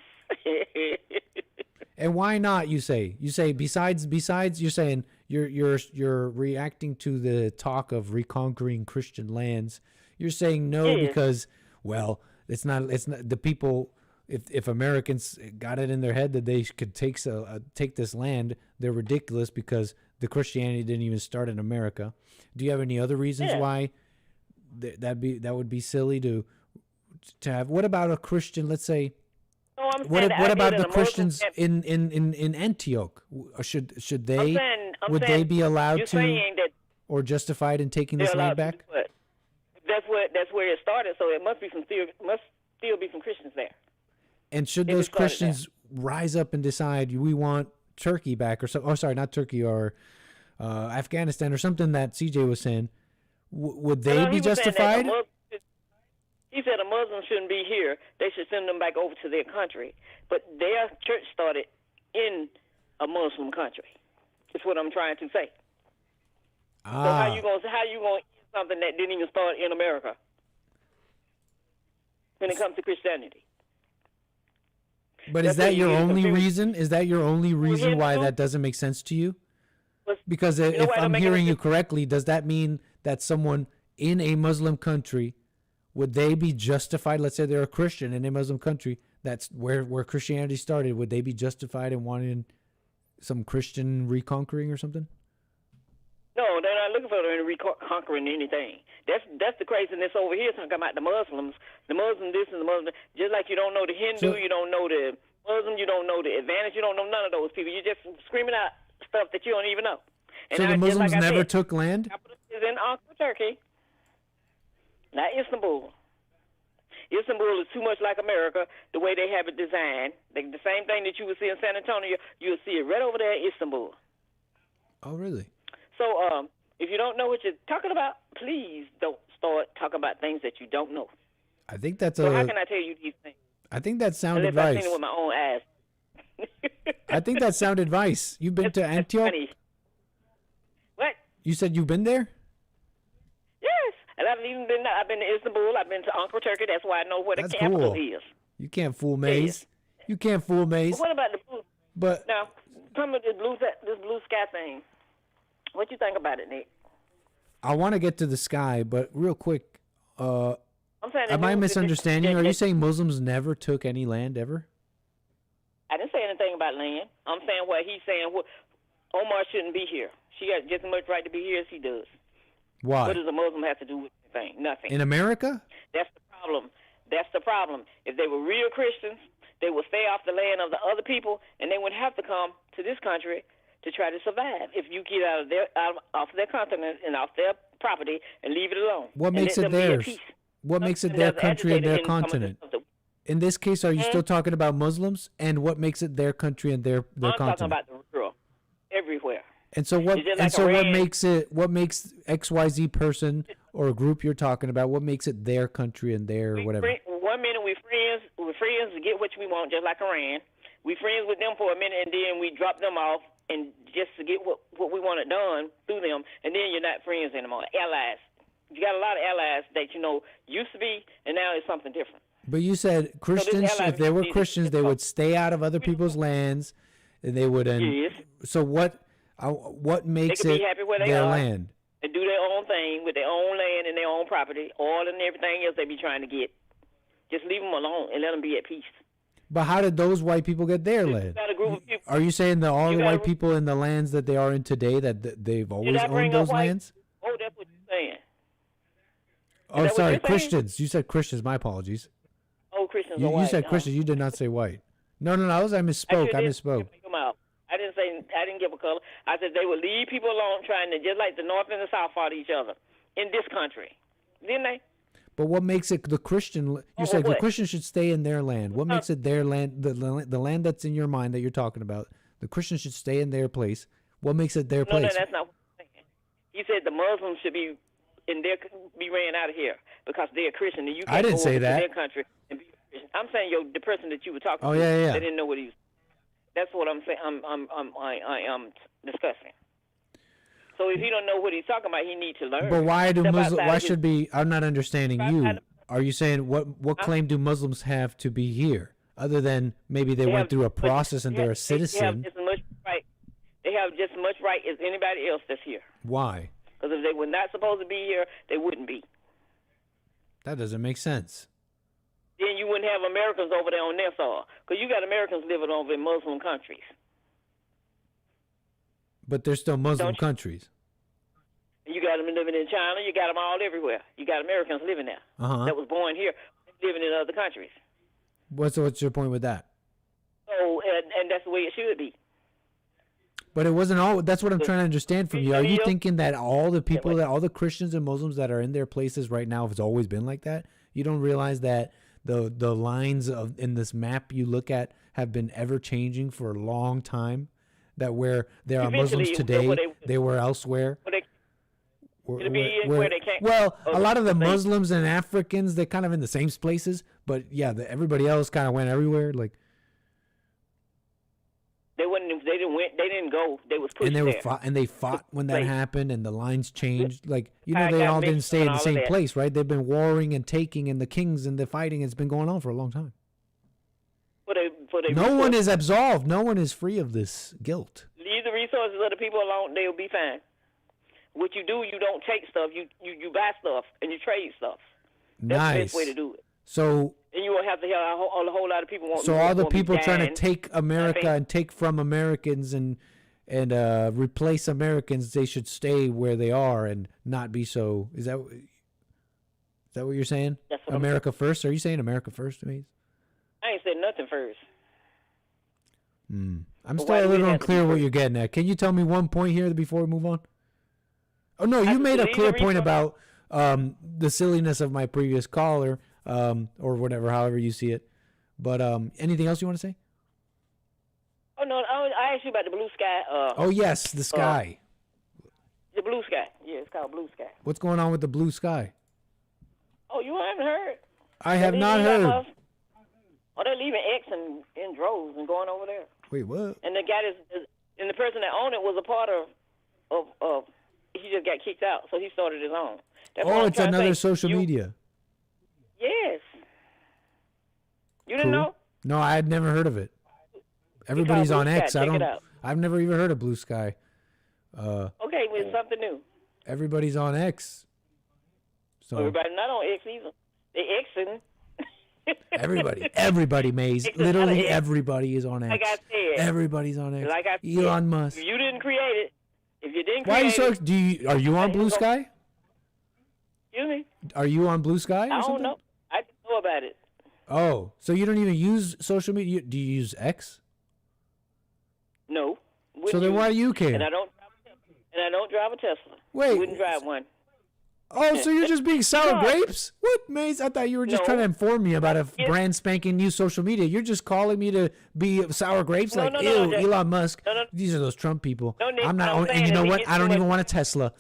And why not? You say besides you're saying you're reacting to the talk of reconquering Christian lands. You're saying no because, well, it's not the people. If Americans got it in their head that they could take this land, they're ridiculous because the Christianity didn't even start in America. Do you have any other reasons why that would be silly to have? What about a Christian? Let's say. No, what about the Christians in Antioch? Should they they be allowed to or justified in taking this land back? That's where it started. So it must still be some Christians there. And should those Christians rise up and decide we want Turkey back or so? Oh, sorry, not Turkey or Afghanistan or something that CJ was saying. Would they be justified? He said a Muslim shouldn't be here. They should send them back over to their country. But their church started in a Muslim country. That's what I'm trying to say. So how you gonna eat something that didn't even start in America when it comes to Christianity? But is that your only reason? Is that your only reason why that doesn't make sense to you? Because if I'm hearing you correctly, does that mean that someone in a Muslim country, would they be justified? Let's say they're a Christian in a Muslim country. That's where Christianity started. Would they be justified in wanting some Christian reconquering or something? No, they're not looking for them reconquering anything. That's the craziness over here talking about the Muslims. The Muslim this and the Muslim. Just like you don't know the Hindu, you don't know the Muslim, you don't know the Advantage, you don't know none of those people. You're just screaming out stuff that you don't even know. And so the Muslims never took land? Is in Turkey, not Istanbul. Istanbul is too much like America, the way they have it designed. The same thing that you would see in San Antonio, you would see it right over there in Istanbul. Oh, really? So if you don't know what you're talking about, please don't start talking about things that you don't know. I think that's so how can I tell you these things? I think that's sound Unless advice. I've seen it with my own eyes. I think that's sound advice. You've been to Antioch? What? You said you've been there? Yes. And I've been to Istanbul. I've been to Ankara, Turkey. That's why I know where the capital is. You can't fool Maze. You can't fool Maze. But what about the blue? But now, come with this blue sky thing. What you think about it, Nick? I want to get to the sky, but real quick, I'm saying am I misunderstanding? Are you saying Muslims never took any land ever? I didn't say anything about land. I'm saying what he's saying. Omar shouldn't be here. She got just as much right to be here as he does. Why? What does a Muslim have to do with anything? Nothing. In America? That's the problem. That's the problem. If they were real Christians, they would stay off the land of the other people, and they wouldn't have to come to this country to try to survive. If you get off their continent and off their property and leave it alone. What makes it theirs? What makes it their country and their continent? In this case, are you still talking about Muslims? And what makes it their country and their continent? I'm talking about the rural, everywhere. And so what? And so what makes it? What makes XYZ person or a group you're talking about? What makes it their country and their whatever? 1 minute we're friends to get what we want, just like Iran. We friends with them for a minute, and then we drop them off, and just to get what we wanted done through them, and then you're not friends anymore. Allies. You got a lot of allies that used to be, and now it's something different. But you said Christians, if they were Christians, they would stay out of other people's lands, and they would. Yes. So what makes it their land? They do their own thing with their own land and their own property, oil and everything else they be trying to get. Just leave them alone and let them be at peace. But how did those white people get their land? Are you saying that all the white people in the lands that they are in today, that they've always owned those lands? Oh, that's what you're saying. Oh, sorry, Christians. You said Christians. My apologies. Oh, Christians You, are white. you said Christians. You did not say white. No. I misspoke. I misspoke. I didn't give a color. I said they would leave people alone, trying to just like the North and the South fought each other in this country, didn't they? But what makes it the Christian? You said the Christians should stay in their land. What makes it their land? The land that's in your mind that you're talking about. The Christians should stay in their place. What makes it their place? No, that's not what I'm saying. He said the Muslims should be be ran out of here because they're Christian and you can't I didn't go say over that. to their country and be Christian. I'm saying the person that you were talking Oh, to, yeah. they didn't know what he was. That's what I'm saying. I am discussing. So if he don't know what he's talking about, he needs to learn. But why do Step Muslims? outside Why of his- should be? I'm not understanding you. Are you saying what claim do Muslims have to be here, other than maybe they went through a process and they're a They have citizen? just as much right. They have just as much right as anybody else that's here. Why? Because if they were not supposed to be here, they wouldn't be. That doesn't make sense. Then you wouldn't have Americans over there on their soil. Because you got Americans living over in Muslim countries. But they're still Muslim Don't you? countries. You got them living in China. You got them all everywhere. You got Americans living there Uh-huh. that was born here, living in other countries. What's your point with that? So, and that's the way it should be. But it wasn't all. That's what I'm trying to understand from you. Are you thinking that all the people, that all the Christians and Muslims that are in their places right now has always been like that? You don't realize that the lines of in this map you look at have been ever changing for a long time. That where there are Muslims today, they were elsewhere. It'll be where they can't. Well, a lot of the Muslims and Africans, they're kind of in the same places, but yeah, everybody else kind of went everywhere. Like they wouldn't. They didn't win. They didn't go. They was pushed and they were there. they fought when that happened, and the lines changed. Like they got all didn't mixed stay in and the all same of that. place, right? They've been warring and taking, and the kings and the fighting. It's been going on for a long time. No one is absolved. No one is free of this guilt. Leave the resources of the people alone. They'll be fine. What you do, you don't take stuff. You buy stuff and you trade stuff. That's the Nice. best way to do it. So And you won't have to have a whole lot of people. all the won't be people trying to dying. take America and take from Americans and replace Americans, they should stay where they are and not be so. Is that what you're saying? That's what America first? Are you saying America first to me? I ain't said nothing first. I'm But still why a do we little have to unclear be what you're getting at. Can you tell me one point here before we move on? Oh no, you made a clear point about the silliness of my previous caller, or whatever, however you see it. But anything else you want to say? Oh no, I asked you about the blue sky. Oh yes, the sky. The blue sky. Yeah, it's called blue sky. What's going on with the blue sky? Oh, you haven't heard? I have They not leave heard. us- Oh, they're leaving X in droves and going over there. Wait, what? And the guy and the person that owned it was a part of he just got kicked out, so he started his own. That's what Oh, I'm it's trying to another say. social media. Yes. You didn't Cool. know? No, I had never heard of it. Everybody's Blue on Sky. X. Check I it don't. out. I've never even heard of Blue Sky. Okay, well, it's something new. Everybody's on X. So Everybody not on X either. They Xing. everybody, Maze. X is not Literally an X. everybody is on X. Like I said. Everybody's on X. Like I said, Elon Musk. If you didn't create it, if you didn't Why are you create so? Are you on Blue Sky? excuse me? Are you on Blue Sky or I don't something? know. I didn't know about it. Oh, so you don't even use social media? Do you use X? No. So then why do you care? And I don't drive a Tesla. Wait. Wouldn't drive one. Oh, so you're just being sour grapes? What, Maze? I thought you were just No. trying to inform me about a brand spanking new social media. You're just calling me to be sour grapes? No, Like, no, ew, no, Elon Musk. no, no. These are those Trump people. No, Nick, I'm not. what I'm And saying you know is what? he I don't gets even too want a Tesla.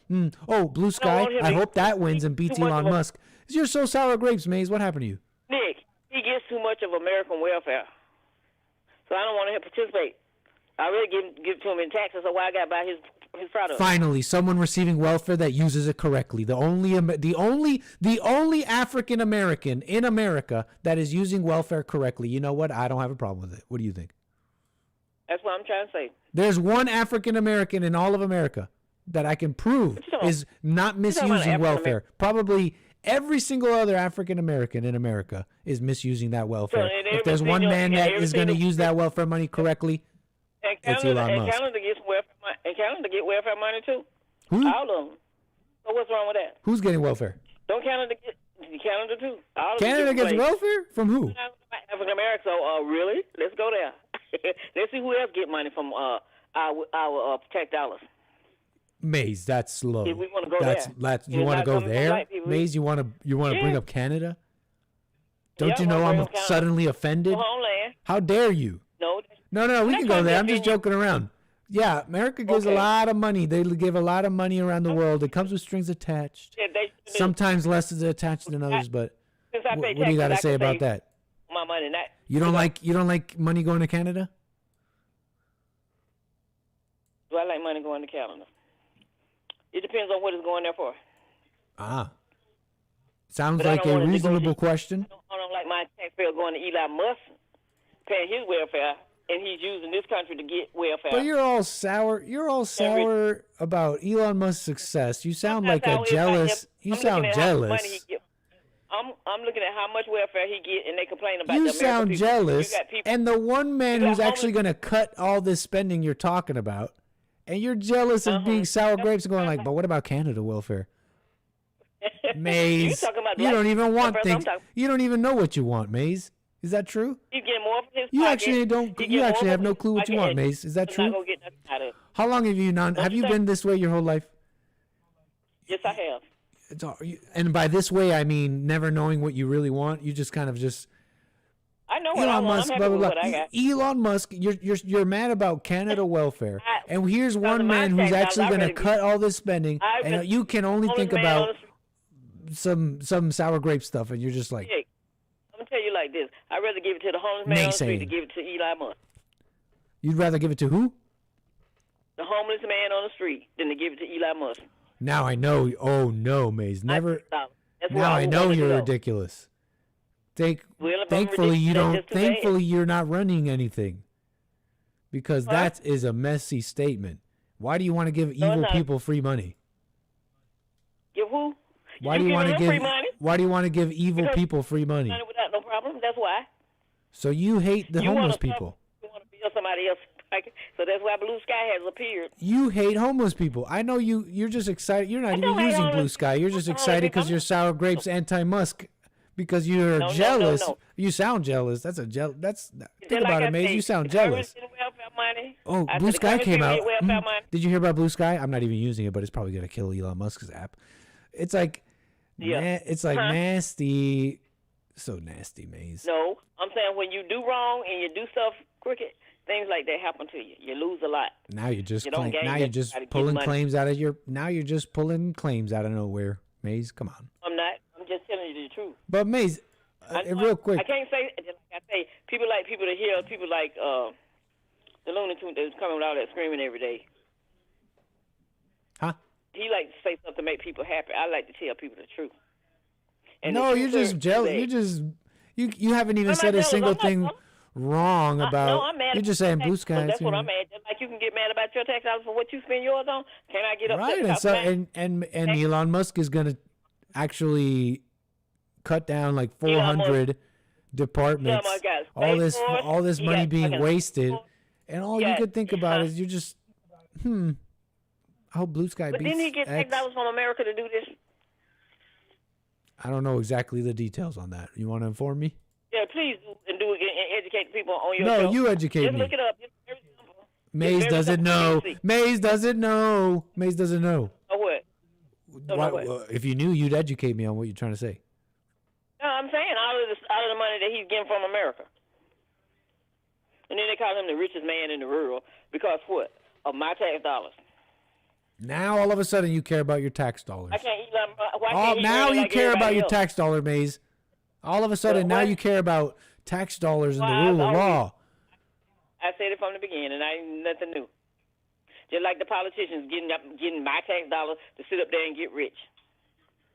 Oh, Blue Sky. want him I to- hope that wins and beats too much Elon of a- Musk. You're so sour grapes, Maze. What happened to you? Nick, he gets too much of American welfare. So I don't want to participate. I really give it to him in taxes, so why I got to buy his product? Finally, someone receiving welfare that uses it correctly. The only African American in America that is using welfare correctly. You know what? I don't have a problem with it. What do you think? That's what I'm trying to say. There's one African American in all of America that I can prove is not talking about misusing African welfare. Probably every single other African American in America is misusing that welfare. and If there's every one single- man and that every is going to single- use that welfare money correctly, it's Elon Musk. Canada gets welfare money. And Canada get welfare money too. Who? All of them. So what's wrong with that? Who's getting welfare? Don't Canada get Canada too? All of them Canada different gets places. welfare? From who? African America. So really? Let's go there. Let's see who else get money from our tax dollars. Maze, that's slow. If we wanna go that's there. you It's want to not go coming from there? black people. Maze, you want to bring Yeah. up Canada? Don't Yeah, you I know wanna I'm bring up Canada. suddenly offended? Homeland. How dare you? No. No, we I'm can not go trying there. to I'm just offend you. joking around. Yeah, America gives a lot of money. They give a lot of money around the world. It comes with strings attached. Yeah, Sometimes less is attached than others, but since I pay what do you got to taxes, I say can about save that? My money, not You don't like money going to Canada? Do I like money going to Canada? It depends on what it's going there for. Ah. Sounds But I like don't a want it to go reasonable to- question. I don't like my taxpayer going to Elon Musk, paying his welfare, and he's using this country to get welfare. But you're all sour. You're all sour about Elon Musk's success. You sound like a jealous. You sound jealous. I'm looking at how much welfare he get, and they complain about You the American sound people. jealous. You got people, And the one man you got who's actually homeless- going to cut all this spending you're talking about, and you're jealous of being sour grapes and going like, but what about Canada welfare? Maze, talking about you don't even want welfare, things. I'm talking- You don't even know what you want, Maze. Is that true? He's getting more from his You pocket. actually don't. He You get actually more have from no his clue what you pocket, want, and Maze. Is that he's not true? gonna get nothing out of it. How long have you not? Have you been this way your whole life? Yes, I have. And by this way, I mean never knowing what you really want. You just kind of just. I know what I Elon want. Musk, I'm blah happy blah with blah. what I got. Elon Musk, you're mad about Canada welfare, and here's one man who's actually going to cut all this spending, and you can only think about some sour grape stuff, and you're just like. Hey, I'm gonna tell you like this. I'd rather give it to the homeless man on the street than Naysaying. give it to Elon Musk. You'd rather give it to who? The homeless man on the street than to give it to Elon Musk. Now I know. Oh no, Maze, never. That's where Now I would know want it to you're go. ridiculous. Well, if I'm Thankfully you ridiculous, don't. that's just too bad. Thankfully you're not running anything, because that is a messy statement. Why do you want to give No, it's evil not. people free money? Give who? Why do you want to giving them give? free money? Why do you want to give evil Because- people free money? Money without no problem. That's why. So you hate the You wanna homeless come- people. You want to build somebody else. So that's why Blue Sky has appeared. You hate homeless people. I know you. You're just excited. You're not even don't hate using Blue homeless Sky. You're just I don't excited hate because you're sour grapes anti-Musk. Because you're No, no, jealous. no. You sound jealous. That's a jealous. That's Just think like about I it, Maze. say, You sound the government jealous. sending welfare money. Oh, I Blue said the Sky government came sending out. welfare money. Did you hear about Blue Sky? I'm not even using it, but it's probably gonna kill Elon Musk's app. It's like, Yeah. it's like Huh? nasty. So nasty, Maze. No, I'm saying when you do wrong and you do stuff crooked, things like that happen to you. You lose a lot. Now you're just You don't gain now you're just everybody, get pulling money. claims out of your. Now you're just pulling claims out of nowhere, Maze. Come on. I'm not. I'm just telling you the truth. But Maze, real quick. I can't say, like I say, people like people to hear, people like the Looney Tunes that's coming with all that screaming every day. Huh? He like to say something to make people happy. I like to tell people the truth. No, the you're truth just hurts jealous. today. You just you haven't even I'm said not a jealous. single I'm not thing jealous. wrong about. No, I'm mad. You're about just saying tax, Blue but Sky. That's what I'm mad. Just like you can get mad about your tax dollars for what you spend yours on. Can I get upset Right, and about so that? and Elon Musk is gonna actually cut down like Elon Musk- 400 departments. Elon Musk got All Space this Force, all this he money got being fucking- wasted, and all you Yeah, could think about is you're just I hope Blue Sky But beats didn't he get tax X. dollars from America to do this? I don't know exactly the details on that. You want to inform me? Yeah, please do and educate people on your No, show. you educate Just me. look it up. It's very simple. Maze very doesn't simple know. to see. Maze doesn't know. Maze doesn't know. Or what? Don't know what? If you knew, you'd educate me on what you're trying to say. No, I'm saying out of the money that he's getting from America. And then they call him the richest man in the world because what? Of my tax dollars. Now all of a sudden you care about your tax dollars. I can't eat like why Oh, can't he now earn it you like care about everybody your else? tax dollar, Maze. All of a sudden now what? you care about tax dollars and Well, the I've rule of always- law. I said it from the beginning. I ain't nothing new. Just like the politicians getting my tax dollars to sit up there and get rich.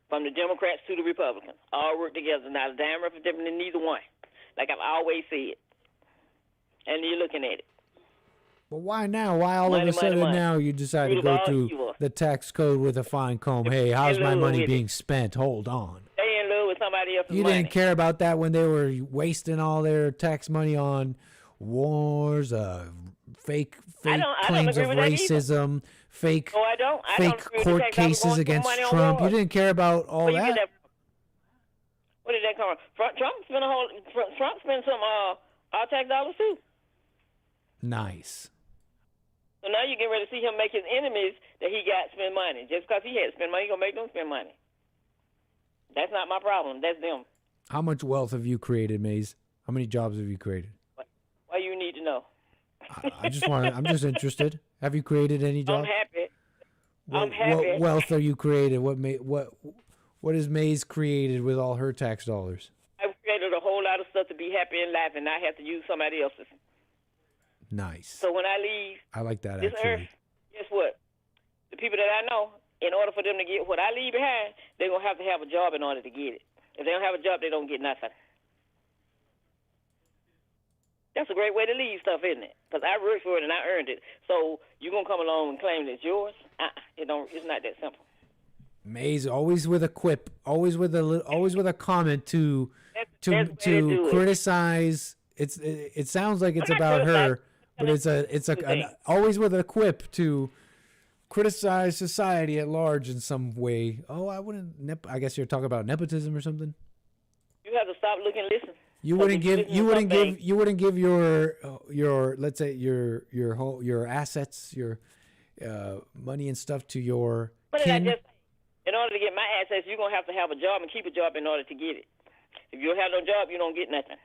From the Democrats to the Republicans. All work together. Not a damn different in neither one. Like I've always said. And you're looking at it. But why now? Why all Money, of a money, sudden money. now you decide to Root of go all through evil. the tax code with a fine comb? Hey, how's my love money with being it. spent? Hold on. Stay in love with somebody else's You money. didn't care about that when they were wasting all their tax money on wars, fake I don't claims agree of with that either. racism, fake No, I don't. I fake don't agree with court the tax dollars cases going for against money on Trump. You wars. didn't care about all Where you get that. Where did that come from? Trump spent some our tax dollars too. Nice. So now you get ready to see him make his enemies that he got spend money. Just because he had to spend money, he gonna make them spend money. That's not my problem. That's them. How much wealth have you created, Maze? How many jobs have you created? Why you need to know? I'm just interested. Have you created any I'm jobs? happy. What, I'm happy. what wealth are you created? What is Maze created with all her tax dollars? I've created a whole lot of stuff to be happy in life, and I have to use somebody else's. Nice. So when I leave I like that this actually. earth, guess what? The people that I know, in order for them to get what I leave behind, they're going to have a job in order to get it. If they don't have a job, they don't get nothing. That's a great way to leave stuff, isn't it? Because I worked for it and I earned it. So you going to come along and claim it's yours? It's not that simple. Maze always with a quip, always with a comment to criticize. It sounds like it's about her, but it's always with a quip to criticize society at large in some way. Oh, I guess you're talking about nepotism or something. You have to stop looking and listen. You wouldn't give your let's say your assets, your money and stuff to your kin. In order to get my assets, you're going to have a job and keep a job in order to get it. If you don't have no job, you don't get nothing.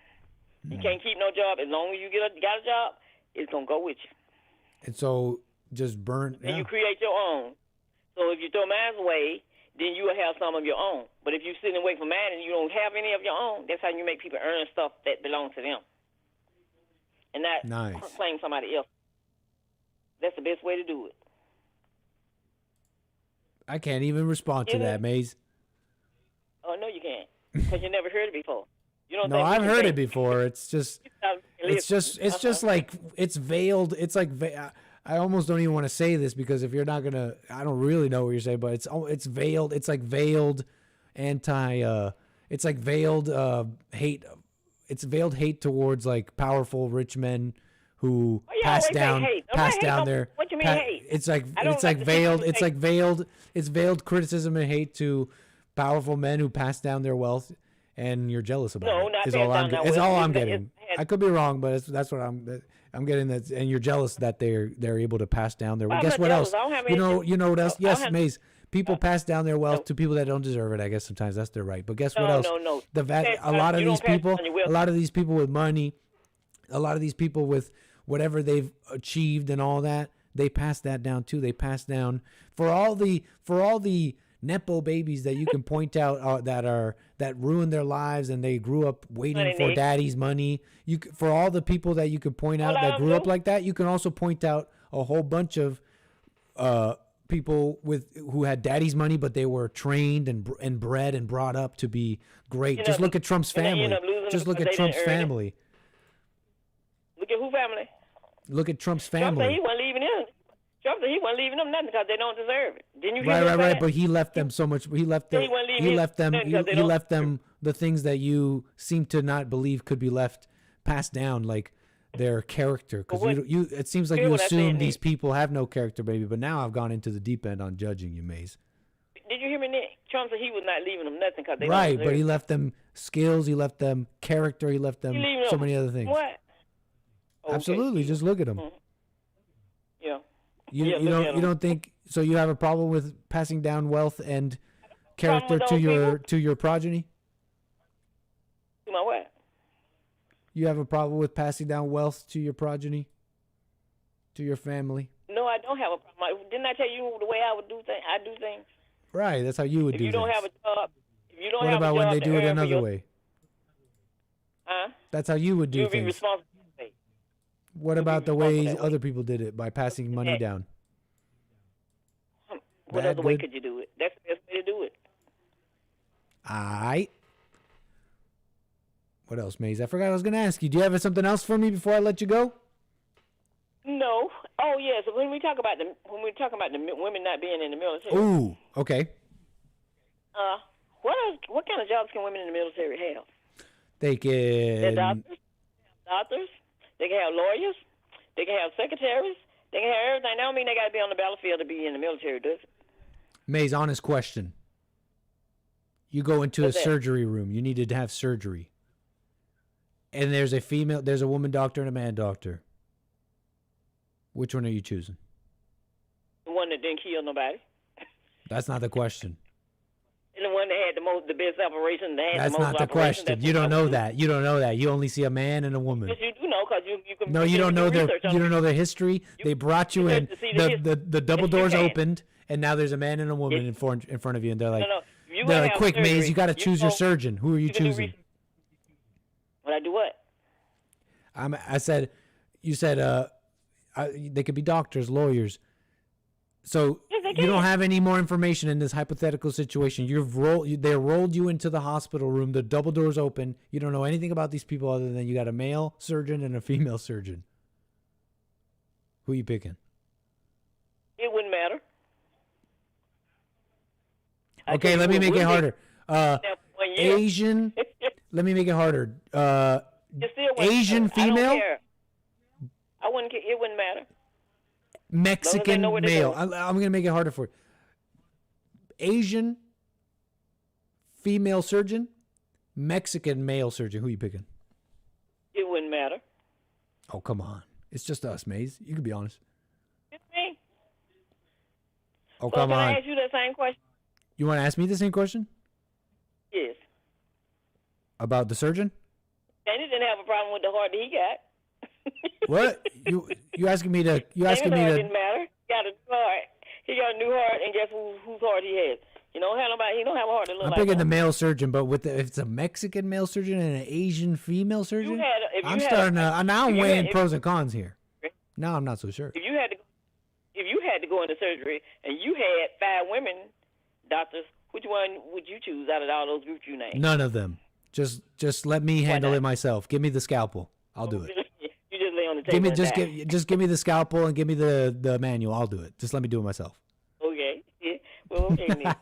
You can't keep no job. As long as you got a job, it's going to go with you. And so just burn. And you create your own. So if you throw mine away, then you will have some of your own. But if you sit and wait for mine and you don't have any of your own, that's how you make people earn stuff that belongs to them. And not claim somebody else. That's the best way to do it. I can't even respond to that, Maze. Oh, no, you can't. Because you never heard it before. You don't No, I've heard it before. It's just like, it's veiled. It's like, I almost don't even want to say this because if you're not going to, I don't really know what you're saying, but it's veiled. It's like veiled it's like veiled hate. It's veiled hate towards like powerful rich men who pass down their. What do you mean hate? It's veiled criticism and hate to powerful men who pass down their wealth, and you're jealous about it. It's all I'm getting. I could be wrong, but that's what I'm getting. That, and you're jealous that they're able to pass down their. Guess what else? You know what else? Yes, Maze. People pass down their wealth to people that don't deserve it. I guess sometimes that's their right. But guess what else? No. A lot of these people with money, a lot of these people with whatever they've achieved and all that, they pass that down too. They pass down for all the nepo babies that you can point out that ruin their lives and they grew up waiting for daddy's money. For all the people that you could point out that grew up like that, you can also point out a whole bunch of people who had daddy's money, but they were trained and bred and brought up to be great. Just look at Trump's family. Just look at Trump's family. Look at who family? Look at Trump's family. Trump said he wasn't leaving them. Trump said he wasn't leaving them nothing because they don't deserve it. Didn't you hear that? Right. But he left them so much. He left them the things that you seem to not believe could be passed down, like their character. Because it seems like you assume these people have no character, baby. But now I've gone into the deep end on judging you, Maze. Did you hear me, Nick? Trump said he was not leaving them nothing because they don't right, deserve but he it. left them skills. He left them character. He left them so many other things. What? Absolutely, just look at them. Mm-hmm. Yeah. You don't think so? You have a problem with passing down wealth and character to your progeny? To my what? You have a problem with passing down wealth to your progeny, to your family? No, I don't have a problem. Didn't I tell you the way I would do things? I do things. Right, that's how you would do things. If you don't have a job, what about when they do it another way? Huh? That's how you would do You'll be things. responsible. What about the way other people did it by passing money down? What other way could you do it? That's the best way to do it. Aight. What else, Maze? I forgot I was going to ask you. Do you have something else for me before I let you go? No. Oh yeah. So when we talk about the women not being in the military. Ooh. Okay. What kind of jobs can women in the military have? They can. They're doctors. They can have lawyers. They can have secretaries. They can have everything. That don't mean they got to be on the battlefield to be in the military, does it? Maze, honest question. You go into a surgery room. You needed to have surgery. And there's a woman doctor and a man doctor. Which one are you choosing? The one that didn't kill nobody. That's not the question. And the one that had the best operation, that had That's the most not the operation, question. You don't know that. You don't know that. You only see a man and a woman. Yes, you do know, because you can. No, you don't know their. research on You don't know their history. They brought you in. to see the The double Yes, you doors can. opened, and now there's a man and a woman in front of you, and they're like, no. You they're wanna like, have quick, Maze, surgery, you got to you choose your go- surgeon. Who are you can do choosing? When I do what? I said, you said, they could be doctors, lawyers. So Yes, they you don't can. have any more information in this hypothetical situation. They rolled you into the hospital room. The double doors open. You don't know anything about these people other than you got a male surgeon and a female surgeon. Who you picking? It wouldn't matter. Okay, let me make it harder. Now, 1 year. Asian. Let me make it harder. It still wouldn't Asian matter. I female. don't care. I wouldn't care. It wouldn't matter. Mexican know where to male. go. I'm gonna make it harder for you. Asian female surgeon, Mexican male surgeon. Who you picking? It wouldn't matter. Oh, come on. It's just us, Maze. You can be honest. It's me. Oh, So come can on. I ask you that same question? You want to ask me the same question Yes. about the surgeon? Danny didn't have a problem with the heart that he got. What? you asking me to? You asking me Danny's heart to? didn't matter. He got a new heart. He got a new heart, and guess whose heart he has? You don't have nobody. He don't have a heart that look I'm like picking the that. male surgeon, but if it's a Mexican male surgeon and an Asian female surgeon, if you I'm had- starting to. Now I'm if you weighing had- pros and cons here. Now I'm not so sure. If you had to go into surgery and you had 5 women doctors, which one would you choose out of all those groups you named? None of them. Just let me handle it myself. Give me the scalpel. I'll do it. You just lay on the table. Give me and die. just give me the scalpel and give me the manual. I'll do it. Just let me do it myself. Okay. Yeah. Well, okay. Then.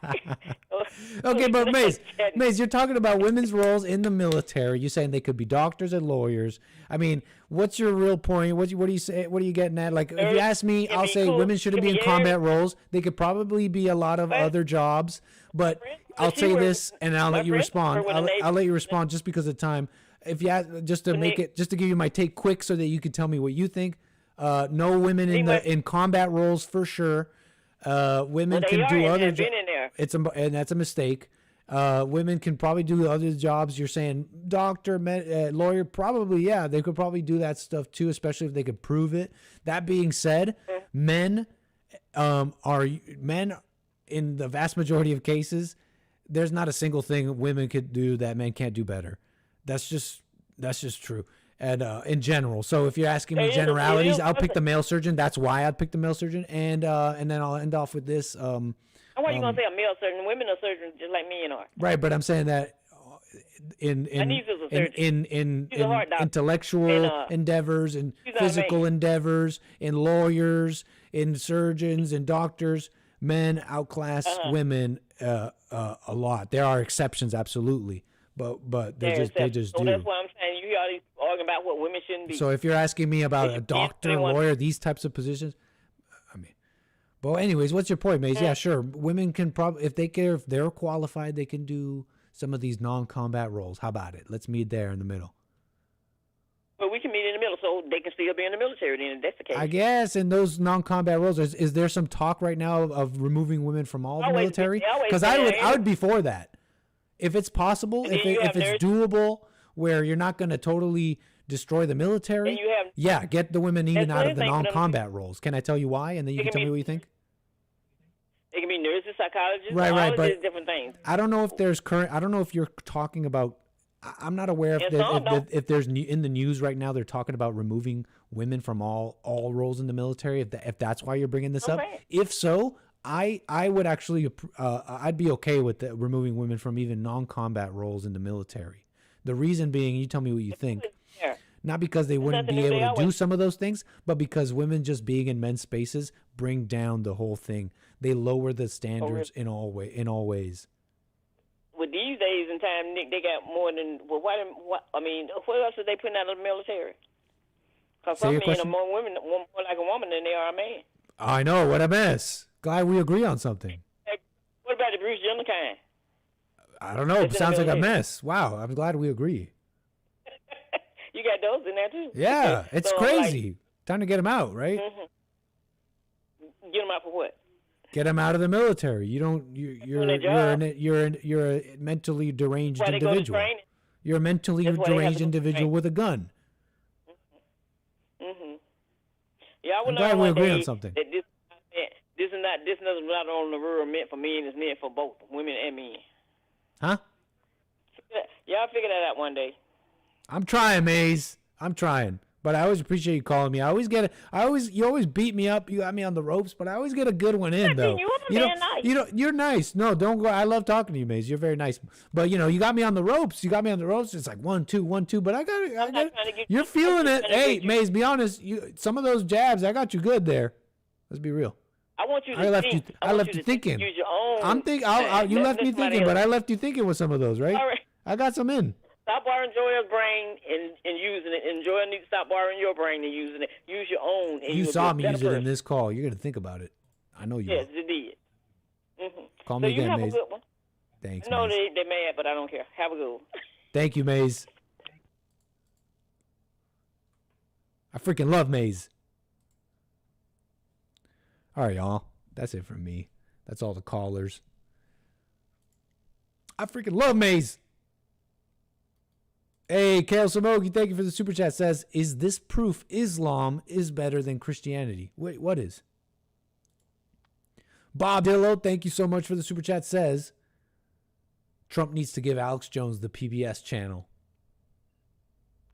Okay, but Maze, you're talking about women's roles in the military. You're saying they could be doctors and lawyers. I mean, what's your real point? What do you say? What are you getting at? Like, if you ask me, I'll say women shouldn't be in combat roles. They could probably be a lot of other jobs. But I'll say this, and I'll let you respond. I'll let you respond just because of time. If you ask, just to give you my take quick, so that you can tell me what you think. No women in combat roles for sure. Women can do other jobs. And that's a mistake. Women can probably do other jobs. You're saying doctor, lawyer, probably, yeah. They could probably do that stuff too, especially if they could prove it. That being said, men in the vast majority of cases, there's not a single thing women could do that men can't do better. That's just true. And in general, so if you're asking me generalities, I'll pick the male surgeon. That's why I'd pick the male surgeon, and then I'll end off with this. Why are you gonna say a male surgeon? Women are surgeons just like me and are. Right, but I'm saying that in intellectual endeavors, in physical endeavors, in lawyers, in surgeons, in doctors, men outclass women a lot. There are exceptions, absolutely, but they just do. So that's why I'm saying you already arguing about what women shouldn't be. So if you're asking me about a doctor, lawyer, these types of positions, I mean, well, anyways, what's your point, Maze? Yeah, sure. Women can probably, if they're qualified, they can do some of these non-combat roles. How about it? Let's meet there in the middle. Well, we can meet in the middle, so they can still be in the military. Then, if that's the case. I guess in those non-combat roles, is there some talk right now of removing women from all the military? Because I would be for that. If it's possible, if it's doable, where you're not going to totally destroy the military, get the women even out of the non-combat roles. Can I tell you why? And then you can tell me what you think? It can be nurses, psychologists, right, but different things. I don't know if there's I don't know if you're talking about. I'm not aware if there's in the news right now they're talking about removing women from all roles in the military. If that's why you're bringing this up, if so, I would actually I'd be okay with removing women from even non-combat roles in the military. The reason being, you tell me what you think. Not because they wouldn't be able to do some of those things, but because women just being in men's spaces bring down the whole thing. They lower the standards in all ways. With these days and time, Nick, they got more than what else are they putting out of the military? Because some men are more like a woman than they are a man. I know, what a mess. Glad we agree on something. What about the Bruce Jenner kind? I don't know. It sounds like a mess. Wow, I'm glad we agree. You got those in there too. Yeah, it's crazy. Time to get them out, right? Mm-hmm. Get them out for what? Get them out of the military. You don't. You're a mentally deranged That's why they go to individual. training. You're a mentally That's why they have deranged to go to individual training. with a gun. Yeah, I I'm would glad learn we one agree day on something. that this is not on the rural meant for men. It's meant for both women and men. Huh? Yeah, I'll figure that out one day. I'm trying, Maze. I'm trying. But I always appreciate you calling me. You always beat me up. You got me on the ropes, but I always get a good one in, though. You're nice. No, don't go. I love talking to you, Maze. You're very nice. But you got me on the ropes. It's like 1, 2, 1, 2. But I got it. You're feeling it. Hey, Maze, be honest. Some of those jabs, I got you good there. Let's be real. I want you to I left you thinking. Use your own. You left me thinking, but I left you thinking with some of those, right? All right. I got some in. Stop borrowing Joel's brain and using it. And Joel needs to stop borrowing your brain and using it. Use your own. And You you'll saw be me a use better it in person. this call. You're going to think about it. I know you Yes, will. you did. Call So me you again, have Maze. a good one. Thanks, No, Maze. they're mad, but I don't care. Have a good one. Thank you, Maze. I freaking love Maze. All right, y'all. That's it from me. That's all the callers. I freaking love Maze. Hey, 𝒏𝒊𝒄𝒌𝒔𝒕, thank you for the super chat. Says, is this proof Islam is better than Christianity? Wait, what is? Bob Dillo, thank you so much for the super chat. Says, Trump needs to give Alex Jones the PBS channel.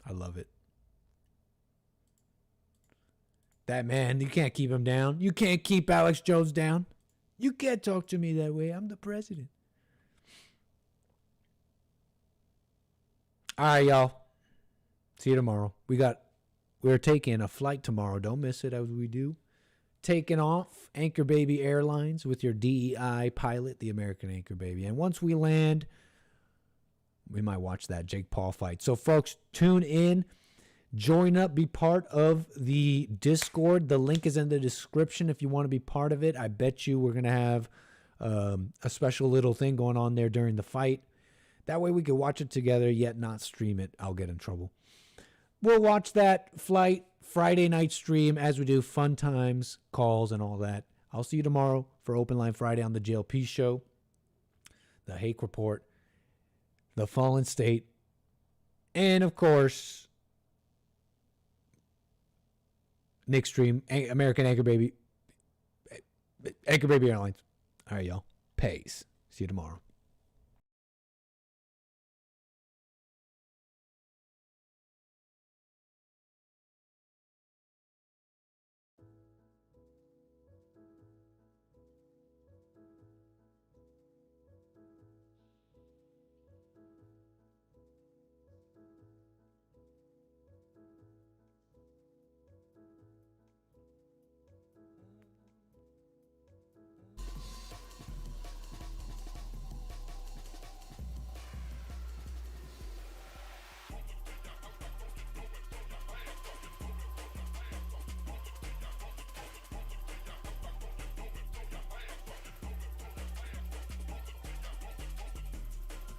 I love it. That man, you can't keep him down. You can't keep Alex Jones down. You can't talk to me that way. I'm the president. All right, y'all. See you tomorrow. We're taking a flight tomorrow. Don't miss it as we do. Taking off Anchor Baby Airlines with your DEI pilot, the American Anchor Baby. And once we land, we might watch that Jake Paul fight. So, folks, tune in. Join up. Be part of the Discord. The link is in the description if you want to be part of it. I bet you we're going to have a special little thing going on there during the fight. That way we can watch it together, yet not stream it. I'll get in trouble. We'll watch that flight Friday night stream as we do fun times, calls, and all that. I'll see you tomorrow for Open Line Friday on the JLP Show, the Hake Report, the Fallen State, and, of course, Nick Stream, American Anchor Baby Airlines. All right, y'all. Peace. See you tomorrow.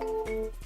Thank you.